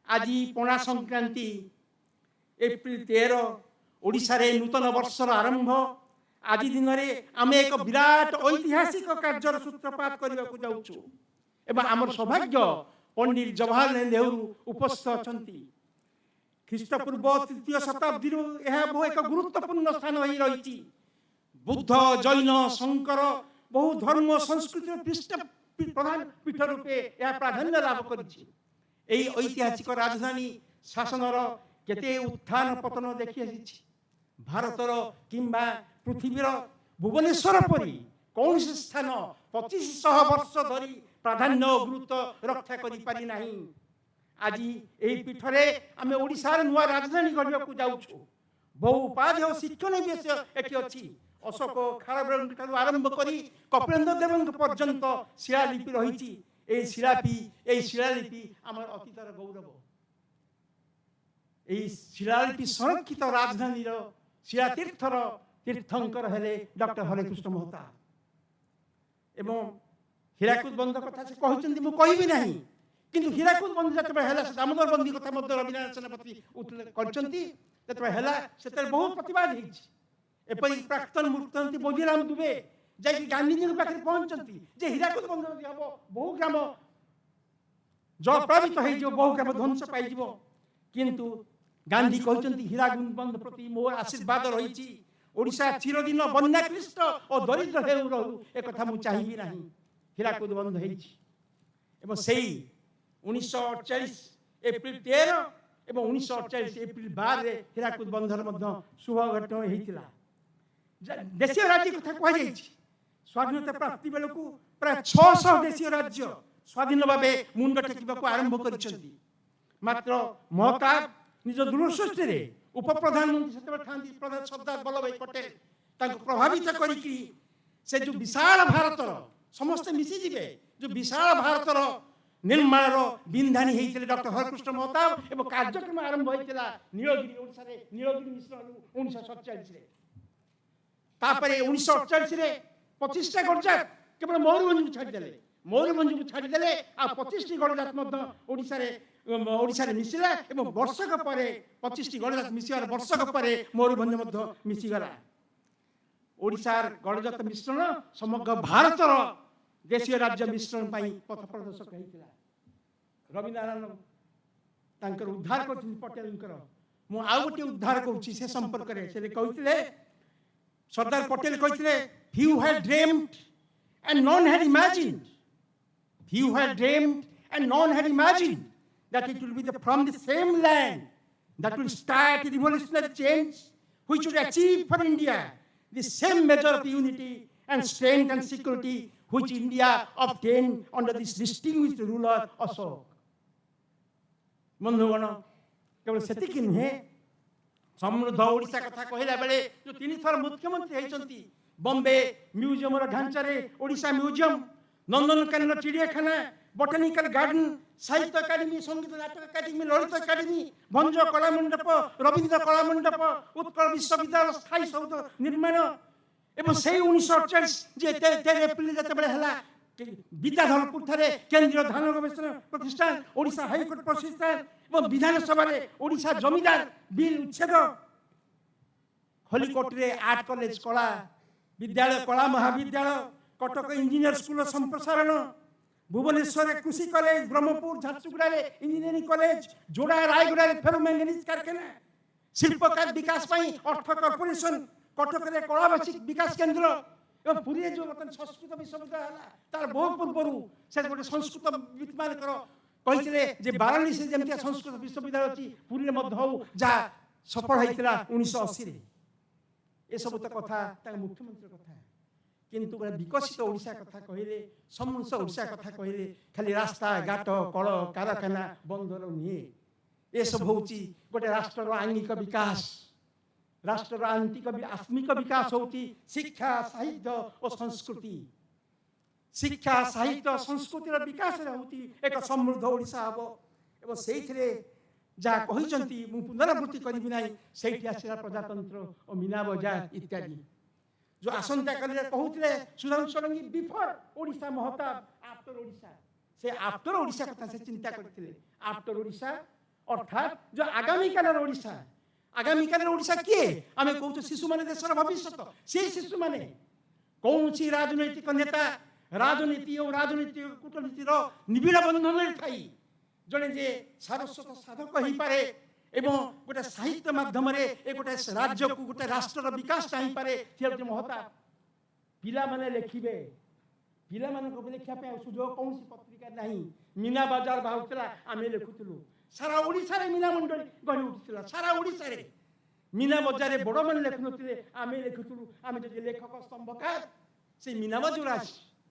S13: आज पणा संक्रांति एप्रिल 13 ओडिशा रे नूतन वर्षर आरंभ। आज दिन में आम एक विराट ऐतिहासिक कार्यर सूत्रपात करने को जाऊँ एवं आमर सौभाग्य पंडित जवाहरलाल नेहरू उपस्थित अच्छा ଖ୍ରୀଷ୍ଟପୂର୍ବ 3ୟ ଶତାବ୍ଦୀରୁ ଏହା ବହୁ ଏକ ଗୁରୁତ୍ୱପୂର୍ଣ୍ଣ ସ୍ଥାନ ହୋଇ ରହିଛି। ବୁଦ୍ଧ, ଜୈନ, ଶଙ୍କର ବହୁ ଧର୍ମ ସଂସ୍କୃତିର ପ୍ରଧାନ ପୀଠ ରୂପେ ଏହା ପ୍ରାଧାନ୍ୟ ଲାଭ କରିଛି। ଏହି ଐତିହାସିକ ରାଜଧାନୀ ଶାସନର କେତେ ଉତ୍ଥାନ ପତନ ଦେଖି ଆସିଛି। ଭାରତର କିମ୍ବା ପୃଥିବୀର ଭୁବନେଶ୍ୱର ପରି କୌଣସି ସ୍ଥାନ 2500 ବର୍ଷ ଧରି ପ୍ରାଧାନ୍ୟ ଓ ଗୁରୁତ୍ୱ ରକ୍ଷା କରିପାରି ନାହିଁ। ଆଜି ଏହି ପୀଠରେ ଆମେ ଓଡ଼ିଶାର ନୂଆ ରାଜଧାନୀ ଗଢ଼ିବାକୁ ଯାଉଛୁ। ବହୁ ଉପାଧି ଓ ଶିକ୍ଷଣୀୟ ବିଷୟ ଏଠି ଅଛି। ଅଶୋକ ଖାରବେଳଙ୍କ ଠାରୁ ଆରମ୍ଭ କରି କପିଳେନ୍ଦ୍ର ଦେବଙ୍କ ପର୍ଯ୍ୟନ୍ତ ଶିଳାଲିପି ରହିଛି। ଏହି ଶିଳାଲିପି ଆମର ଅତୀତର ଗୌରବ। ଏହି ଶିଳାଲିପି ସଂରକ୍ଷିତ ରାଜଧାନୀର ଶିଳାତୀର୍ଥର ତୀର୍ଥଙ୍କର ହେଲେ ଡକ୍ଟର ହରେକୃଷ୍ଣ ମହତାବ। ଏବଂ ହୀରାକୁଦ ବନ୍ଧ କଥା ସେ କହିଛନ୍ତି, ମୁଁ କହିବି ନାହିଁ, କିନ୍ତୁ ହୀରାକୁଦ ବନ୍ଧ ଯେତେବେଳେ ହେଲା, ଦାମୋଦର ବନ୍ଧୀ କଥା ମଧ୍ୟ ରବିନାରାୟଣ ସେନାପତି କରିଛନ୍ତି। ଯେତେବେଳେ ହେଲା ସେତେବେଳେ ବହୁତ ପ୍ରତିବାଦ ହେଇଛି। ଏପରି ପ୍ରାକ୍ତନ ମୁଖ୍ୟମନ୍ତ୍ରୀ ମୋଦିରାମ ଦୁବେ ଯାଇକି ଗାନ୍ଧୀଜୀଙ୍କ ପାଖରେ ପହଞ୍ଚନ୍ତି ଯେ ହୀରାକୁଦ ବନ୍ଧ ଯଦି ହବ ବହୁ ଗ୍ରାମ ଜଳପ୍ଳାବିତ ହେଇଯିବ, ବହୁ ଗ୍ରାମ ଧ୍ୱଂସ ପାଇଯିବ। କିନ୍ତୁ ଗାନ୍ଧୀ କହିଛନ୍ତି ହୀରାକୁଦ ବନ୍ଧ ପ୍ରତି ମୋର ଆଶୀର୍ବାଦ ରହିଛି। ଓଡ଼ିଶା ଚିରଦିନ ବନ୍ୟାକ୍ଲିଷ୍ଟ ଓ ଦରିଦ୍ର ହେଉ ରହୁ, ଏକଥା ମୁଁ ଚାହିଁବି ନାହିଁ। ହୀରାକୁଦ ବନ୍ଧ ହେଇଛି। ଏବଂ ସେଇ 1948 ଏପ୍ରିଲ 13 ଏବଂ 1948 ଏପ୍ରିଲ 12ରେ ହୀରାକୁଦ ବନ୍ଧର ମଧ୍ୟ ଶୁଭ ଘଟଣା ହେଇଥିଲା। ଦେଶୀୟ ରାଜ୍ୟ କଥା କୁହାଯାଇଛି। ସ୍ୱାଧୀନତା ପ୍ରାପ୍ତି ବେଳକୁ ପ୍ରାୟ 600 ଦେଶୀୟ ରାଜ୍ୟ ସ୍ୱାଧୀନ ଭାବେ ମୁଣ୍ଡ ଟେକିବାକୁ ଆରମ୍ଭ କରିଛନ୍ତି। ମାତ୍ର ମହତାବ ନିଜ ଦୂରଦୃଷ୍ଟିରେ ଉପପ୍ରଧାନମନ୍ତ୍ରୀ ସେତେବେଳେ ଥାନ୍ତି ସର୍ଦ୍ଦାର ବଲ୍ଲଭଭାଇ ପଟେଲ, ତାଙ୍କୁ ପ୍ରଭାବିତ କରିକି ସେ ଯେଉଁ ବିଶାଳ ଭାରତର ସମସ୍ତେ ମିଶିଯିବେ, ଯେଉଁ ବିଶାଳ ଭାରତର ନିର୍ମାଣର ବିନ୍ଧାନୀ ହେଇଥିଲେ ଡକ୍ଟର ହରେକୃଷ୍ଣ ମହତାବ। ଏବଂ କାର୍ଯ୍ୟକ୍ରମ ଆରମ୍ଭ ହୋଇଥିଲା ନୀଳଗିରି, ଓଡ଼ିଶାରେ ନୀଳଗିରି ମିଶ୍ରରୁ 1947ରେ। ତାପରେ 1948ରେ 25ଟା ଗଡ଼ଜାତ କେବଳ ମୟୂରଭଞ୍ଜକୁ ଛାଡ଼ିଦେଲେ। ମୟୂରଭଞ୍ଜକୁ ଛାଡ଼ିଦେଲେ ଆଉ 25ଟି ଗଡ଼ଜାତ ମଧ୍ୟ ଓଡ଼ିଶାରେ ମିଶିଲା। ଏବଂ ବର୍ଷକ ପରେ 25ଟି ଗଡ଼ଜାତ ମିଶିବାର ବର୍ଷକ ପରେ ମୟୂରଭଞ୍ଜ ମଧ୍ୟ ମିଶିଗଲା। ଓଡ଼ିଶାର ଗଡ଼ଜାତ ମିଶ୍ରଣ ସମଗ୍ର ଭାରତର ଦେଶୀୟ ରାଜ୍ୟ ମିଶ୍ରଣ ପାଇଁ ପଥ ପ୍ରଦର୍ଶକ ହେଇଥିଲା। ରବିନାରାୟଣ ତାଙ୍କର ଉଦ୍ଧାର କରିଛନ୍ତି ପଟେଲଙ୍କର। ମୁଁ ଆଉ ଗୋଟିଏ ଉଦ୍ଧାର କରୁଛି ସେ ସମ୍ପର୍କରେ। ସେ କହିଥିଲେ, ସର୍ଦ୍ଦାର ପଟେଲ କହିଥିଲେ, few had dreamed and none had imagined. Few had dreamed and none had imagined that it will be from the same land that will start a revolutionary change which would achieve for India the same measure of unity and strength and security which India obtained under this distinguished ruler Ashok. ବନ୍ଧୁଗଣ, କେବଳ ସେତିକି ନୁହେଁ, ସମୃଦ୍ଧ ଓଡ଼ିଶା କଥା କହିଲା ବେଳେ ଯେଉଁ 3 ଥର ମୁଖ୍ୟମନ୍ତ୍ରୀ ହେଇଛନ୍ତି, ବମ୍ବେ ମ୍ୟୁଜିୟମର ଢାଞ୍ଚାରେ ଓଡ଼ିଶା ମ୍ୟୁଜିୟମ, ନନ୍ଦନକାନନ ଚିଡ଼ିଆଖାନା, ବଟାନିକାଲ ଗାର୍ଡେନ, ସାହିତ୍ୟ ଏକାଡେମୀ, ସଙ୍ଗୀତ ନାଟକ ଏକାଡେମୀ, ଲଳିତ ଏକାଡେମୀ, ଭଞ୍ଜ କଳାମଣ୍ଡପ, ରବୀନ୍ଦ୍ର କଳାମଣ୍ଡପ, ଉତ୍କଳ ବିଶ୍ୱବିଦ୍ୟାଳୟ ସ୍ଥାୟୀ ସୌଧ ନିର୍ମାଣ। ଏବଂ ସେଇ 1948 ଯେ 13 ଏପ୍ରିଲ ଯେତେବେଳେ ହେଲା, ବିଦ୍ୟାଧରପୁର ଠାରେ କେନ୍ଦ୍ରୀୟ ଧାନ ଗବେଷଣା ପ୍ରତିଷ୍ଠାନ, ଓଡ଼ିଶା ହାଇକୋର୍ଟ ପ୍ରତିଷ୍ଠାନ ଏବଂ ବିଧାନସଭାରେ ଓଡ଼ିଶା ଜମିଦାର ବିଲ୍ ଉଚ୍ଛେଦ, ଖଲିକୋଟରେ ଆର୍ଟ କଲେଜ, କଳା ବିଦ୍ୟାଳୟ, କଳା ମହାବିଦ୍ୟାଳୟ, କଟକ ଇଞ୍ଜିନିୟର ସ୍କୁଲର ସମ୍ପ୍ରସାରଣ, ଭୁବନେଶ୍ୱରରେ କୃଷି କଲେଜ, ବ୍ରହ୍ମପୁର ଝାରସୁଗୁଡ଼ାରେ ଇଞ୍ଜିନିୟରିଂ କଲେଜ, ଯୋଡ଼ା ରାୟଗଡ଼ାରେ ଫେରୋମ୍ୟାଙ୍ଗନିଜ କାରଖାନା, ଶିଳ୍ପ ବିକାଶ ପାଇଁ ଅର୍ଥ କର୍ପୋରେସନ, କଟକରେ କଳାବାସୀ ବିକାଶ କେନ୍ଦ୍ର ଏବଂ ପୁରୀରେ ଯେଉଁ ବର୍ତ୍ତମାନ ସଂସ୍କୃତ ବିଶ୍ୱବିଦ୍ୟାଳୟ ହେଲା, ତାର ବହୁ ପୂର୍ବରୁ ସେ ଗୋଟେ ସଂସ୍କୃତ ବିଦ୍ମାନଙ୍କର କହିଥିଲେ ଯେ ବାରାଣସୀରେ ଯେମିତି ସଂସ୍କୃତ ବିଶ୍ୱବିଦ୍ୟାଳୟ ଅଛି, ପୁରୀରେ ମଧ୍ୟ ହଉ, ଯାହା ସଫଳ ହେଇଥିଲା 1980ରେ। ଏସବୁ ତ କଥା ତାଙ୍କ ମୁଖ୍ୟମନ୍ତ୍ରୀ କଥା। କିନ୍ତୁ ବିକଶିତ ଓଡ଼ିଶା କଥା କହିଲେ, ସମୃଦ୍ଧ ଓଡ଼ିଶା କଥା କହିଲେ ଖାଲି ରାସ୍ତା ଘାଟ, କଳ କାରଖାନା, ବନ୍ଦର ନୁହେଁ। ଏସବୁ ହେଉଛି ଗୋଟେ ରାଷ୍ଟ୍ରର ଆଇନିକ ବିକାଶ। ରାଷ୍ଟ୍ରର ଆତ୍ମିକ ବିକାଶ ହେଉଛି ଶିକ୍ଷା, ସାହିତ୍ୟ ଓ ସଂସ୍କୃତି। ଶିକ୍ଷା, ସାହିତ୍ୟ, ସଂସ୍କୃତିର ବିକାଶରେ ହେଉଛି ଏକ ସମୃଦ୍ଧ ଓଡ଼ିଶା ହେବ। ଏବଂ ସେଇଥିରେ ଯାହା କହିଛନ୍ତି ମୁଁ ପୁନରାବୃତ୍ତି କରିବି ନାହିଁ, ସେଇଠି ଆସିଲା ପ୍ରଜାତନ୍ତ୍ର ଓ ମୀନା ବଜାର ଇତ୍ୟାଦି। ଯେଉଁ ଆସନ୍ତାକାଲି କହୁଥିଲେ ସୁଧାଂଶୁ ଷଡ଼ଙ୍ଗୀ, ବିଫୋର ଓଡ଼ିଶା ମହତାବ, ଆଫ୍ଟର ଓଡ଼ିଶା। ସେ ଆଫ୍ଟର ଓଡ଼ିଶା କଥା ସେ ଚିନ୍ତା କରିଥିଲେ। ଆଫ୍ଟର ଓଡ଼ିଶା ଅର୍ଥାତ୍ ଯେଉଁ ଆଗାମୀକାଳର ଓଡ଼ିଶା। ଆଗାମୀକାଳର ଓଡ଼ିଶା କିଏ? ଆମେ କହୁଛୁ ଶିଶୁମାନେ ଦେଶର ଭବିଷ୍ୟତ। ସେଇ ଶିଶୁମାନେ କୌଣସି ରାଜନୈତିକ ନେତା ରାଜନୀତି ଓ ରାଜନୈତିକ କୂଟନୀତିର ନିବିଡ଼ ବନ୍ଧନରେ ଥାଇ ଜଣେ ଯେ ସାରସ୍ୱତ ସାଧକ ହେଇପାରେ, एवं गोटे साहित्य माध्यम गोटे राज्य को गोटे राष्ट्र विकास चाही पारे महताब पिला माने लिखिबे पिला मानक लिखा सुजोग कौन पत्रिका नहीं मीना बाजार बाहुला आम लिखुलु सारा ओडिशा रे मीना मंडली गढ़ी उठिला सारा ओडिशा रे मीना बजार बड़ मैंने लिखुनते आम लिखुलु आम जो लेखक स्तंभकार से मीना बजार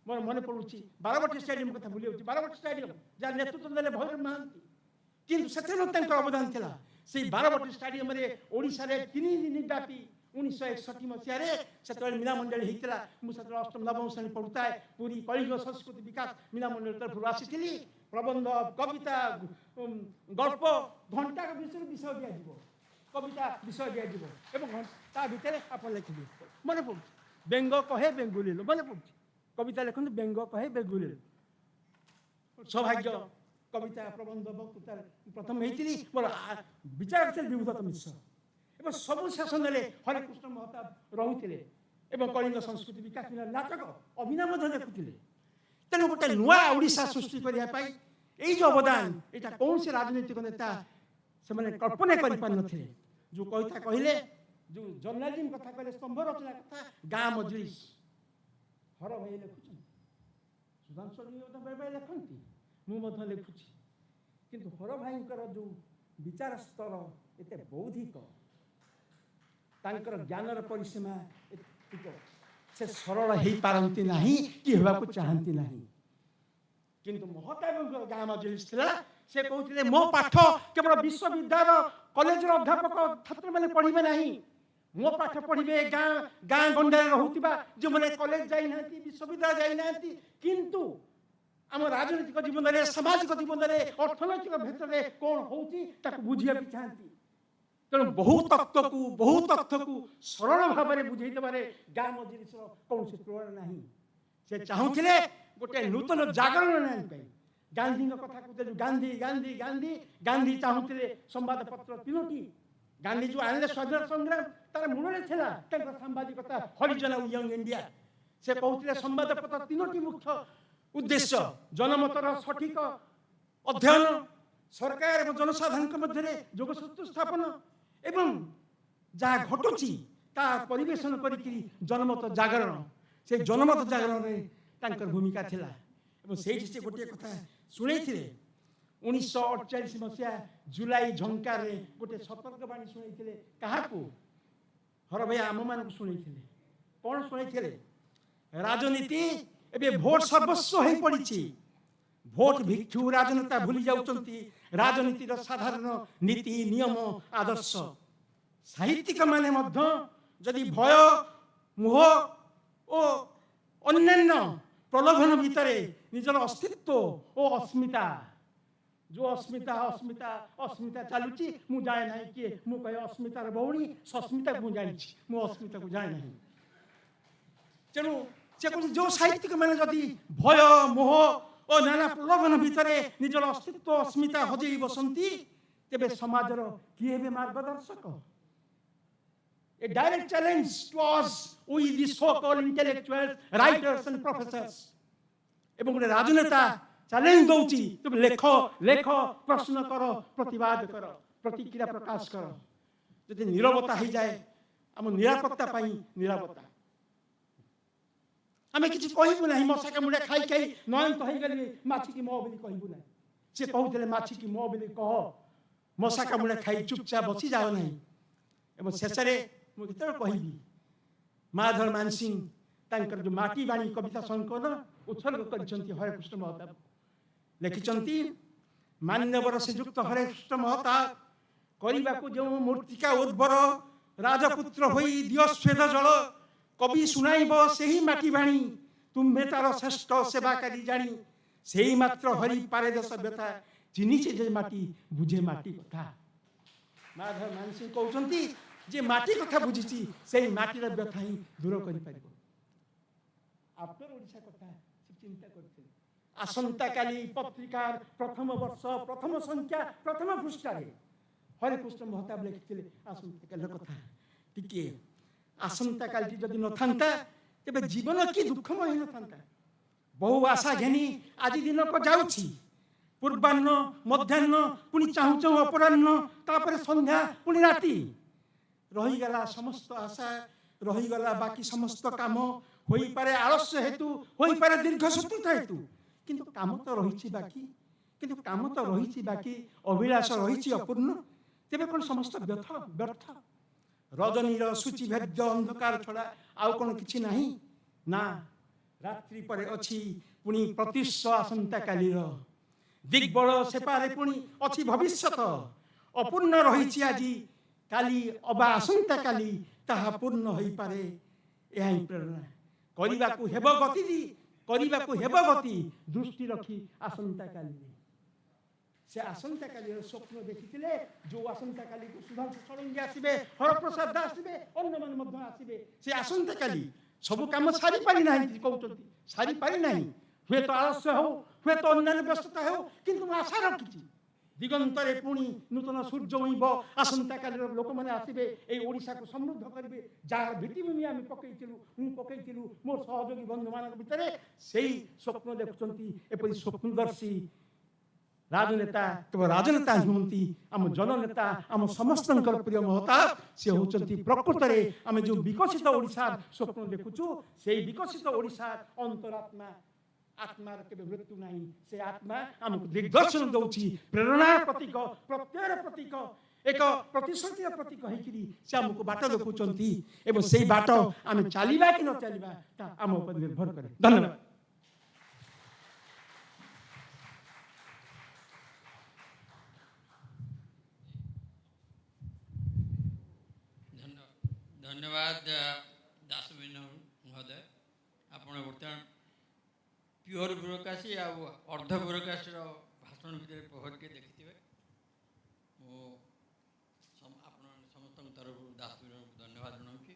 S13: मोर मन पड़ुची बारवाटी स्टेडियम कथा भूली जाऊँ बारवाटी स्टेडियम जार नेतृत्व देले भैरव महांती किंतु से अवदान था से बारवाटी स्टेडियम ओडिशा रे 3 दिन व्यापी 1961 मसीह से मीना मंडली होता मुझे अष्टम नवम श्रेणी पढ़ुता है पूरी कलिंग संस्कृति विकास मीना मंडल तरफ आसी प्रबंध कविता गल्प घंटा विषय विषय दिज्व कविता विषय दिज्व ता भितर आप लिखिए मन पड़ू व्यंग कहे बेंगुली मन पड़ू कविता लिखते व्यंग कहे बेंगुली सौभाग्य कविता प्रबंध वक्तृता प्रथम होती मोर विचार विभूत मिश्र एवं सबु शासन हरेकृष्ण महताब रुले कलिंग संस्कृति विकास नाटक अभिनव देखुले तेणु गोटे नुआ ओडिशा सृष्टि करने जो अवदान यहाँ कौन से राजनीतिक नेता से कल्पना कर जो कविता कहले जो जर्नालिज्म कथा कहले स्तंभ रचना कथा गाँ मजलिस हर भाई लिखुं सुधांशु बेले लिखती मुझे लिखुची किंतु हर भाई जो विचार स्तर एत बौद्धिक तांकर ज्ञानर परिसीमा से सरल हो पारती ना कि होगा चाहती ना किंतु महताब गाँ मजलिस से कहते मो पाठ केवल विश्वविद्यालय कॉलेज अध्यापक छात्र मैंने पढ़े ना मो पाठ पढ़े गाँ गाँ गंडार रोकवा जो मैंने कॉलेज जाना विश्वविद्यालय जाना किंतु आम राजनीतिक जीवन में सामाजिक जीवन में अर्थनैतिक क्षेत्र में कौन हो बुझा चाहती तेणु बहु तत्व को सरल भाव में बुझे गाँ मजलिस कौन से तुलन ना से चाहूले गोटे नूतन जागरण गांधी कथा कहते गांधी गांधी गांधी गांधी चाहूले संवाद पत्र 3टी गांधी जो आने स्वाधीनता संग्राम तार मूल सांबादिकता हरिजन यंग इंडिया से कहते संवाद पत्र 3टी मुख्य उद्देश्य जनमतर सठिक अध्ययन सरकार और जनसाधारण मध्य जोगसूत्र स्थापन एवं जहाँ घटुची ता परिवेशन करी जनमत जागरण से जनमत जागरण भूमिका थिला से गोटे कथा शुणे 1948 मसीहा जुलाई झंकार गोटे सतर्कवाणी शुणे क्या हर भाई आम मान शुणे कौन शुणे राजनीति एवं भोट सर्वस्व हो पड़ी भोट भिक्षु राजनेता भूली जाउछंती राजनीतिर साधारण नीति नियम आदर्श साहित्यिक माने मध्य जदि भय मोह और अन्यान्य प्रलोभन भितर निजर अस्तित्व और अस्मिता जो अस्मिता अस्मिता अस्मिता चलुची मु जाए ना किए मु कहे अस्मितार बौणी सस्मिता को जानी मु अस्मिता को जाए ना तेणु से जो साहित्यिक मैंने जदि भय मोह और नाना प्रलोभन भितर निजर अस्तित्व अस्मिता हजई बसंती तेबे समाजर किए बे मार्गदर्शक a direct challenge to us we the so called intellectuals writers and professors एवं गोटे राजनेता चैलेंज दौची तुम लेख लेख प्रश्न कर प्रतिवाद कर प्रतिक्रिया प्रकाश कर जदि नीरवता हो जाए आम निरापत्ता पाई निरापत्ता आम कि कहबू ना मशा कामुड़ा खाई खाई नयन तो गली माछी की मो बोली कहबू ना सी कहते माछी की मो बोली कह मशा कामुड़ा खाई चुपचाप बसी जाओ ना एवं शेष मुझे कहबी माधर मानसिंह जो माटी बाणी कविता संकलन उत्सर्ग कर हरेकृष्ण महताब लिखिंट मान्यवर श्रीजुक्त हरेकृष्ण महताब करने को जो मूर्तिका उर्वर राजपुत्र हो दियो स्वेद जल कवि शुणाइब से ही माटी बाणी तुम्हें तार श्रेष्ठ सेवाकारी जानी से ही मात्र हरि पारे देश व्यथा चिन्हिचे जे माटी बुझे माटी कथा माधव मानसिंह कहते जे माटी कथा बुझी से माटीर व्यथा ही दूर कर आफ्टर ओडिशा कथा चिंता करते आसंता काली पत्रिकार प्रथम वर्ष प्रथम संख्या प्रथम पृष्ठारे हरेकृष्ण महताब लिखिते आसंता काल कथा टिके आसंता कालटी जदि न था तेबे जीवन की दुखमय न था बहु आशा घेनी आज दिन को जाउछि ପୂର୍ବାହ୍ନ ମଧ୍ୟାହ୍ନ ପୁଣି ଚାହୁଁ ଚାହୁଁ ଅପରାହ୍ନ ତାପରେ ସନ୍ଧ୍ୟା ପୁଣି ରାତି ରହିଗଲା ସମସ୍ତ ଆଶା ରହିଗଲା ବାକି ସମସ୍ତ କାମ ହୋଇପାରେ ଆଳସ୍ୟ ହେତୁ ହୋଇପାରେ ଦୀର୍ଘ ଶତ୍ରୁତା ହେତୁ କିନ୍ତୁ କାମ ତ ରହିଛି ବାକି ଅଭିଳାଷ ରହିଛି ଅପୂର୍ଣ୍ଣ ତେବେ କ'ଣ ସମସ୍ତ ବ୍ୟର୍ଥ ରଜନୀର ସୂଚିଭେଦ୍ୟ ଅନ୍ଧକାର ଛଡ଼ା ଆଉ କ'ଣ କିଛି ନାହିଁ ନା ରାତ୍ରି ପରେ ଅଛି ପୁଣି ପ୍ରତ୍ୟୁଷ ଆସନ୍ତାକାଲିର ଦିଗ୍ବଳ ସେପାରେ ପୁଣି ଅଛି ଭବିଷ୍ୟତ ଅପୂର୍ଣ୍ଣ ରହିଛି ଆଜି କାଲି ଅବା ଆସନ୍ତାକାଲି ତାହା ପୂର୍ଣ୍ଣ ହୋଇପାରେ ଏହା ହିଁ ପ୍ରେରଣା କରିବାକୁ ହେବ ଗତି ଦୃଷ୍ଟି ରଖି ଆସନ୍ତାକାଲି ସେ ଆସନ୍ତାକାଲିର ସ୍ୱପ୍ନ ଦେଖିଥିଲେ ଯେଉଁ ଆସନ୍ତାକାଲିକୁ ସୁଧାଂଶୁ ଷଡ଼ଙ୍ଗୀ ଆସିବେ ହରପ୍ରସାଦ ଦାସ ଆସିବେ ଅନ୍ୟମାନେ ମଧ୍ୟ ଆସିବେ ସେ ଆସନ୍ତାକାଲି ସବୁ କାମ ସାରିପାରିନାହାନ୍ତି କହୁଛନ୍ତି ସାରିପାରିନାହିଁ ହୁଏତ ଆଳସ୍ୟ ହେଉ ହୁଏତ ଅନ୍ୟାନ୍ୟ ବ୍ୟସ୍ତତା ହେଉ କିନ୍ତୁ ମୁଁ ଆଶା ରଖିଛି ଦିଗନ୍ତରେ ପୁଣି ନୂତନ ସୂର୍ଯ୍ୟ ଉଇଁବ ଆସନ୍ତାକାଲିର ଲୋକମାନେ ଆସିବେ ଏଇ ଓଡ଼ିଶାକୁ ସମୃଦ୍ଧ କରିବେ ଯାହାର ଭିତ୍ତିଭୂମି ଆମେ ପକେଇଥିଲୁ ମୋ ସହଯୋଗୀ ବନ୍ଧୁମାନଙ୍କ ଭିତରେ ସେଇ ସ୍ୱପ୍ନ ଦେଖୁଛନ୍ତି ଏପରି ସ୍ୱପ୍ନଦର୍ଶୀ ରାଜନେତା କେବଳ ରାଜନେତା ନୁହନ୍ତି ଆମ ଜନନେତା ଆମ ସମସ୍ତଙ୍କର ପ୍ରିୟ ମହତାବ ସେ ହେଉଛନ୍ତି ପ୍ରକୃତରେ ଆମେ ଯେଉଁ ବିକଶିତ ଓଡ଼ିଶାର ସ୍ୱପ୍ନ ଦେଖୁଛୁ ସେଇ ବିକଶିତ ଓଡ଼ିଶାର ଅନ୍ତରାତ୍ମା ଆତ୍ମାର କେବେ ମୃତ୍ୟୁ ନାହିଁ ସେ ଆତ୍ମା ଆମକୁ ଦିଗ୍ଦର୍ଶନ ଦେଉଛି ପ୍ରେରଣାର ପ୍ରତୀକ ପ୍ରତ୍ୟୟର ପ୍ରତୀକ ଏକ ପ୍ରତିଶ୍ରୁତିର ପ୍ରତୀକ ହେଇକିରି ସେ ଆମକୁ ବାଟ ଦେଖାଉଛନ୍ତି ଏବଂ ସେଇ ବାଟ ଆମେ ଚାଲିବା କି ନ ଚାଲିବା ତା ଆମ ଉପରେ ନିର୍ଭର କରେ ଧନ୍ୟବାଦ
S10: धन्यवाद दास महोदय आपण बर्तमान प्योर ब्यूरोक्रासी आ अर्ध ब्यूरोक्रासी भाषण भितर पहर के देखिथे समस्त तरफ दास धन्यवाद जनाऊँगी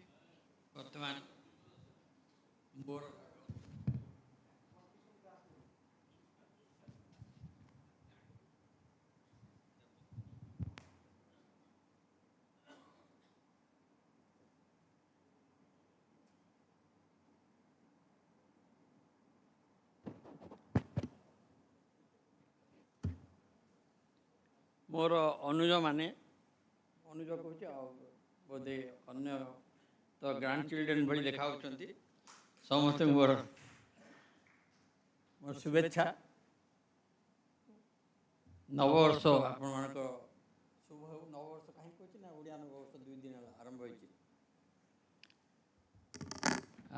S10: बर्तमान मोर मोर अनुज माने अनुज कहूँ बोधे अन्य तो ग्रांड चिल्ड्रेन भाई देखा समस्त मोर मोर शुभेच्छा नववर्ष आपण मान शुभ नववर्ष कहीं कहते ना ओडिया नववर्ष 2 दिन आरंभ हो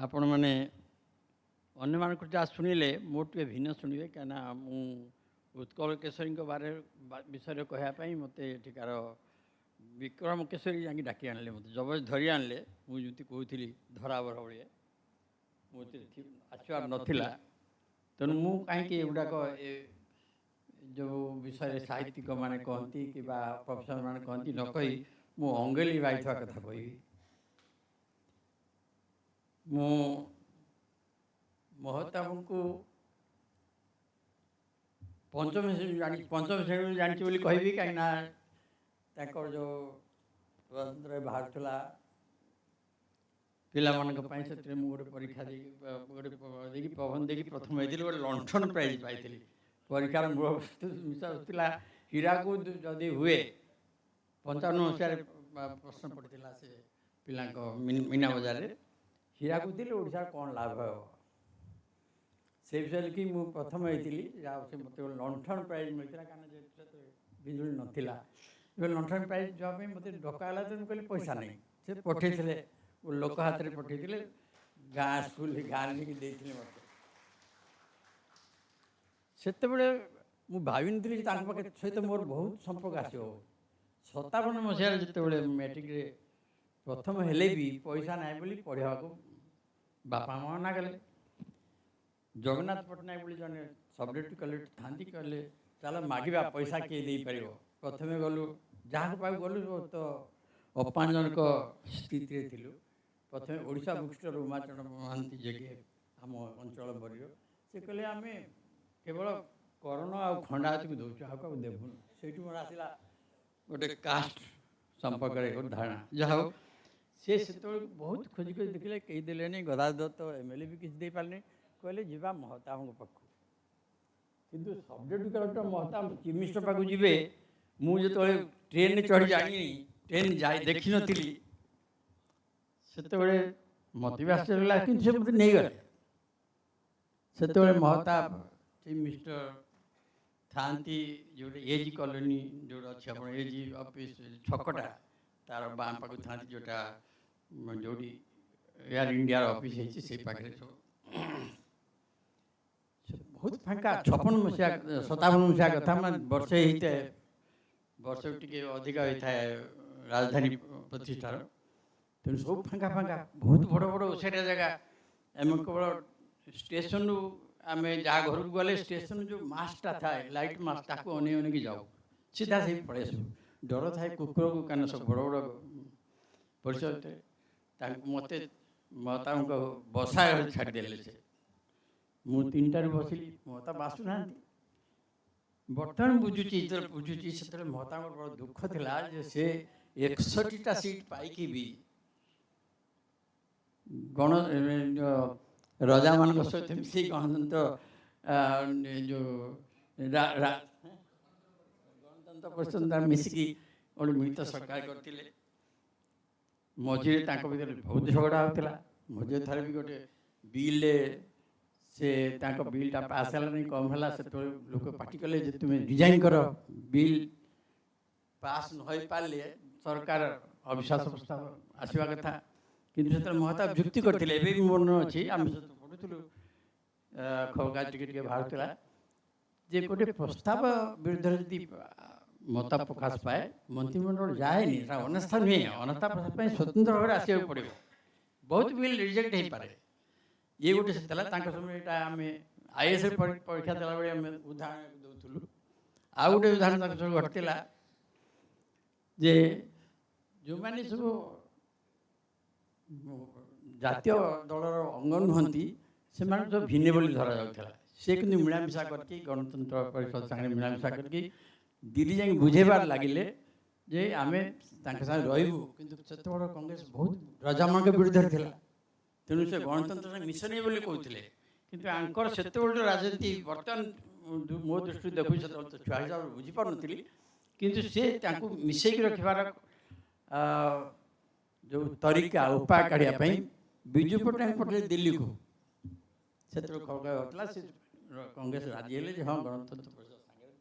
S10: आपण मैंने अन्य मान शुणिले मोर टे भिन्न शुणे कहीं मु उत्कल केशरी बारे विषय कहवाई मत एठिकार विक्रम केशरी जाकि डाकी आनले मत जबरदस्त धरी आनले मुझे कहती धराबर भाई मुझे आसबार नाला तेणु मु कहीं एगुड़ाक जो विषय साहित्यिक मैंने कहती कि प्रोफेसर मैंने कहती न कही मु अंगेली बाइथा कथा कहि मु महताब को पंचम श्रेणी जानची बोली कहबी कहीं जो स्वतंत्र बाहर था पिला से गोटे परीक्षा गोटे पवन देखी प्रथम होती गोटे लंठन प्राइज पाई परीक्षार मूल मिसा हीराकूद जदि हुए 55 मसीह प्रश्न पड़ता से पिला मीना बजार हीराकूद ओडिशा कौन लाभ हो से विषय कि मु प्रथम होती से मत लंठन प्राइज मिलता कारण बिजुली नाला लंठन प्राइज जावाई मत डकाला तो कहली पैसा नहीं से पठे लोक हाथ में पठे गाँ स्कूल गाँव नहीं देते मत से मुझे भावी नी सहित मोर बहुत संपर्क आसो 57 मसीह जो मैट्रिक प्रथम हेले भी पैसा ना बोली पढ़ा बापा माँ ना कले जगन्नाथ पट्टनायक बोली जन सब डिप्टी कलेक्टर था कहले चल मागिबा पैसा किए दे पार प्रथम गलु जहाँ पाक गलु तो अपमानजनक स्थिति थिलु प्रथम ओडिशा बुक स्टोर उमाचरण महांती जे आम अंचल बरिय से कहले आम केवल करोना आ खंडायत को दौर आगे देवुन से मोर आसला गोटे कास्ट संपर्क एक धारणा जहाँ से बहुत खोजिक देखिले कई देले गदाधर तो एमएलए भी किसी दे पारे कहले जीवा महताब पाख କିନ୍ତୁ subject collector Mahtab chief minister ପାଖକୁ ଯିବେ। ମୁଁ ଯେତେବେଳେ ଟ୍ରେନରେ ଚଢ଼ି ଜାଣିନି, ଟ୍ରେନ୍ ଦେଖିନଥିଲି, ସେତେବେଳେ ମୋତେ ବି ଆଶ୍ଚର୍ଯ୍ୟ ଲାଗିଲା, କିନ୍ତୁ ସେ ମୋତେ ନେଇଗଲେ। ସେତେବେଳେ ମହତାବ ଚିଫ୍ ମିନିଷ୍ଟର ଥାଆନ୍ତି ଯେଉଁଟା ଏଜି କଲୋନୀ ଯେଉଁଟା ଅଛି ଆପଣ ଏଜି ଅଫିସ୍ ଛକଟା ତାର ବାଁ ପାଖକୁ ଥାଆନ୍ତି, ଯେଉଁଠି ଏୟାର ଇଣ୍ଡିଆର ଅଫିସ୍ ହେଇଛି ସେଇ ପାଖରେ ସବୁ ବହୁତ ଫାଙ୍କା। 56 ମସିହା 57 ମସିହା କଥା, ମାନେ ବର୍ଷେ ହେଇଥାଏ, ବର୍ଷ ଟିକେ ଅଧିକ ହେଇଥାଏ ରାଜଧାନୀ ପ୍ରତିଷ୍ଠାର। ତେଣୁ ସବୁ ଫାଙ୍କା ଫାଙ୍କା, ବହୁତ ବଡ଼ ବଡ଼ ଓସାରିଆ ଜାଗା। ଆମେ କେବଳ ଷ୍ଟେସନରୁ ଆମେ ଯାହା ଘରକୁ ଗଲେ ଷ୍ଟେସନ ଯେଉଁ ମାସ୍ଟା ଥାଏ, ଲାଇଟ୍ ମାସ୍, ତାକୁ ଅନେଇ ଅନେଇକି ଯାଉ, ସିଧା ସେଇ ପଳେଇ ଆସିବୁ। ଡର ଥାଏ କୁକୁରକୁ, କାରଣ ସବୁ ବଡ଼ ବଡ଼ ପରିସର। ତାଙ୍କୁ ମୋତେ ମହତାବଙ୍କ ବସା ଘରେ ଛାଡ଼ିଦେଲେ ସେ। ମୁଁ 3ଟାରୁ ବସିଲି, ମହତାବ ଆସୁନାହାନ୍ତି। ବର୍ତ୍ତମାନ ବୁଝୁଛି, ଯେତେବେଳେ ବୁଝୁଛି ସେତେବେଳେ ମହତାବଙ୍କର ବଡ଼ ଦୁଃଖ ଥିଲା ଯେ ସେ 61ଟା ସିଟ୍ ପାଇକି ବି ରଜାମାନଙ୍କ ସହିତ ମିଶି ଗଣତନ୍ତ୍ର ଯେଉଁ ଗଣତନ୍ତ୍ର ପରିଷଦ ମିଶିକି ଗୋଟେ ମିଳିତ ସରକାର କରିଥିଲେ। ମଝିରେ ତାଙ୍କ ଭିତରେ ବହୁତ ଝଗଡ଼ା ହେଉଥିଲା। ମଝିରେ ଥରେ ବି ଗୋଟେ ବିଲ୍ରେ ସେ ତାଙ୍କ ବିଲ୍ଟା ପାସ୍ ହେଲାନି, କମ୍ ହେଲା। ସେତେବେଳେ ଲୋକ ପାଟି କଲେ ଯେ ତୁମେ ରିଜାଇନ୍ କର, ବିଲ୍ ପାସ୍ ନ ହୋଇପାରିଲେ ସରକାର ଅବିଶ୍ୱାସ ପ୍ରସ୍ତାବ ଆସିବା କଥା। କିନ୍ତୁ ସେତେବେଳେ ମହତାବ ଯୁକ୍ତି କରିଥିଲେ, ଏବେ ବି ମନେ ଅଛି, ଆମେ ସେତେବେଳେ ପଢ଼ୁଥିଲୁ, ଖବରକାଗଜ ଟିକେ ଟିକେ ବାହାରୁଥିଲା ଯେ ଗୋଟେ ପ୍ରସ୍ତାବ ବିରୁଦ୍ଧରେ ଯଦି ମତ ପ୍ରକାଶ ପାଏ, ମନ୍ତ୍ରିମଣ୍ଡଳ ଯାଏନି, ସେଟା ଅନାସ୍ଥା ନୁହେଁ। ଅନାସ୍ଥା ପ୍ରକାଶ ପାଇଁ ସ୍ୱତନ୍ତ୍ର ଭାବରେ ଆସିବାକୁ ପଡ଼ିବ। ବହୁତ ବିଲ୍ ରିଜେକ୍ଟ ହେଇପାରେ। ଇଏ ଗୋଟେ ଥିଲା ତାଙ୍କ ସମୟରେ। ଏଇଟା ଆମେ IAS ପରୀକ୍ଷା ଦେଲାବେଳେ ଆମେ ଉଦାହରଣ ଦେଉଥିଲୁ। ଆଉ ଗୋଟେ ଉଦାହରଣ ତାଙ୍କ ସବୁ ଘଟିଥିଲା ଯେ ଯେଉଁମାନେ ସବୁ ଜାତୀୟ ଦଳର ଅଙ୍ଗ ନୁହନ୍ତି ସେମାନଙ୍କୁ ସବୁ ଭିନ୍ନ ବୋଲି ଧରାଯାଉଥିଲା। ସେ କିନ୍ତୁ ମିଳାମିଶା କରିକି ଗଣତନ୍ତ୍ର ପରିଷଦ ସାଙ୍ଗରେ ମିଳାମିଶା କରିକି ଦିଲ୍ଲୀ ଯାଇକି ବୁଝେଇବାର ଲାଗିଲେ ଯେ ଆମେ ତାଙ୍କ ସାଙ୍ଗେ ରହିବୁ। କିନ୍ତୁ ସେତେବେଳେ କଂଗ୍ରେସ ବହୁତ ରଜାମାନଙ୍କ ବିରୁଦ୍ଧରେ ଥିଲା, ତେଣୁ ସେ ଗଣତନ୍ତ୍ର ସାଙ୍ଗେ ମିଶନି ବୋଲି କହୁଥିଲେ। କିନ୍ତୁ ଆଙ୍କର ସେତେବେଳେ ରାଜନୀତି ବର୍ତ୍ତମାନ ମୋ ଦୃଷ୍ଟିରୁ ଦେଖୁଛି, ସେତେବେଳେ ତ ଛୁଆ ହିସାବରେ ବୁଝିପାରୁନଥିଲି, କିନ୍ତୁ ସେ ତାଙ୍କୁ ମିଶେଇକି ରଖିବାର ଯେଉଁ ତରିକା ଉପାୟ କାଢ଼ିବା ପାଇଁ ବିଜୁ ପଟ୍ଟନାୟକ ପଠେଇଲେ ଦିଲ୍ଲୀକୁ। ସେତେବେଳେ ଖବର ହେଉଥିଲା, ସେ କଂଗ୍ରେସ ରାଜି ହେଲେ ଯେ ହଁ ଗଣତନ୍ତ୍ର ପରିଷଦ ସାଙ୍ଗରେ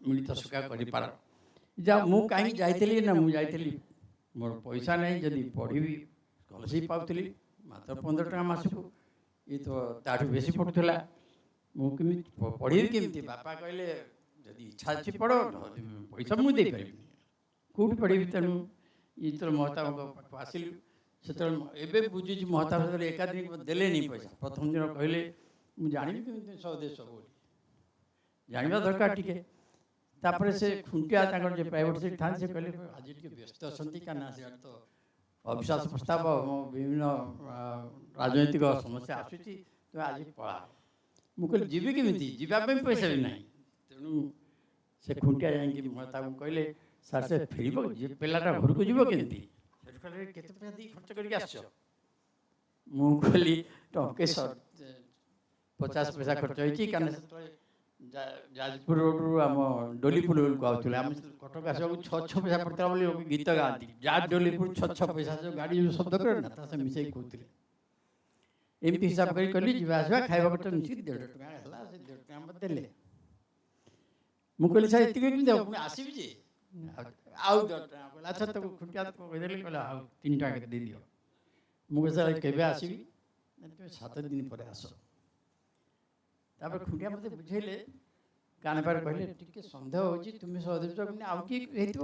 S10: ମିଳିତ ସରକାର କରିପାର। ଯା ମୁଁ କାହିଁକି ଯାଇଥିଲି ନା, ମୁଁ ଯାଇଥିଲି ମୋର ପଇସା ନାହିଁ, ଯଦି ପଢ଼ିବି ସ୍କଲାରସିପ୍ ପାଉଥିଲି ମାତ୍ର 15 ଟଙ୍କା ମାସକୁ, ଇଏ ତ ତାଠୁ ବେଶୀ ପଡ଼ୁଥିଲା। ମୁଁ କେମିତି ପଢ଼ିବି କେମିତି? ବାପା କହିଲେ ଯଦି ଇଚ୍ଛା ଅଛି ପଢ଼, ପଇସା ମୁଁ ଦେଇପାରିବିନି, କେଉଁଠି ପଢ଼ିବି? ତେଣୁ ଯେତେବେଳେ ମହତାବଙ୍କ ପାଖକୁ ଆସିଲି, ସେତେବେଳେ ଏବେ ବୁଝୁଛି ମହତାବ ସେତେବେଳେ ଏକାଧିକ ଦେଲେନି ପଇସା। ପ୍ରଥମ ଦିନ କହିଲେ ମୁଁ ଜାଣିବି କେମିତି ସ୍ୱଦେଶ ବୋଲି, ଜାଣିବା ଦରକାର ଟିକେ। ତାପରେ ସେ ଖୁଣ୍ଟିଆ ତାଙ୍କର ଯେ ପ୍ରାଇଭେଟ୍ ସେଠି ଥାନ୍ତି, ସେ କହିଲେ ଆଜି ଟିକେ ବ୍ୟସ୍ତ ଅଛନ୍ତି, କାରଣ ସିଆଡ଼େ ତ ଅବିଶ୍ୱାସ ପ୍ରସ୍ତାବ, ବିଭିନ୍ନ ରାଜନୈତିକ ସମସ୍ୟା ଆସୁଛି, ତୁମେ ଆଜି ପଳା। ମୁଁ କହିଲି ଯିବି କେମିତି? ଯିବା ପାଇଁ ପଇସା ବି ନାହିଁ। ତେଣୁ ସେ ଖୁଣ୍ଟିଆ ଯାଇକି ମହତାବଙ୍କୁ କହିଲେ ସାର୍ ସେ ଫେରିବ, ପିଲାଟା ଘରକୁ ଯିବ କେମିତି? ସେଠୁ କହିଲେ କେତେ ପଇସା ଦେଇ ଖର୍ଚ୍ଚ କରିକି ଆସିଛ? ମୁଁ କହିଲି ଟଙ୍କେ 50 ପଇସା ଖର୍ଚ୍ଚ ହେଇଛି, କାରଣ ସେତେବେଳେ ଯାଜପୁର ରୋଡ଼ରୁ ଆମ ଡୋଲିପୁର ବେଳକୁ ଆଉଥିଲେ। ଆମେ କଟକ ଆସିବାକୁ 6 ପଇସା ପଡ଼ିଥିଲା ବୋଲି ଗୀତ ଗାଆନ୍ତି, ଯା ଡୋଲିପୁର 6 ପଇସା, ଯେଉଁ ଗାଡ଼ି ଯେଉଁ ଶବ୍ଦ କରେ ନା, ତା ସେ ମିଶେଇକି କହୁଥିଲେ। ଏମିତି ହିସାବ କରି କହିଲି ଯିବା ଆସିବା ଖାଇବା ଖର୍ଚ୍ଚ ମିଶିକି 1.5 ଟଙ୍କା ହେଲା। ସେ 1.5 ଟଙ୍କା ମୋତେ ଦେଲେ। ମୁଁ କହିଲି ସାର୍ ଏତିକି କେମିତି ହେବ? ପୁଣି ଆସିବି ଯେ ଆଉ 10 ଟଙ୍କା କହିଲା। ଆଚ୍ଛା ତାକୁ ଖୁଣ୍ଟିଆ କହିଦେଲି, କହିଲା ଆଉ 3 ଟଙ୍କା କେତେ ଦେଇଦିଅ। ମୁଁ କହିଲି ସାର୍ କେବେ ଆସିବି? ତୁମେ 7 ଦିନ ପରେ ଆସ। ତାପରେ ଖୁଣ୍ଟିଆ ମୋତେ ବୁଝେଇଲେ, କାନପାରେ କହିଲେ ଟିକେ ସନ୍ଦେହ ହେଉଛି, ତୁମେ ସହଦେବ ଆଉ କିଏ ହେଇଥିବ,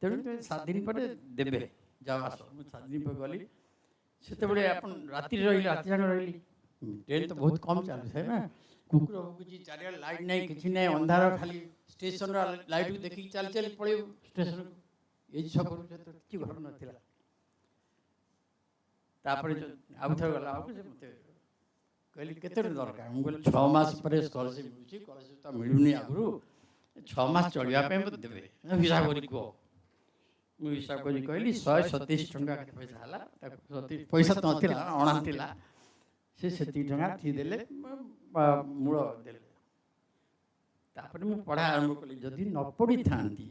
S10: ତେଣୁ ତୁମେ 7 ଦିନ ପରେ ଦେବେ, ଯାଅ ଆସ। ମୁଁ 7 ଦିନ ପରେ ଗଲି। ସେତେବେଳେ ଆପଣ ରାତିରେ ରହିଲି, ରାତି ଯାକ ରହିଲି। ଟ୍ରେନ୍ ତ ବହୁତ କମ୍ ଚାଲୁଥାଏ ନା, କୁକୁର ଭୁକୁଛି, ଚାରିଆଡ଼େ ଲାଇଟ୍ ନାହିଁ, କିଛି ନାହିଁ, ଅନ୍ଧାର, ଖାଲି ଷ୍ଟେସନର ଲାଇଟ୍କୁ ଦେଖିକି ଚାଲି ଚାଲି ପଳେଇବୁ ଷ୍ଟେସନକୁ। ଏଇ ଛକରୁ କିଛି ଘର ନଥିଲା। ତାପରେ ଆଉ ଥରେ ଗଲା ବେଳକୁ ସେ ମୋତେ କହିଲି କେତେ ଦରକାର? ମୁଁ କହିଲି 6 ମାସ ପରେ ସ୍କଲାରସିପ୍ ମିଳୁଛି, ସ୍କଲାରସିପ୍ ତ ମିଳୁନି ଆଗରୁ, 6 ମାସ ଚଳିବା ପାଇଁ ମୋତେ ଦେବେ, ହିସାବ କରି କୁହ। ମୁଁ ହିସାବ କରି କହିଲି 127 ଟଙ୍କା କେତେ ପଇସା ହେଲା। ତାକୁ ପଇସା ତ ନଥିଲା, ଅଣା ଥିଲା। ସେ ସେତିକି ଟଙ୍କା ଠିକ୍ ଦେଲେ। ମୂଳ ଦେଲେ। ତାପରେ ମୁଁ ପଢ଼ା ଆରମ୍ଭ କଲି। ଯଦି ନ ପଢ଼ିଥାନ୍ତି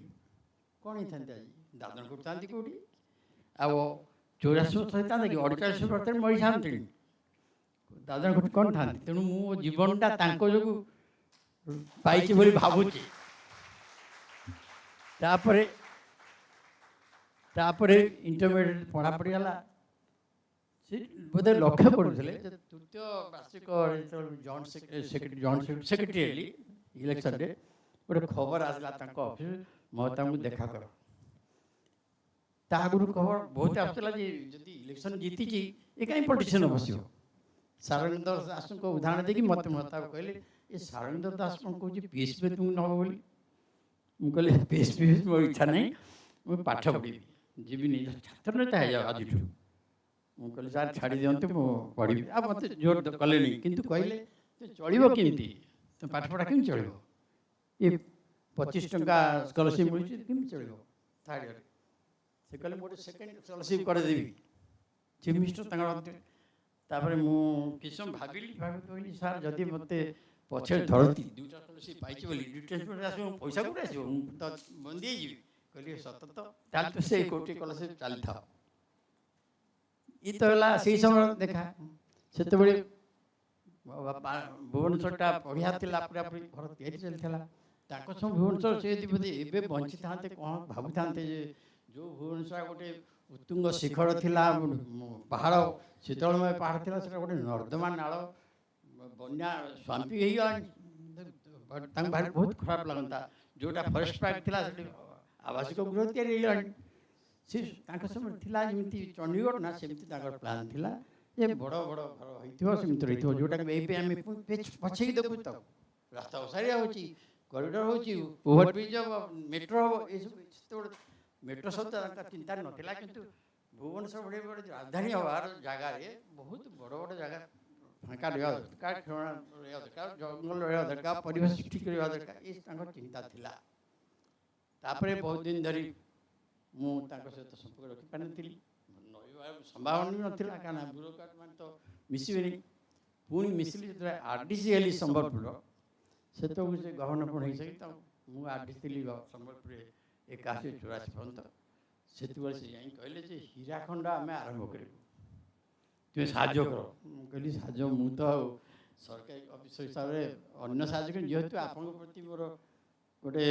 S10: କ'ଣ ହେଇଥାନ୍ତି ଆଜି ଦାଦନ କରିଥାନ୍ତି କେଉଁଠି? ଆଉ 84 ବର୍ଷ ହେଇଥାନ୍ତା କି 48 ବର୍ଷରେ ମରିଥାନ୍ତିନି, ଦାଦନ କୋଠି କ'ଣ ଥାନ୍ତି? ତେଣୁ ମୁଁ ମୋ ଜୀବନଟା ତାଙ୍କ ଯୋଗୁଁ ପାଇଛି ବୋଲି ଭାବୁଛି। ତାପରେ ଇଣ୍ଟରମିଡ଼ିଏଟ୍ ପଢ଼ାପଢ଼ି ହେଲା। ସେ ବୋଧେ ଲକ୍ଷ୍ୟ କରୁଥିଲେ ଯେ ତୃତୀୟ ବାର୍ଷିକ ଜଏଣ୍ଟ ସେକ୍ରେଟାରୀ ହେଲି ଇଲେକ୍ସନରେ, ଗୋଟେ ଖବର ଆସିଲା ତାଙ୍କ ଅଫିସ, ମହତାବଙ୍କୁ ଦେଖା କର। ତା ଆଗରୁ ଖବର ବହୁତ ଆସୁଥିଲା ଯେ ଯଦି ଇଲେକ୍ସନ ଜିତିଛି ଏ କାହିଁ ପଲିଟିସିଆନ ବସିବ। ସାରଙ୍ଗେନ୍ଦ୍ର ଦାସଙ୍କ ଉଦାହରଣ ଦେଇକି ମୋତେ ମହତାବ କହିଲେ ଏ ସାରଙ୍ଗେନ୍ଦ୍ର ଦାସ କ'ଣ କହୁଛି ପିଏସ୍ପି ତୁମକୁ ନେବ ବୋଲି। ମୁଁ କହିଲି ପିଏସ୍ପି ମୋର ଇଚ୍ଛା ନାହିଁ, ମୁଁ ପାଠ ପଢ଼ିବି, ଯିବିନି, ଛାତ୍ର ନେତା ହେଇଯାଉ ଆଜିଠୁ। ମୁଁ କହିଲି ସାର୍ ଛାଡ଼ି ଦିଅନ୍ତୁ, ମୁଁ ପଢ଼ିବି। ଆଉ ମୋତେ ଜୋର କଲେନି, କିନ୍ତୁ କହିଲେ ଚଳିବ କେମିତି, ତ ପାଠ ପଢ଼ା କେମିତି ଚଳିବ, ଏ 25 ଟଙ୍କା ସ୍କଲାରସିପ୍ ମିଳୁଛି କେମିତି ଚଳିବ ଥାର୍ଡ଼ ଇୟର୍ରେ। ସେ କହିଲେ ମୁଁ ଗୋଟେ ସେକେଣ୍ଡ ସ୍କଲାରସିପ୍ କରିଦେବି, ଚିଫ୍ ମିନିଷ୍ଟର ତାଙ୍କର। ତାପରେ ମୁଁ କିଛି ସମୟ ଭାବିଲି, କହିଲି ସାର୍ ଯଦି ମୋତେ ପଛରେ ଧରନ୍ତି 2ଟା ସ୍କଲାରସିପ୍ ପାଇଛି ବୋଲି, ଡିଟେଲସମେଣ୍ଟ ଆସିବ, ପଇସା କୋଉଠି ଆସିବ, ମୁଁ ତ ବନ୍ଦୀ ହେଇଯିବି। କହିଲି ସତ ତ, ତାହେଲେ ତ ସେ କୋଟି ସ୍କଲାରସିପ୍ ଚାଲିଥାଉ। ଇ ତ ହେଲା ସେଇ ସମୟ ଦେଖା। ସେତେବେଳେ ଭୁବନେଶ୍ୱରଟା ବଢ଼ିଆ ଥିଲା, ପୁରାପୁରି ଘର ତିଆରି ଚାଲିଥିଲା। ତାଙ୍କ ସମୟ ଭୁବନେଶ୍ୱର ସେ ଯଦି ବୋଧେ ଏବେ ବଞ୍ଚିଥାନ୍ତେ କ'ଣ ଭାବୁଥାନ୍ତେ ଯେ ଯେଉଁ ଭୁବନେଶ୍ୱର ଗୋଟେ ଉତ୍ତୁଙ୍ଗ ଶିଖର ଥିଲା, ପାହାଡ଼, ଶୀତଳମୟ ପାହାଡ଼ ଥିଲା, ସେଟା ଗୋଟେ ନର୍ଦ୍ଦମା ନାଳ, ବନ୍ୟା ସ୍ୱାମ୍ପୀ ହେଇଗଲାଣି। ତାଙ୍କୁ ଭାରି ବହୁତ ଖରାପ ଲାଗନ୍ତା। ଯେଉଁଟା ଫରେଷ୍ଟ ପାର୍କ ଥିଲା ସେଠି ଆବାସିକ ଗୃହ ତିଆରି ହେଇଗଲାଣି। ସେ ତାଙ୍କ ସମୟରେ ଥିଲା ଯେମିତି ଚଣ୍ଡୀଗଡ଼ ନା, ସେମିତି ତାଙ୍କର ପ୍ଲାନ୍ ଥିଲା ଯେ ବଡ଼ ବଡ଼ ଘର ହେଇଥିବ, ସେମିତି ରହିଥିବ। ଯେଉଁଟାକି ଏବେ ଆମେ ପଛେଇ ଦେଖୁ, ତାକୁ ରାସ୍ତା ଓସାରିଆ ହେଉଛି, କରିଡର ହେଉଛି, ଓଭରବ୍ରିଜ୍ ହେବ, ମେଟ୍ରୋ ହେବ। ଏସବୁ ସେତେବେଳେ ମେଟ୍ରୋ ସହିତ ତାଙ୍କ ଚିନ୍ତାରେ ନଥିଲା। କିନ୍ତୁ ଭୁବନେଶ୍ୱର ଭଳି ଗୋଟେ ରାଜଧାନୀ ହେବାର ଜାଗାରେ ବହୁତ ବଡ଼ ବଡ଼ ଜାଗା ଫାଙ୍କା ରହିବା ଦରକାର, ଖେଳଣା ରହିବା ଦରକାର, ଜଙ୍ଗଲ ରହିବା ଦରକାର, ପରିବେଶ ଠିକ୍ ରହିବା ଦରକାର, ଏ ତାଙ୍କର ଚିନ୍ତା ଥିଲା। ତାପରେ ବହୁତ ଦିନ ଧରି ମୁଁ ତାଙ୍କ ସହିତ ସମ୍ପର୍କ ରଖିପାରିନଥିଲି, ରହିବାର ସମ୍ଭାବନା ବି ନଥିଲା, କାରଣ ବ୍ୟୁରୋକ୍ରାଟ ମାନେ ତ ମିଶିବେନି। ପୁଣି ମିଶିଲି ଯେତେବେଳେ RDC ହେଲି ସମ୍ବଲପୁର, ସେତେବେଳକୁ ସେ ଗଭର୍ଣ୍ଣର ପୁଣି ହେଇସାରି, ତ ମୁଁ RDC ଥିଲି ସମ୍ବଲପୁରରେ 81-84 ପର୍ଯ୍ୟନ୍ତ। ସେତେବେଳେ ସେ ଯାଇ କହିଲେ ଯେ ହୀରାଖଣ୍ଡ ଆମେ ଆରମ୍ଭ କରିବୁ, ତୁମେ ସାହାଯ୍ୟ କର। ମୁଁ କହିଲି ସାହାଯ୍ୟ, ମୁଁ ତ ଆଉ ସରକାରୀ ଅଫିସର ହିସାବରେ ଅନ୍ୟ ସାହାଯ୍ୟ କରି, ଯେହେତୁ ଆପଣଙ୍କ ପ୍ରତି ମୋର ଗୋଟେ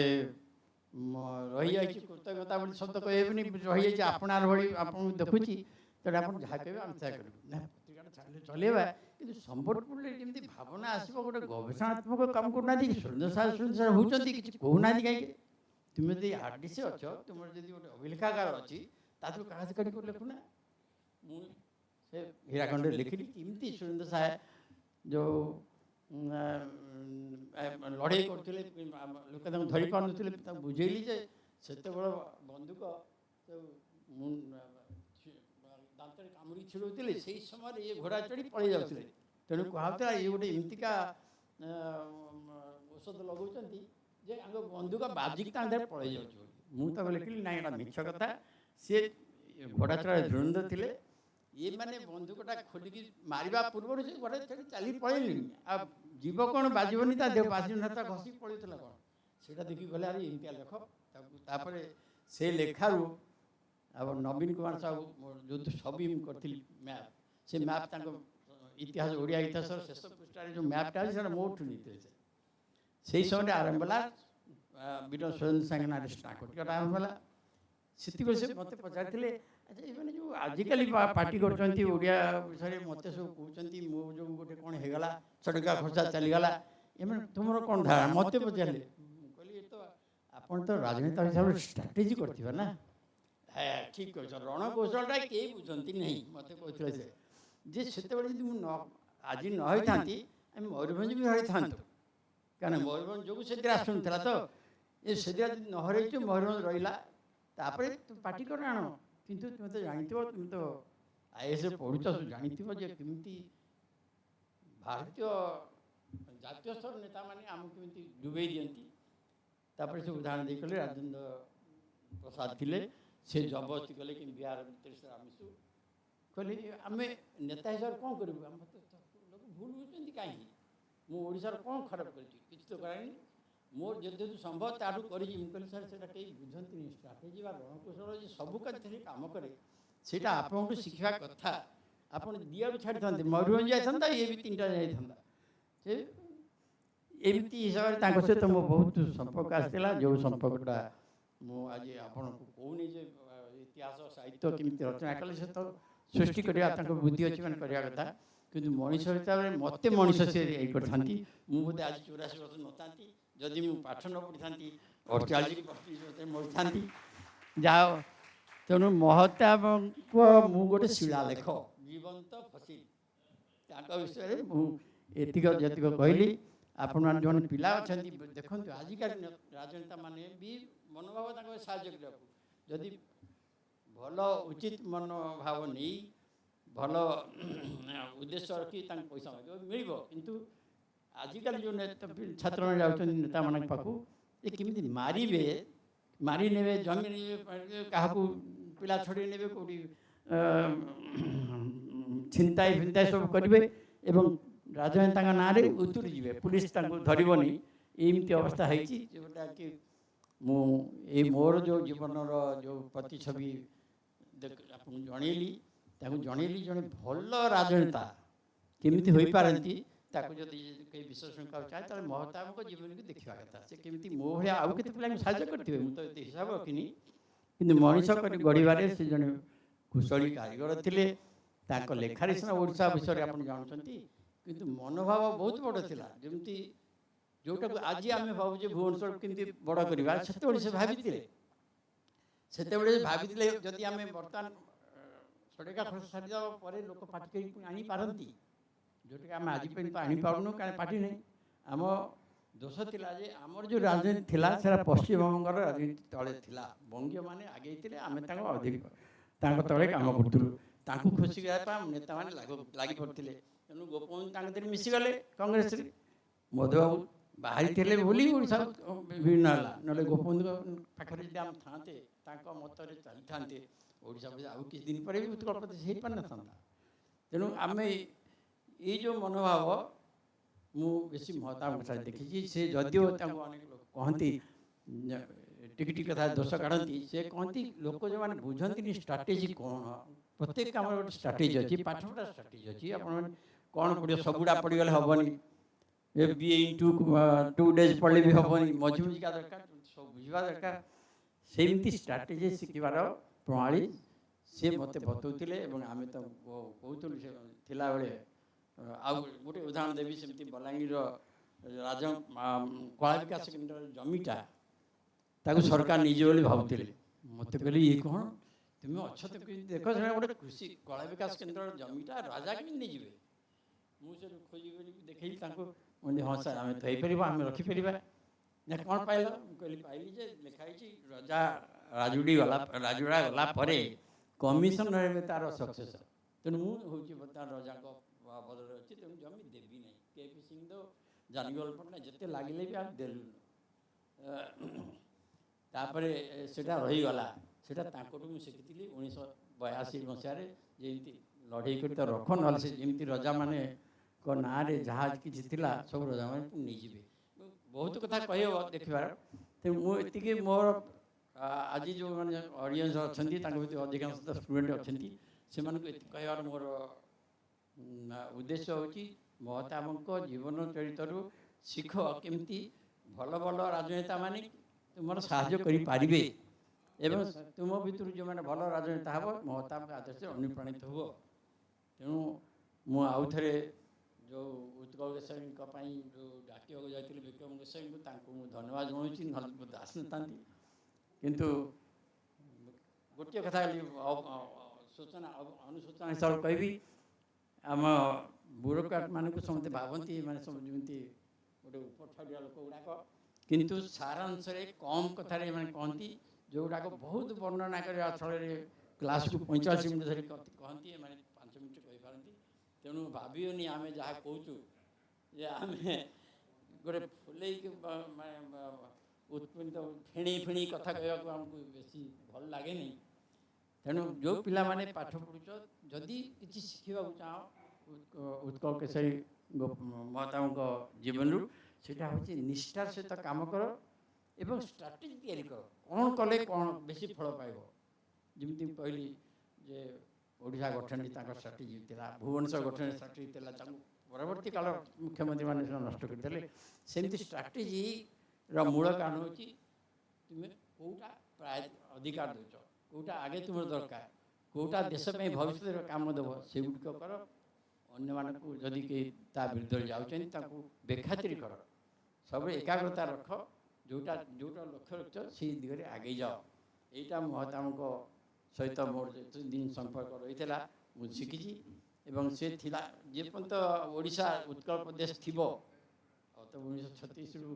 S10: ରହିଯାଇଛି କୃତଜ୍ଞତା ବୋଲି ଶବ୍ଦ କହିବେନି, ରହିଯାଇଛି ଆପଣାର ଭଳି ଆପଣଙ୍କୁ ଦେଖୁଛି, ତେଣୁ ଆପଣ ଯାହା କହିବେ ଆମେ ସେୟା କରିବୁ। ନା ପତ୍ରିକାଟା ଚଲେଇବା, କିନ୍ତୁ ସମ୍ବଲପୁରରେ ଯେମିତି ଭାବନା ଆସିବ, ଗୋଟେ ଗବେଷଣାତ୍ମକ କାମ କରୁନାହାନ୍ତି, ସୁରେନ୍ଦ୍ର ସାର୍ ହେଉଛନ୍ତି, କିଛି କହୁନାହାନ୍ତି କାହିଁକି। ତୁମେ ଯଦି RDC ଅଛ, ତୁମର ଯଦି ଗୋଟେ ଅଭିଲେଖାଗାର ଅଛି, ତା ଦେହରୁ କାଗଜ କାଢ଼ି କରି ଲେଖୁନା। ମୁଁ ସେ ହୀରାଖଣ୍ଡରେ ଲେଖିଲି କେମିତି ସୁରେନ୍ଦ୍ର ସାର୍ ଯେଉଁ ଲଢ଼େଇ କରୁଥିଲେ, ଲୋକ ତାଙ୍କୁ ଧରି ପାରୁନଥିଲେ, ତାଙ୍କୁ ବୁଝେଇଲି ଯେ ସେତେବେଳେ ବନ୍ଧୁକ ଦାନ୍ତରେ କାମୁଡ଼ି ଛିଡ଼ଉଥିଲେ, ସେଇ ସମୟରେ ଇଏ ଘୋଡ଼ା ଚଢ଼ି ପଳେଇ ଯାଉଥିଲେ। ତେଣୁ କୁହାଯାଉଥିଲା ଇଏ ଗୋଟେ ଏମିତିକା ଔଷଧ ଲଗାଉଛନ୍ତି ଯେ ଆଗ ବନ୍ଧୁକ ବାଜିକି ତାଙ୍କ ଦେହରେ ପଳେଇ ଯାଉଛି ବୋଲି। ମୁଁ ତାକୁ ଲେଖିଲି ନାଇଁ, ଏଇଟା ମିଛ କଥା। ସିଏ ଘୋଡ଼ା ଚଢ଼ା ଧୁରନ୍ଧର ଥିଲେ, ଏମାନେ ବନ୍ଧୁକଟା ଖୋଲିକି ମାରିବା ପୂର୍ବରୁ ସେ ଘୋଡ଼ା ଚଢ଼ି ଚାଲି ପଳେଇଲେଣି। ଆଉ ଯିବ କ'ଣ, ବାଜିବନି, ତା ଦେହ ବାଜି ନଥିଲା, ଘଷିକି ପଳେଇଥିଲା କ'ଣ, ସେଇଟା ଦେଖିକି ଗଲେ ଆରେ ଏମିତିଆ ଲେଖ। ତାପରେ ସେ ଲେଖାରୁ ଆଉ ନବୀନ କୁମାର ସାହୁ ଯେଉଁ ଛବି ମୁଁ କରିଥିଲି ମ୍ୟାପ୍, ସେ ମ୍ୟାପ୍ ତାଙ୍କ ଇତିହାସ, ଓଡ଼ିଆ ଇତିହାସର ଶେଷ ପୃଷ୍ଠାରେ ଯେଉଁ ମ୍ୟାପ୍ଟା ଅଛି ସେଟା ମୋଠୁ ନେଇଥିଲେ। ସେଇ ସମୟରେ ଆରମ୍ଭ ହେଲା ବୀର ସୁରେନ୍ଦ୍ର ସାଙ୍ଗେ ନାଟକଟା ଆରମ୍ଭ ହେଲା। ସେତିକିବେଳେ ସେ ମୋତେ ପଚାରିଥିଲେ, ଆଚ୍ଛା ଏମାନେ ଯେଉଁ ଆଜିକାଲି ପାର୍ଟି କରୁଛନ୍ତି ଓଡ଼ିଆ ବିଷୟରେ, ମୋତେ ସବୁ କହୁଛନ୍ତି ମୋ ଯୋଗୁଁ ଗୋଟେ କ'ଣ ହେଇଗଲା, ଚଟକା ଖର୍ଚ୍ଚା ଚାଲିଗଲା, ଏମାନେ ତୁମର କ'ଣ ଧାରଣା, ମୋତେ ପଚାରିଲେ। ମୁଁ କହିଲି ଏ ତ ଆପଣ ତ ରାଜନେତା ହିସାବରେ ଷ୍ଟ୍ରାଟେଜି କରିଥିବେ ନା। ଠିକ୍ କହିଛ, ରଣକୌଶଳଟା କେହି ବୁଝନ୍ତି ନାହିଁ, ମୋତେ କହୁଥିଲେ ସେ। ଯେ ସେତେବେଳେ ଯଦି ମୁଁ ଆଜି ନ ହେଇଥାନ୍ତି, ଆମେ ମୟୂରଭଞ୍ଜ ବି ହରାଇଥାନ୍ତୁ, କାରଣ ମୟୂରଭଞ୍ଜ ଯୋଗୁଁ ସେଥିରେ ଆସୁନଥିଲା ତ। ଏ ସେଥିରେ ଯଦି ନ ହରାଇଛୁ, ମୟୂରଭଞ୍ଜ ରହିଲା। ତାପରେ ତୁ ପାର୍ଟି କରି ଆଣ, କିନ୍ତୁ ତୁମେ ତ ଜାଣିଥିବ, ତୁମେ ତ IAS ପଢ଼ୁଛ, ଜାଣିଥିବ ଯେ କେମିତି ଭାରତୀୟ ଜାତୀୟ ସ୍ତର ନେତାମାନେ ଆମକୁ କେମିତି ଡୁବେଇ ଦିଅନ୍ତି। ତାପରେ ସେ ଉଦାହରଣ ଦେଇ କହିଲେ ରାଜେନ୍ଦ୍ର ପ୍ରସାଦ ଥିଲେ, ସେ ଜବରଦସ୍ତି କଲେ କି ବିହାର ଭିତରେ ସେ ମିଶୁ। କହିଲେ ଆମେ ନେତା ହିସାବରେ କ'ଣ କରିବୁ, ଆମେ ତ ଲୋକ ଭୁଲ ବୁଝୁଛନ୍ତି କାହିଁକି। ମୁଁ ଓଡ଼ିଶାର କ'ଣ ଖରାପ କରିଛି କିଛି ତ କରାଇନି ମୋର ଯେହେତୁ ସମ୍ଭବ ତାଠୁ କରିଛି ମୁଁ କହିଲି ସାର୍ ସେଇଟା କେହି ବୁଝନ୍ତିନି ଷ୍ଟ୍ରାଟେଜି ବା ରଣକୌଶଳ ଯେ ସବୁ କାର୍ଯ୍ୟରେ କାମ କରେ ସେଇଟା ଆପଣଙ୍କଠୁ ଶିଖିବା କଥା ଆପଣ ଦିଆଡ଼ୁ ଛାଡ଼ିଥାନ୍ତେ ମୟୂରଭଞ୍ଜ ଯାଇଥାନ୍ତା ଇଏ ବି 3ଟା ଯାଇଥାନ୍ତା ସେ ଏମିତି ହିସାବରେ ତାଙ୍କ ସହିତ ମୋ ବହୁତ ସମ୍ପର୍କ ଆସିଥିଲା ଯେଉଁ ସମ୍ପର୍କଟା ମୁଁ ଆଜି ଆପଣଙ୍କୁ କହୁନି ଯେ ଇତିହାସ ସାହିତ୍ୟ କେମିତି ରଚନା କଲେ ସେ ତ ସୃଷ୍ଟି କରିବା ତାଙ୍କ ବୁଦ୍ଧି ଅଛି ମାନେ କରିବା କଥା କିନ୍ତୁ ମଣିଷ ହିସାବରେ ମୋତେ ମଣିଷ ସେ ଇଏ କରିଥାନ୍ତି ମୁଁ ବୋଧେ ଆଜି 84 ବର୍ଷ ନଥାନ୍ତି ଯଦି ମୁଁ ପାଠ ନ ପଢ଼ିଥାନ୍ତି 48 35 ବର୍ଷ ମରିଥାନ୍ତି ଯାହା ତେଣୁ ମହତାବଙ୍କ ମୁଁ ଗୋଟେ ଶିଳାଲେଖ ଜୀବନ୍ତ ଫସିଲ ତାଙ୍କ ବିଷୟରେ ମୁଁ ଏତିକ ଯେତିକ କହିଲି ଆପଣମାନେ ଯେଉଁମାନେ ପିଲା ଅଛନ୍ତି ଦେଖନ୍ତୁ ଆଜିକାଲି ରାଜନେତାମାନେ ବି ମନୋଭାବ ତାଙ୍କ ସାହାଯ୍ୟ କରିବାକୁ ଯଦି ଭଲ ଉଚିତ ମନୋଭାବ ନେଇ ଭଲ ଉଦ୍ଦେଶ୍ୟ ରଖି ତାଙ୍କୁ ପଇସା ମିଳିବ କିନ୍ତୁ ଆଜିକାଲି ଯେଉଁ ଛାତ୍ରମାନେ ଯାଉଛନ୍ତି ନେତାମାନଙ୍କ ପାଖକୁ ଏ କେମିତି ମାରିବେ ମାରି ନେବେ ଜମି ନେବେ କାହାକୁ ପିଲା ଛଡ଼େଇ ନେବେ କେଉଁଠି ଛିନତାଇ ଫିନତାଇ ସବୁ କରିବେ ଏବଂ ରାଜନେତାଙ୍କ ନାଁରେ ଉତୁରି ଯିବେ ପୁଲିସ ତାଙ୍କୁ ଧରିବନି ଏମିତି ଅବସ୍ଥା ହେଇଛି ଯେଉଁଟାକି ମୁଁ ଏଇ ମୋର ଯେଉଁ ଜୀବନର ଯେଉଁ ପ୍ରତିଛବି ଆପଣଙ୍କୁ ଜଣେଇଲି ତାକୁ ଜଣେଇଲି ଜଣେ ଭଲ ରାଜନେତା କେମିତି ହୋଇପାରନ୍ତି ତାକୁ ଯଦି କେହି ବିଶ୍ୱାସ କରିବାକୁ ଚାହେଁ ତାହେଲେ ମହତାବଙ୍କ ଜୀବନକୁ ଦେଖିବା କଥା ସେ କେମିତି ମୋ ଭଳିଆ ଆଉ କେତେ ପିଲାଙ୍କୁ ସାହାଯ୍ୟ କରିଥିବେ ମୁଁ ତ ଏତେ ହିସାବ ରଖିନି କିନ୍ତୁ ମଣିଷ କରି ଗଢ଼ିବାରେ ସେ ଜଣେ କୁଶଳୀ କାରିଗର ଥିଲେ ତାଙ୍କ ଲେଖାରେ ସିନା ଓଡ଼ିଶା ବିଷୟରେ ଆପଣ ଜାଣୁଛନ୍ତି କିନ୍ତୁ ମନୋଭାବ ବହୁତ ବଡ଼ ଥିଲା ଯେମିତି ଯେଉଁଟାକୁ ଆଜି ଆମେ ଭାବୁଛେ ଭୁବନେଶ୍ୱର କେମିତି ବଡ଼ କରିବା ସେତେବେଳେ ସେ ଭାବିଥିଲେ ସେତେବେଳେ ଭାବିଥିଲେ ଯଦି ଆମେ ବର୍ତ୍ତମାନ ସଡ଼େକା ଖର୍ଚ୍ଚ ସାରିଦେବା ପରେ ଲୋକ ପାଟି କରି ଆଣିପାରନ୍ତି ଯେଉଁଟାକି ଆମେ ଆଜି ପର୍ଯ୍ୟନ୍ତ ଆଣିପାରୁନୁ କାରଣ ପାଟି ନାହିଁ ଆମ ଦୋଷ ଥିଲା ଯେ ଆମର ଯେଉଁ ରାଜନୀତି ଥିଲା ସେଟା ପଶ୍ଚିମବଙ୍ଗର ରାଜନୀତି ତଳେ ଥିଲା ବଙ୍ଗୀୟମାନେ ଆଗେଇ ଥିଲେ ଆମେ ତାଙ୍କ ଅଧିକ ତାଙ୍କ ତଳେ କାମ କରୁଥିଲୁ ତାଙ୍କୁ ଖୁସି କରିବା ପାଇଁ ନେତାମାନେ ଲାଗି ପଡ଼ିଥିଲେ ତେଣୁ ଗୋପବନ୍ଧୁ ତାଙ୍କ ଦେହରେ ମିଶିଗଲେ କଂଗ୍ରେସରେ ମଧୁବାବୁ ବାହାରିଥିଲେ ବୋଲି ଓଡ଼ିଶା ବିଭିନ୍ନ ହେଲା ନହେଲେ ଗୋପବନ୍ଧୁଙ୍କ ପାଖରେ ଯଦି ଆମେ ଥାନ୍ତେ ତାଙ୍କ ମତରେ ଚାଲିଥାନ୍ତେ ଓଡ଼ିଶା ଆଉ କିଛି ଦିନ ପରେ ବି ଉତ୍କଳ ପ୍ରଦେଶ ହେଇପାରିନଥାନ୍ତା ତେଣୁ ଆମେ ଏଇ ଯେଉଁ ମନୋଭାବ ମୁଁ ବେଶୀ ମହତାବଙ୍କ ଠାରେ ଦେଖିଛି ସେ ଯଦିଓ ତାଙ୍କୁ ଅନେକ ଲୋକ କହନ୍ତି ଟିକେ ଟିକେ କଥା ଦୋଷ କାଢ଼ନ୍ତି ସେ କହନ୍ତି ଲୋକ ଯେଉଁମାନେ ବୁଝନ୍ତିନି ଷ୍ଟ୍ରାଟେଜି କ'ଣ ପ୍ରତ୍ୟେକ କାମର ଗୋଟେ ଷ୍ଟ୍ରାଟେଜି ଅଛି ପାଠପଢ଼ା ଷ୍ଟ୍ରାଟେଜି ଅଛି ଆପଣମାନେ କ'ଣ ପଡ଼ିବ ସବୁଗୁଡ଼ା ପଡ଼ିଗଲେ ହେବନି ଟୁ ଡେଜ୍ ପଢ଼ିଲେ ବି ହେବନି ମଝି ମଝିକା ଦରକାର ସବୁ ବୁଝିବା ଦରକାର ସେମିତି ଷ୍ଟ୍ରାଟେଜି ଶିଖିବାର ପ୍ରଣାଳୀ ସେ ମୋତେ ବତାଉଥିଲେ ଏବଂ ଆମେ ତ କହୁଥିଲୁ ସେ ଥିଲାବେଳେ ଆଉ ଗୋଟେ ଉଦାହରଣ ଦେବି ସେମିତି ବଲାଙ୍ଗୀରର ରାଜ କଳା ବିକାଶ କେନ୍ଦ୍ରର ଜମିଟା ତାକୁ ସରକାର ନିଜେ ବୋଲି ଭାବୁଥିଲେ ମୋତେ କହିଲେ ଇଏ କ'ଣ ତୁମେ ଅଛ ତ ଦେଖ ସେଟା ଗୋଟେ କୃଷି କଳା ବିକାଶ କେନ୍ଦ୍ରର ଜମିଟା ରାଜା କେମିତି ନେଇଯିବେ ମୁଁ ସେଠୁ ଖୋଜି କରି ଦେଖେଇଲି ତାଙ୍କୁ ହଁ ସାର୍ ଆମେ ତ ହେଇପାରିବା ଆମେ ରଖିପାରିବା ନା କ'ଣ ପାଇଲ ମୁଁ କହିଲି ପାଇଲି ଯେ ଲେଖା ହେଇଛି ରାଜୁଡ଼ା ଗଲା ପରେ କମିଶନର ହେବେ ତା'ର ସକ୍ସେସର ତେଣୁ ମୁଁ ହେଉଛି ବର୍ତ୍ତମାନ ରଜାଙ୍କ ବଦଳରେ ଅଛି ତେଣୁ ଜମି ଦେବି ନାହିଁ କେପି ସିଂ ତ ଜାନିଗଲ ପଟ୍ଟନାୟକ ଯେତେ ଲାଗିଲେ ବି ଆଉ ଦେଲୁନି ତାପରେ ସେଇଟା ରହିଗଲା ସେଇଟା ତାଙ୍କଠୁ ମୁଁ ଶିଖିଥିଲି 1982 ମସିହାରେ ଯେମିତି ଲଢ଼େଇ କରି ତ ରଖ ନହେଲେ ସେ ଯେମିତି ରଜାମାନଙ୍କ ନାଁରେ ଯାହା କିଛି ଥିଲା ସବୁ ରଜାମାନେ ନେଇଯିବେ ବହୁତ କଥା କହିହେବ ଦେଖିବାର ତେଣୁ ମୁଁ ଏତିକି ମୋର ଆଜି ଯେଉଁମାନେ ଅଡ଼ିଏନ୍ସ ଅଛନ୍ତି ତାଙ୍କ ଭିତରେ ଅଧିକାଂଶ ଷ୍ଟୁଡେଣ୍ଟ ଅଛନ୍ତି ସେମାନଙ୍କୁ ଏତିକି କହିବାର ମୋର ଉଦ୍ଦେଶ୍ୟ ହେଉଛି ମହତାବଙ୍କ ଜୀବନ ଚରିତ୍ରରୁ ଶିଖ କେମିତି ଭଲ ଭଲ ରାଜନେତାମାନେ ତୁମର ସାହାଯ୍ୟ କରିପାରିବେ ଏବଂ ତୁମ ଭିତରୁ ଯେଉଁମାନେ ଭଲ ରାଜନେତା ହେବ ମହତାବଙ୍କ ଆଦର୍ଶରେ ଅନୁପ୍ରାଣିତ ହୁଅ ତେଣୁ ମୁଁ ଆଉ ଥରେ ଯେଉଁ ଉତ୍କଳ ଗୋସ୍ୱାମୀଙ୍କ ପାଇଁ ଯେଉଁ ଡାକିବାକୁ ଯାଇଥିଲି ବିକ୍ରମ ଗୋସ୍ୱାମୀଙ୍କୁ ତାଙ୍କୁ ମୁଁ ଧନ୍ୟବାଦ ଜଣାଉଛି ନହେଲେ ମୋତେ ଆସିନଥାନ୍ତି କିନ୍ତୁ ଗୋଟିଏ କଥା ସୂଚନା ଅନୁସୂଚନା ହିସାବରେ କହିବି ଆମ ବ୍ୟୁରୋକ୍ରାଟମାନଙ୍କୁ ସମସ୍ତେ ଭାବନ୍ତି ଏମାନେ ସବୁ ଯେମିତି ଗୋଟେ ଉପରଠାଡ଼ିଆ ଲୋକ ଗୁଡ଼ାକ କିନ୍ତୁ ସାରାଂଶରେ କମ୍ କଥାରେ ଏମାନେ କହନ୍ତି ଯେଉଁଗୁଡ଼ାକ ବହୁତ ବର୍ଣ୍ଣନା କରିବା ସ୍ଥଳରେ କ୍ଲାସ୍କୁ 45 ମିନିଟ୍ ଧରି କହନ୍ତି ଏମାନେ 5 ମିନିଟ୍ କହିପାରନ୍ତି ତେଣୁ ଭାବିବନି ଆମେ ଯାହା କହୁଛୁ ଯେ ଆମେ ଗୋଟେ ଫୁଲେଇକି ଉତ୍ପନ୍ନ ଫେଣେଇ କଥା କହିବାକୁ ଆମକୁ ବେଶୀ ଭଲ ଲାଗେନି ତେଣୁ ଯେଉଁ ପିଲାମାନେ ପାଠ ପଢ଼ୁଛ ଯଦି କିଛି ଶିଖିବାକୁ ଚାହଁ ଉତ୍କଳ କେଶରୀ ମହତାବଙ୍କ ଜୀବନରୁ ସେଇଟା ହେଉଛି ନିଷ୍ଠାର ସହିତ କାମ କର ଏବଂ ଷ୍ଟ୍ରାଟେଜି ତିଆରି କର, କ'ଣ କଲେ କ'ଣ ବେଶୀ ଫଳ ପାଇବ। ଯେମିତି କହିଲି ଯେ ଓଡ଼ିଶା ଗଠନରେ ତାଙ୍କ ଷ୍ଟ୍ରାଟେଜି ଥିଲା, ଭୁବନେଶ୍ୱର ଗଠନରେ ଷ୍ଟ୍ରାଟେଜି ଥିଲା, ତାଙ୍କୁ ପରବର୍ତ୍ତୀ କାଳ ମୁଖ୍ୟମନ୍ତ୍ରୀମାନେ ନଷ୍ଟ କରିଦେଲେ। ସେମିତି ଷ୍ଟ୍ରାଟେଜିର ମୂଳ କାରଣ ହେଉଛି ତୁମେ କେଉଁଟା ପ୍ରାୟ ଅଧିକାର ଦେଉଛ, କେଉଁଟା ଆଗେ ତୁମର ଦରକାର, କେଉଁଟା ଦେଶ ପାଇଁ ଭବିଷ୍ୟତରେ କାମ ଦେବ, ସେଗୁଡ଼ିକ କର। ଅନ୍ୟମାନଙ୍କୁ ଯଦି କେହି ତା ବିରୁଦ୍ଧରେ ଯାଉଛନ୍ତି ତାଙ୍କୁ ବେଖାତିରି କର, ସବୁବେଳେ ଏକାଗ୍ରତା ରଖ, ଯେଉଁଟା ଲକ୍ଷ୍ୟ ରଖିଛ ସେଇ ଦିଗରେ ଆଗେଇ ଯାଅ। ଏଇଟା ମହତାବଙ୍କ ସହିତ ମୋର ଯେତେ ଦିନ ସମ୍ପର୍କ ରହିଥିଲା ମୁଁ ଶିଖିଛି। ଏବଂ ସେ ଥିଲା ଯେପର୍ଯ୍ୟନ୍ତ ଓଡ଼ିଶା ଉତ୍କଳ ପ୍ରଦେଶ ଥିବ, ଆଉ ତ 1936ରୁ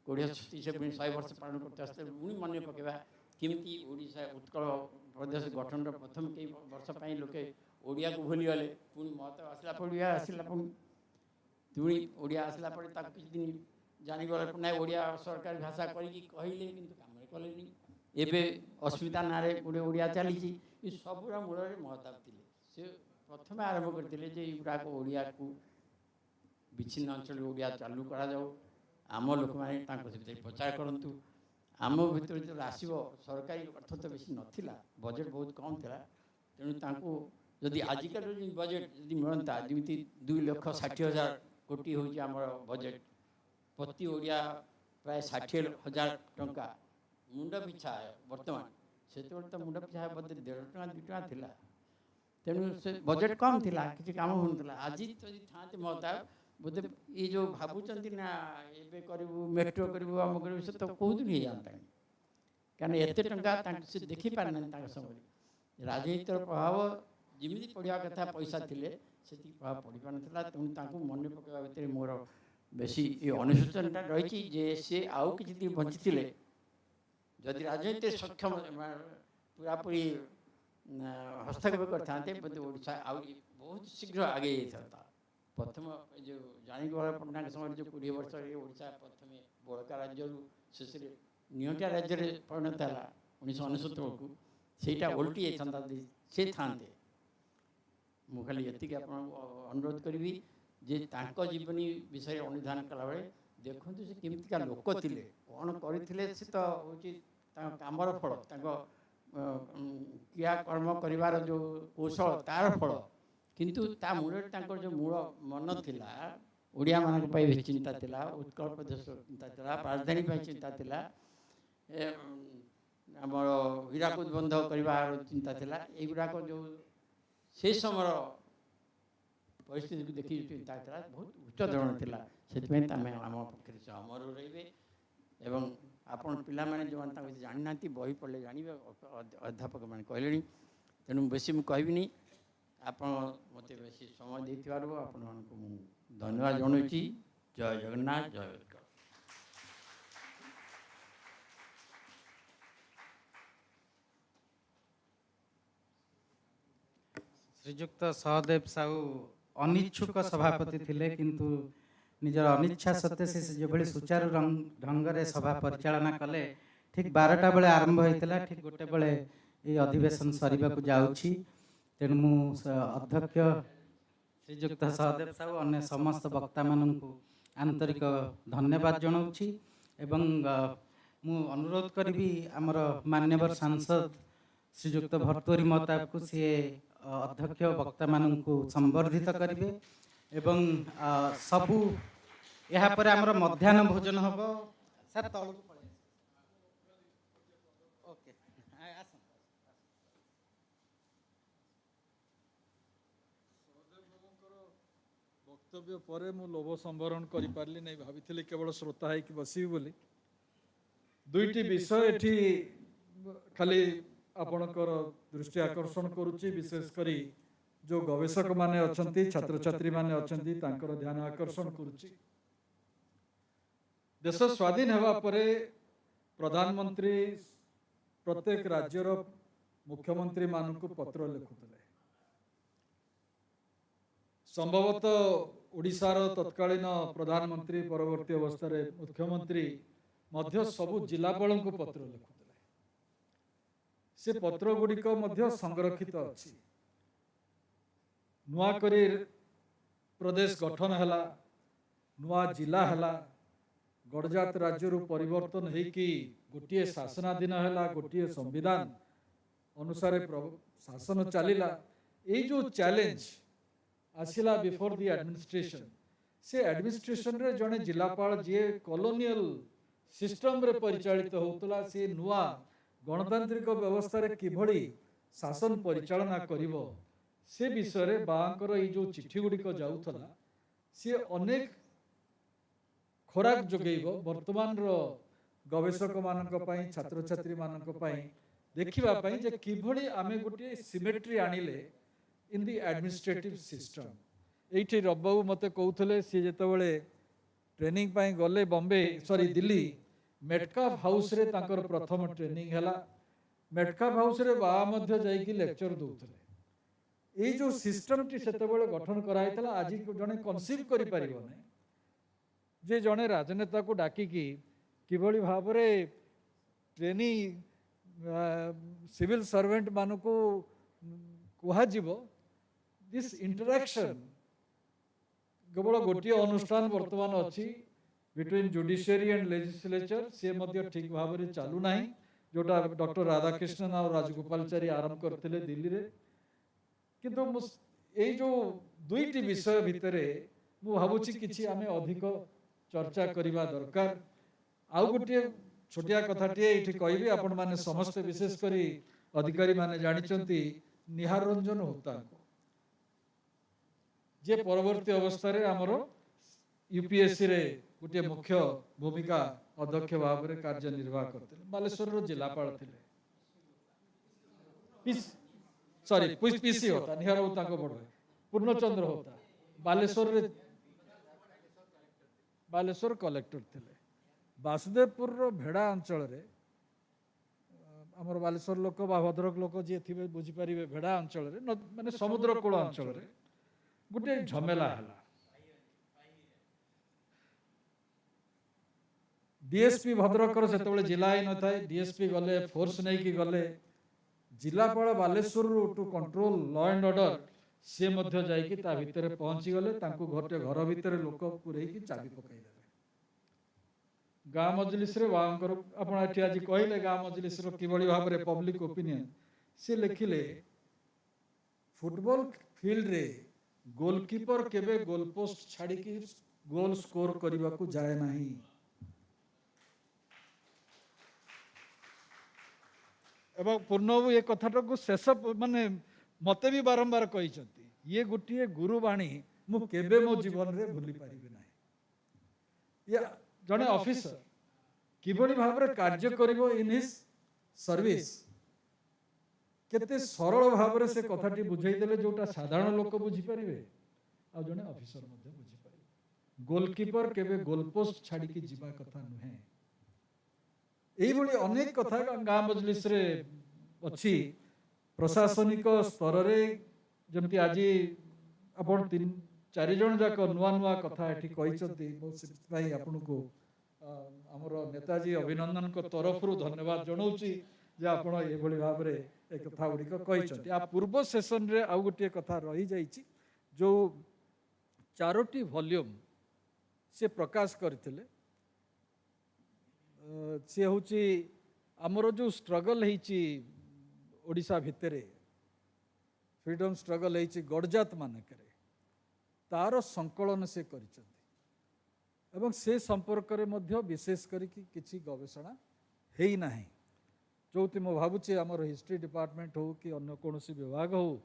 S10: 1936 ପୁଣି 100 ବର୍ଷ ପାଳନ କରୁଥିବା ସ୍ଥିତିରେ ପୁଣି ମନେ ପକାଇବା କେମିତି ଓଡ଼ିଶା ଉତ୍କଳ ପ୍ରଦେଶ ଗଠନର ପ୍ରଥମ କେଇ ବର୍ଷ ପାଇଁ ଲୋକେ ଓଡ଼ିଆକୁ ଭୁଲିଗଲେ। ପୁଣି ମହତାବ ଆସିଲା ପରେ ପୁଣି ଓଡ଼ିଆ ଆସିଲା ପରେ ତାକୁ କିଛି ଦିନ ଜାଣିଗଲେ ନାଇଁ ଓଡ଼ିଆ ସରକାରୀ ଭାଷା କରିକି କହିଲେ, କିନ୍ତୁ କାମରେ କଲେନି। ଏବେ ଅସ୍ମିତା ନାଁରେ ଗୋଟେ ଓଡ଼ିଆ ଚାଲିଛି। ଏ ସବୁର ମୂଳରେ ମହତାବ ଥିଲେ। ସେ ପ୍ରଥମେ ଆରମ୍ଭ କରିଥିଲେ ଯେ ଏଗୁଡ଼ାକ ଓଡ଼ିଆକୁ ବିଚ୍ଛିନ୍ନ ଅଞ୍ଚଳରେ ଓଡ଼ିଆ ଚାଲୁ କରାଯାଉ, ଆମ ଲୋକମାନେ ତାଙ୍କ ଭିତରେ ପ୍ରଚାର କରନ୍ତୁ। ଆମ ଭିତରେ ଯେତେବେଳେ ଆସିବ ସରକାରୀ ଅର୍ଥ ତ ବେଶୀ ନଥିଲା, ବଜେଟ୍ ବହୁତ କମ୍ ଥିଲା, ତେଣୁ ତାଙ୍କୁ ଯଦି ଆଜିକାଲି ବଜେଟ୍ ଯଦି ମିଳନ୍ତା, ଯେମିତି 2,60,000 କୋଟି ହେଉଛି ଆମର ବଜେଟ୍, ପ୍ରତି ଓଡ଼ିଆ ପ୍ରାୟ 60,000 ଟଙ୍କା ମୁଣ୍ଡ ପିଛା ବର୍ତ୍ତମାନ, ସେତେବେଳେ ତ ମୁଣ୍ଡ ପିଛା ବୋଧେ 1.5 ଟଙ୍କା 2 ଟଙ୍କା ଥିଲା। ତେଣୁ ସେ ବଜେଟ୍ କମ୍ ଥିଲା, କିଛି କାମ ହେଉନଥିଲା। ଆଜି ଯଦି ଥାଆନ୍ତି ମହତାବ, ବୋଧେ ଏ ଯେଉଁ ଭାବୁଛନ୍ତି ନା ଏବେ କରିବୁ, ମେଟ୍ରୋ କରିବୁ, ଆମ କରିବୁ, ସେ ତ କେଉଁଦିନ ହେଇଯାଆନ୍ତାନି। କାରଣ ଏତେ ଟଙ୍କା ତାଙ୍କୁ ସେ ଦେଖିପାରିନାହାନ୍ତି ତାଙ୍କ ସମୟରେ। ରାଜନୀତିର ପ୍ରଭାବ ଯେମିତି ପଡ଼ିବା କଥା ପଇସା ଥିଲେ ସେତିକି ପ୍ରଭାବ ପଡ଼ିପାରୁନଥିଲା। ତେଣୁ ତାଙ୍କୁ ମନେ ପକାଇବା ଭିତରେ ମୋର ବେଶୀ ଏ ଅନୁଶୋଚନଟା ରହିଛି ଯେ ସେ ଆଉ କିଛି ଦିନ ବଞ୍ଚିଥିଲେ, ଯଦି ରାଜନୀତିରେ ସକ୍ଷମ ପୁରାପୁରି ହସ୍ତକ୍ଷେପ କରିଥାନ୍ତେ, ବୋଧେ ଓଡ଼ିଶା ଆଉ ବହୁତ ଶୀଘ୍ର ଆଗେଇ ଯାଇଥାନ୍ତା। ପ୍ରଥମ ଯେଉଁ ଜାଣିଗୋପାଳ ପଟ୍ଟନାୟକ ସମୟରେ ଯେଉଁ 20 ବର୍ଷରେ ଓଡ଼ିଶା ପ୍ରଥମେ ବଳକା ରାଜ୍ୟରୁ ଶେଷରେ ନିଅଣ୍ଟିଆ ରାଜ୍ୟରେ ପରିଣତ ହେଲା 1969 ବେଳକୁ, ସେଇଟା ଓଲଟି ଯାଇଥାନ୍ତା ଯଦି ସେ ଥାନ୍ତେ। ମୁଁ ଖାଲି ଏତିକି ଆପଣଙ୍କୁ ଅନୁରୋଧ କରିବି ଯେ ତାଙ୍କ ଜୀବନୀ ବିଷୟରେ ଅନୁଧ୍ୟାନ କଲାବେଳେ ଦେଖନ୍ତୁ ସେ କେମିତିକା ଲୋକ ଥିଲେ, କ'ଣ କରିଥିଲେ। ସେ ତ ହେଉଛି ତାଙ୍କ କାମର ଫଳ, ତାଙ୍କ କ୍ରିୟାକର୍ମ କରିବାର ଯେଉଁ କୌଶଳ ତାର ଫଳ। କିନ୍ତୁ ତା ମୂଳରେ ତାଙ୍କର ଯେଉଁ ମୂଳ ମନ ଥିଲା, ଓଡ଼ିଆମାନଙ୍କ ପାଇଁ ବେଶୀ ଚିନ୍ତା ଥିଲା, ଉତ୍କଳ ପ୍ରଦେଶ ଚିନ୍ତା ଥିଲା, ରାଜଧାନୀ ପାଇଁ ଚିନ୍ତା ଥିଲା, ଆମର ହୀରାକୁଦ ବନ୍ଧ କରିବାର ଚିନ୍ତା ଥିଲା। ଏଇଗୁଡ଼ାକ ଯେଉଁ ସେଇ ସମୟର ପରିସ୍ଥିତିକୁ ଦେଖି ଚିନ୍ତା ଥିଲା, ବହୁତ ଉଚ୍ଚ ଧରଣର ଥିଲା। ସେଥିପାଇଁ ଆମେ ଆମ ପକ୍ଷରେ ସେ ଅମର ରହିବେ। ଏବଂ ଆପଣ ପିଲାମାନେ ଯେଉଁମାନେ ତାଙ୍କୁ ଜାଣିନାହାନ୍ତି, ବହି ପଢ଼ିଲେ ଜାଣିବେ, ଅଧ୍ୟାପକମାନେ କହିଲେଣି। ତେଣୁ ବେଶୀ ମୁଁ କହିବିନି। ଆପଣ ମୋତେ ବେଶୀ ସମୟ ଦେଇଥିବାରୁ ଆପଣମାନଙ୍କୁ ମୁଁ ଧନ୍ୟବାଦ ଜଣାଉଛି। ଜୟ ଜଗନ୍ନାଥ, ଜୟ ଉତ୍କଳ।
S14: ଶ୍ରୀଯୁକ୍ତ ସହଦେବ ସାହୁ ଅନିଚ୍ଛୁକ ସଭାପତି ଥିଲେ, କିନ୍ତୁ ନିଜର ଅନିଚ୍ଛା ସତ୍ତ୍ୱେ ସେ ଯେଭଳି ସୁଚାରୁ ଢଙ୍ଗରେ ସଭା ପରିଚାଳନା କଲେ। ଠିକ୍ 12ଟା ବେଳେ ଆରମ୍ଭ ହୋଇଥିଲା, ଠିକ୍ 1 ବେଳେ ଏହି ଅଧିବେଶନ ସରିବାକୁ ଯାଉଛି। ତେଣୁ ମୁଁ ଅଧ୍ୟକ୍ଷ ଶ୍ରୀଯୁକ୍ତ ସହଦେବ ସାହୁ ଅନ୍ୟ ସମସ୍ତ ବକ୍ତାମାନଙ୍କୁ ଆନ୍ତରିକ ଧନ୍ୟବାଦ ଜଣାଉଛି। ଏବଂ ମୁଁ ଅନୁରୋଧ କରିବି ଆମର ମାନ୍ୟବର ସାଂସଦ ଶ୍ରୀଯୁକ୍ତ ଭର୍ତ୍ତୃହରି ମହତାବକୁ ସିଏ ଅଧ୍ୟକ୍ଷ ବକ୍ତାମାନଙ୍କୁ ସମ୍ବର୍ଦ୍ଧିତ କରିବେ। ଏବଂ ସବୁ ଏହାପରେ ଆମର ମଧ୍ୟାହ୍ନ ଭୋଜନ ହେବ। ସାର୍ ତଳକୁ ପଳେଇ ଓକେ
S15: ବକ୍ତବ୍ୟ ପରେ ମୁଁ ଲୋଭ ସମ୍ବରଣ କରିପାରିଲି ନାହିଁ, ଭାବିଥିଲି କେବଳ ଶ୍ରୋତା ହେଇକି ବସିବି ବୋଲି। 2ଟି ବିଷୟ ଏଠି ଖାଲି ଆପଣଙ୍କର ଦୃଷ୍ଟି ଆକର୍ଷଣ କରୁଛି, ବିଶେଷ କରି ଯେଉଁ ଗବେଷକମାନେ ଅଛନ୍ତି, ଛାତ୍ରଛାତ୍ରୀମାନେ ଅଛନ୍ତି, ତାଙ୍କର ଧ୍ୟାନ ଆକର୍ଷଣ କରୁଛି। ଦେଶ ସ୍ୱାଧୀନ ହେବା ପରେ ପ୍ରଧାନମନ୍ତ୍ରୀ ପ୍ରତ୍ୟେକ ରାଜ୍ୟର ମୁଖ୍ୟମନ୍ତ୍ରୀମାନଙ୍କୁ ପତ୍ର ଲେଖୁଥିଲେ। ସମ୍ଭବତଃ ଓଡ଼ିଶାର ତତ୍କାଳୀନ ପ୍ରଧାନମନ୍ତ୍ରୀ, ପରବର୍ତ୍ତୀ ଅବସ୍ଥାରେ ମୁଖ୍ୟମନ୍ତ୍ରୀ ମଧ୍ୟ ସବୁ ଜିଲ୍ଲାପାଳଙ୍କୁ ପତ୍ର ଲେଖୁଥିଲେ। ସେ ପତ୍ର ଗୁଡ଼ିକ ମଧ୍ୟ ସଂରକ୍ଷିତ ଅଛି। ନୂଆକରି प्रदेश गठन है, नुआ जिला है, गड़जात राज्य परिवर्तन होकि गोटे शासनाधीन है, गोटे संविधान अनुसार शासन चलला। ये जो चैलेंज आसिला बिफोर दी एडमिनिस्ट्रेशन, से एडमिनिस्ट्रेशन रे जने जिलापाल जे कॉलोनियल सिस्टम रे परिचालित होतला, से नुआ गणतांत्रिक व्यवस्था रे किभली शासन परिचालना करिवो से विषय रे बांकर ये जो चिट्ठी गुड़िक जाउथला से अनेक खोराक जोगेइबो वर्तमान रो गवेषक मानक पई, छात्र छात्री मानक पई देखिबा पई जे किभली आमे गोटे सिमेट्री आनिले इन दी एडमिनिस्ट्रेटिव सिस्टम। एठी रब्बाबू मते कहउथले से जेतबेले ट्रेनिंग पई गले Bombay sorry Delhi Metcalfe house रे तांकर प्रथम ट्रेनिंग हैला। मेटकाफ हाउस रे बा मध्य जाई कि लेक्चर दउथले। ए जो सिस्टम टी सेतबेले गठन कराइतला आज जने कन्सीव करि परिबो नै जे जने राजनेता को डाकी कि किभली भाबरे ट्रेनिंग सिविल सर्वेंट मानको कुहा जीवो दिस इंटरेक्शन केवल गोटे अनुष्ठान वर्तमान अच्छी बिटवीन जुडिशियरी एंड लेजिस्लेचर से मध्य ठीक भाव में चालू ना जोटा डॉक्टर राधाकृष्णन और राजगोपालचारी आरंभ करते दिल्ली रे। किंतु ये जो दुईटी विषय भितर मु भावुची किछि आमे अधिक चर्चा करिबा दरकार। आउ गोटे छोटिया कथाटे ये कहबी आपण माने समस्त विशेष करी अधिकारी माने जानिचंती निहार रंजन होता जे परवर्ती अवस्था रे हमरो यूपीएससी रे गोटे मुख्य भूमिका अध्यक्ष भाव में कार्य निर्वाह करते बालेश्वर जिलापाल थिले सॉरी पीसी होता निहार होता को बड़ पूर्णचंद्र होता बालेश्वर कलेक्टर थिले। वासुदेवपुर रो भेड़ा अंचल रे हमर बालेश्वर लोक बा भद्रक लोक जे थिबे बुझी परिबे भेड़ा अंचल रे माने समुद्र कूल अंचल रे गोटे झमेला हला। डीएसपी भद्रकर सेतबेले जिला ही न थाए डीएसपी गले फोर्स नहीं कि गले जिलापाल Baleswar to control law and order से मध्य जाई कि ता भितरे पहुंची गले तांको घर भितरे लोक पुरई कि चाबी पकाई देले। गाँ मजलिस रे वांकर आपण एठी आज कहले गाँ मजलिस रो किबळी भाव रे पब्लिक ओपिनियन से लिखिले फुटबॉल फील्ड रे गोलकीपर केबे गोल पोस्ट छाड़ी कि गोल स्कोर करबा को जाए नाही। एवं पूर्णबाबू ये कथाटा को शेष माने मते भी बारंबार कही ये गोटे गुरुवाणी मु केबे मो जीवन रे भूली पारिबे नाही। या जने ऑफिसर किबळी भाव रे कार्य करिवो इन हिज सर्विस केते सरल भाव रे से कथाटी बुझाई देले जोटा साधारण लोक बुझी परिबे आ जने ऑफिसर मध्ये बुझी परिबे। गोलकीपर केबे गोल पोस्ट छाड़ी कि जीवा कथा नुहे। एई भली अनेक कथा गाँ मजलिस रे अछि। प्रशासनिक स्तर रे जेमति आज आपण 3-4 जन जाक नुआ नुआ कथा एठी कहिसथि भाई आपन को हमर नेताजी अभिनंदन को तरफ रु धन्यवाद जणाउची जे आपण ए भली भाव रे ए कथा गुडी को कहिसथि। आ पूर्व सेशन रे आ गोटे कथा रही जाईची जो 4टी वॉल्यूम से प्रकाश करथिले से हूँ आमर जो स्ट्रगल है ओडिशा भितर फ्रीडम स्ट्रगल है गड़जात मानक तार संकलन से एवं से संपर्क में विशेष करके किसी गवेषणा है ना जो मो भावुचे आमर हिस्ट्री डिपार्टमेंट हो कि अन्य कौन विभाग हो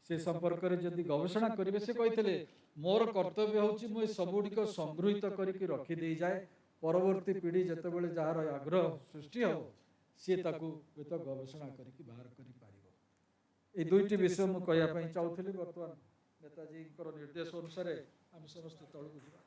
S15: से संपर्क में जदि गवेषणा करेंगे से कहते मोर कर्तव्य हूँ सबुड़ संगृहित करके रखी दे जाए परवर्ती पीढ़ी जितेबाला जार आग्रह सृष्टि हो सी हुए गवेषणा करके बाहर कर दुईटी विषय मुझे कहवाई चाहूली। बर्तमान नेताजी निर्देश अनुसार आम समस्त तलू जा।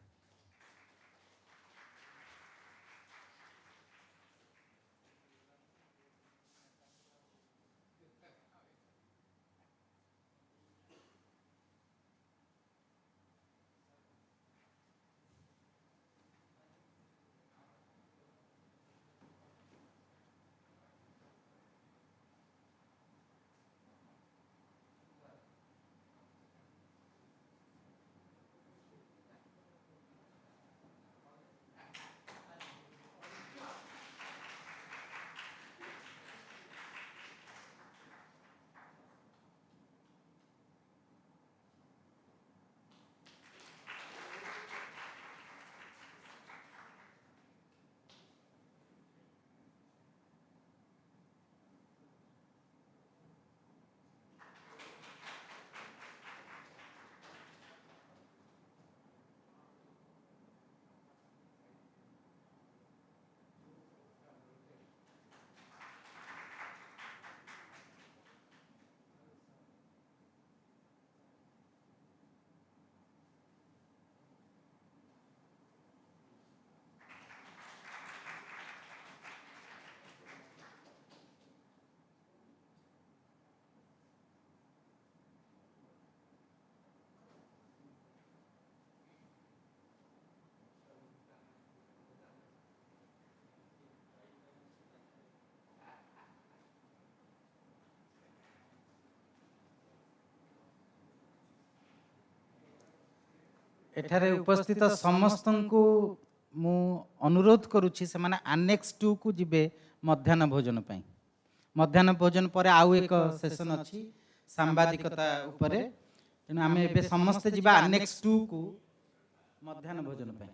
S14: एठारे उपस्थित समस्त को मु अनुरोध करुछि से माने एनेक्स 2 को जिबे मध्याह्न भोजन पई मध्याह्न भोजन पर आउ एक सेशन अछि सांबादिकता उपरे तेणु आमे एबे समस्त जिबा एनेक्स 2 को मध्याह्न भोजन पई।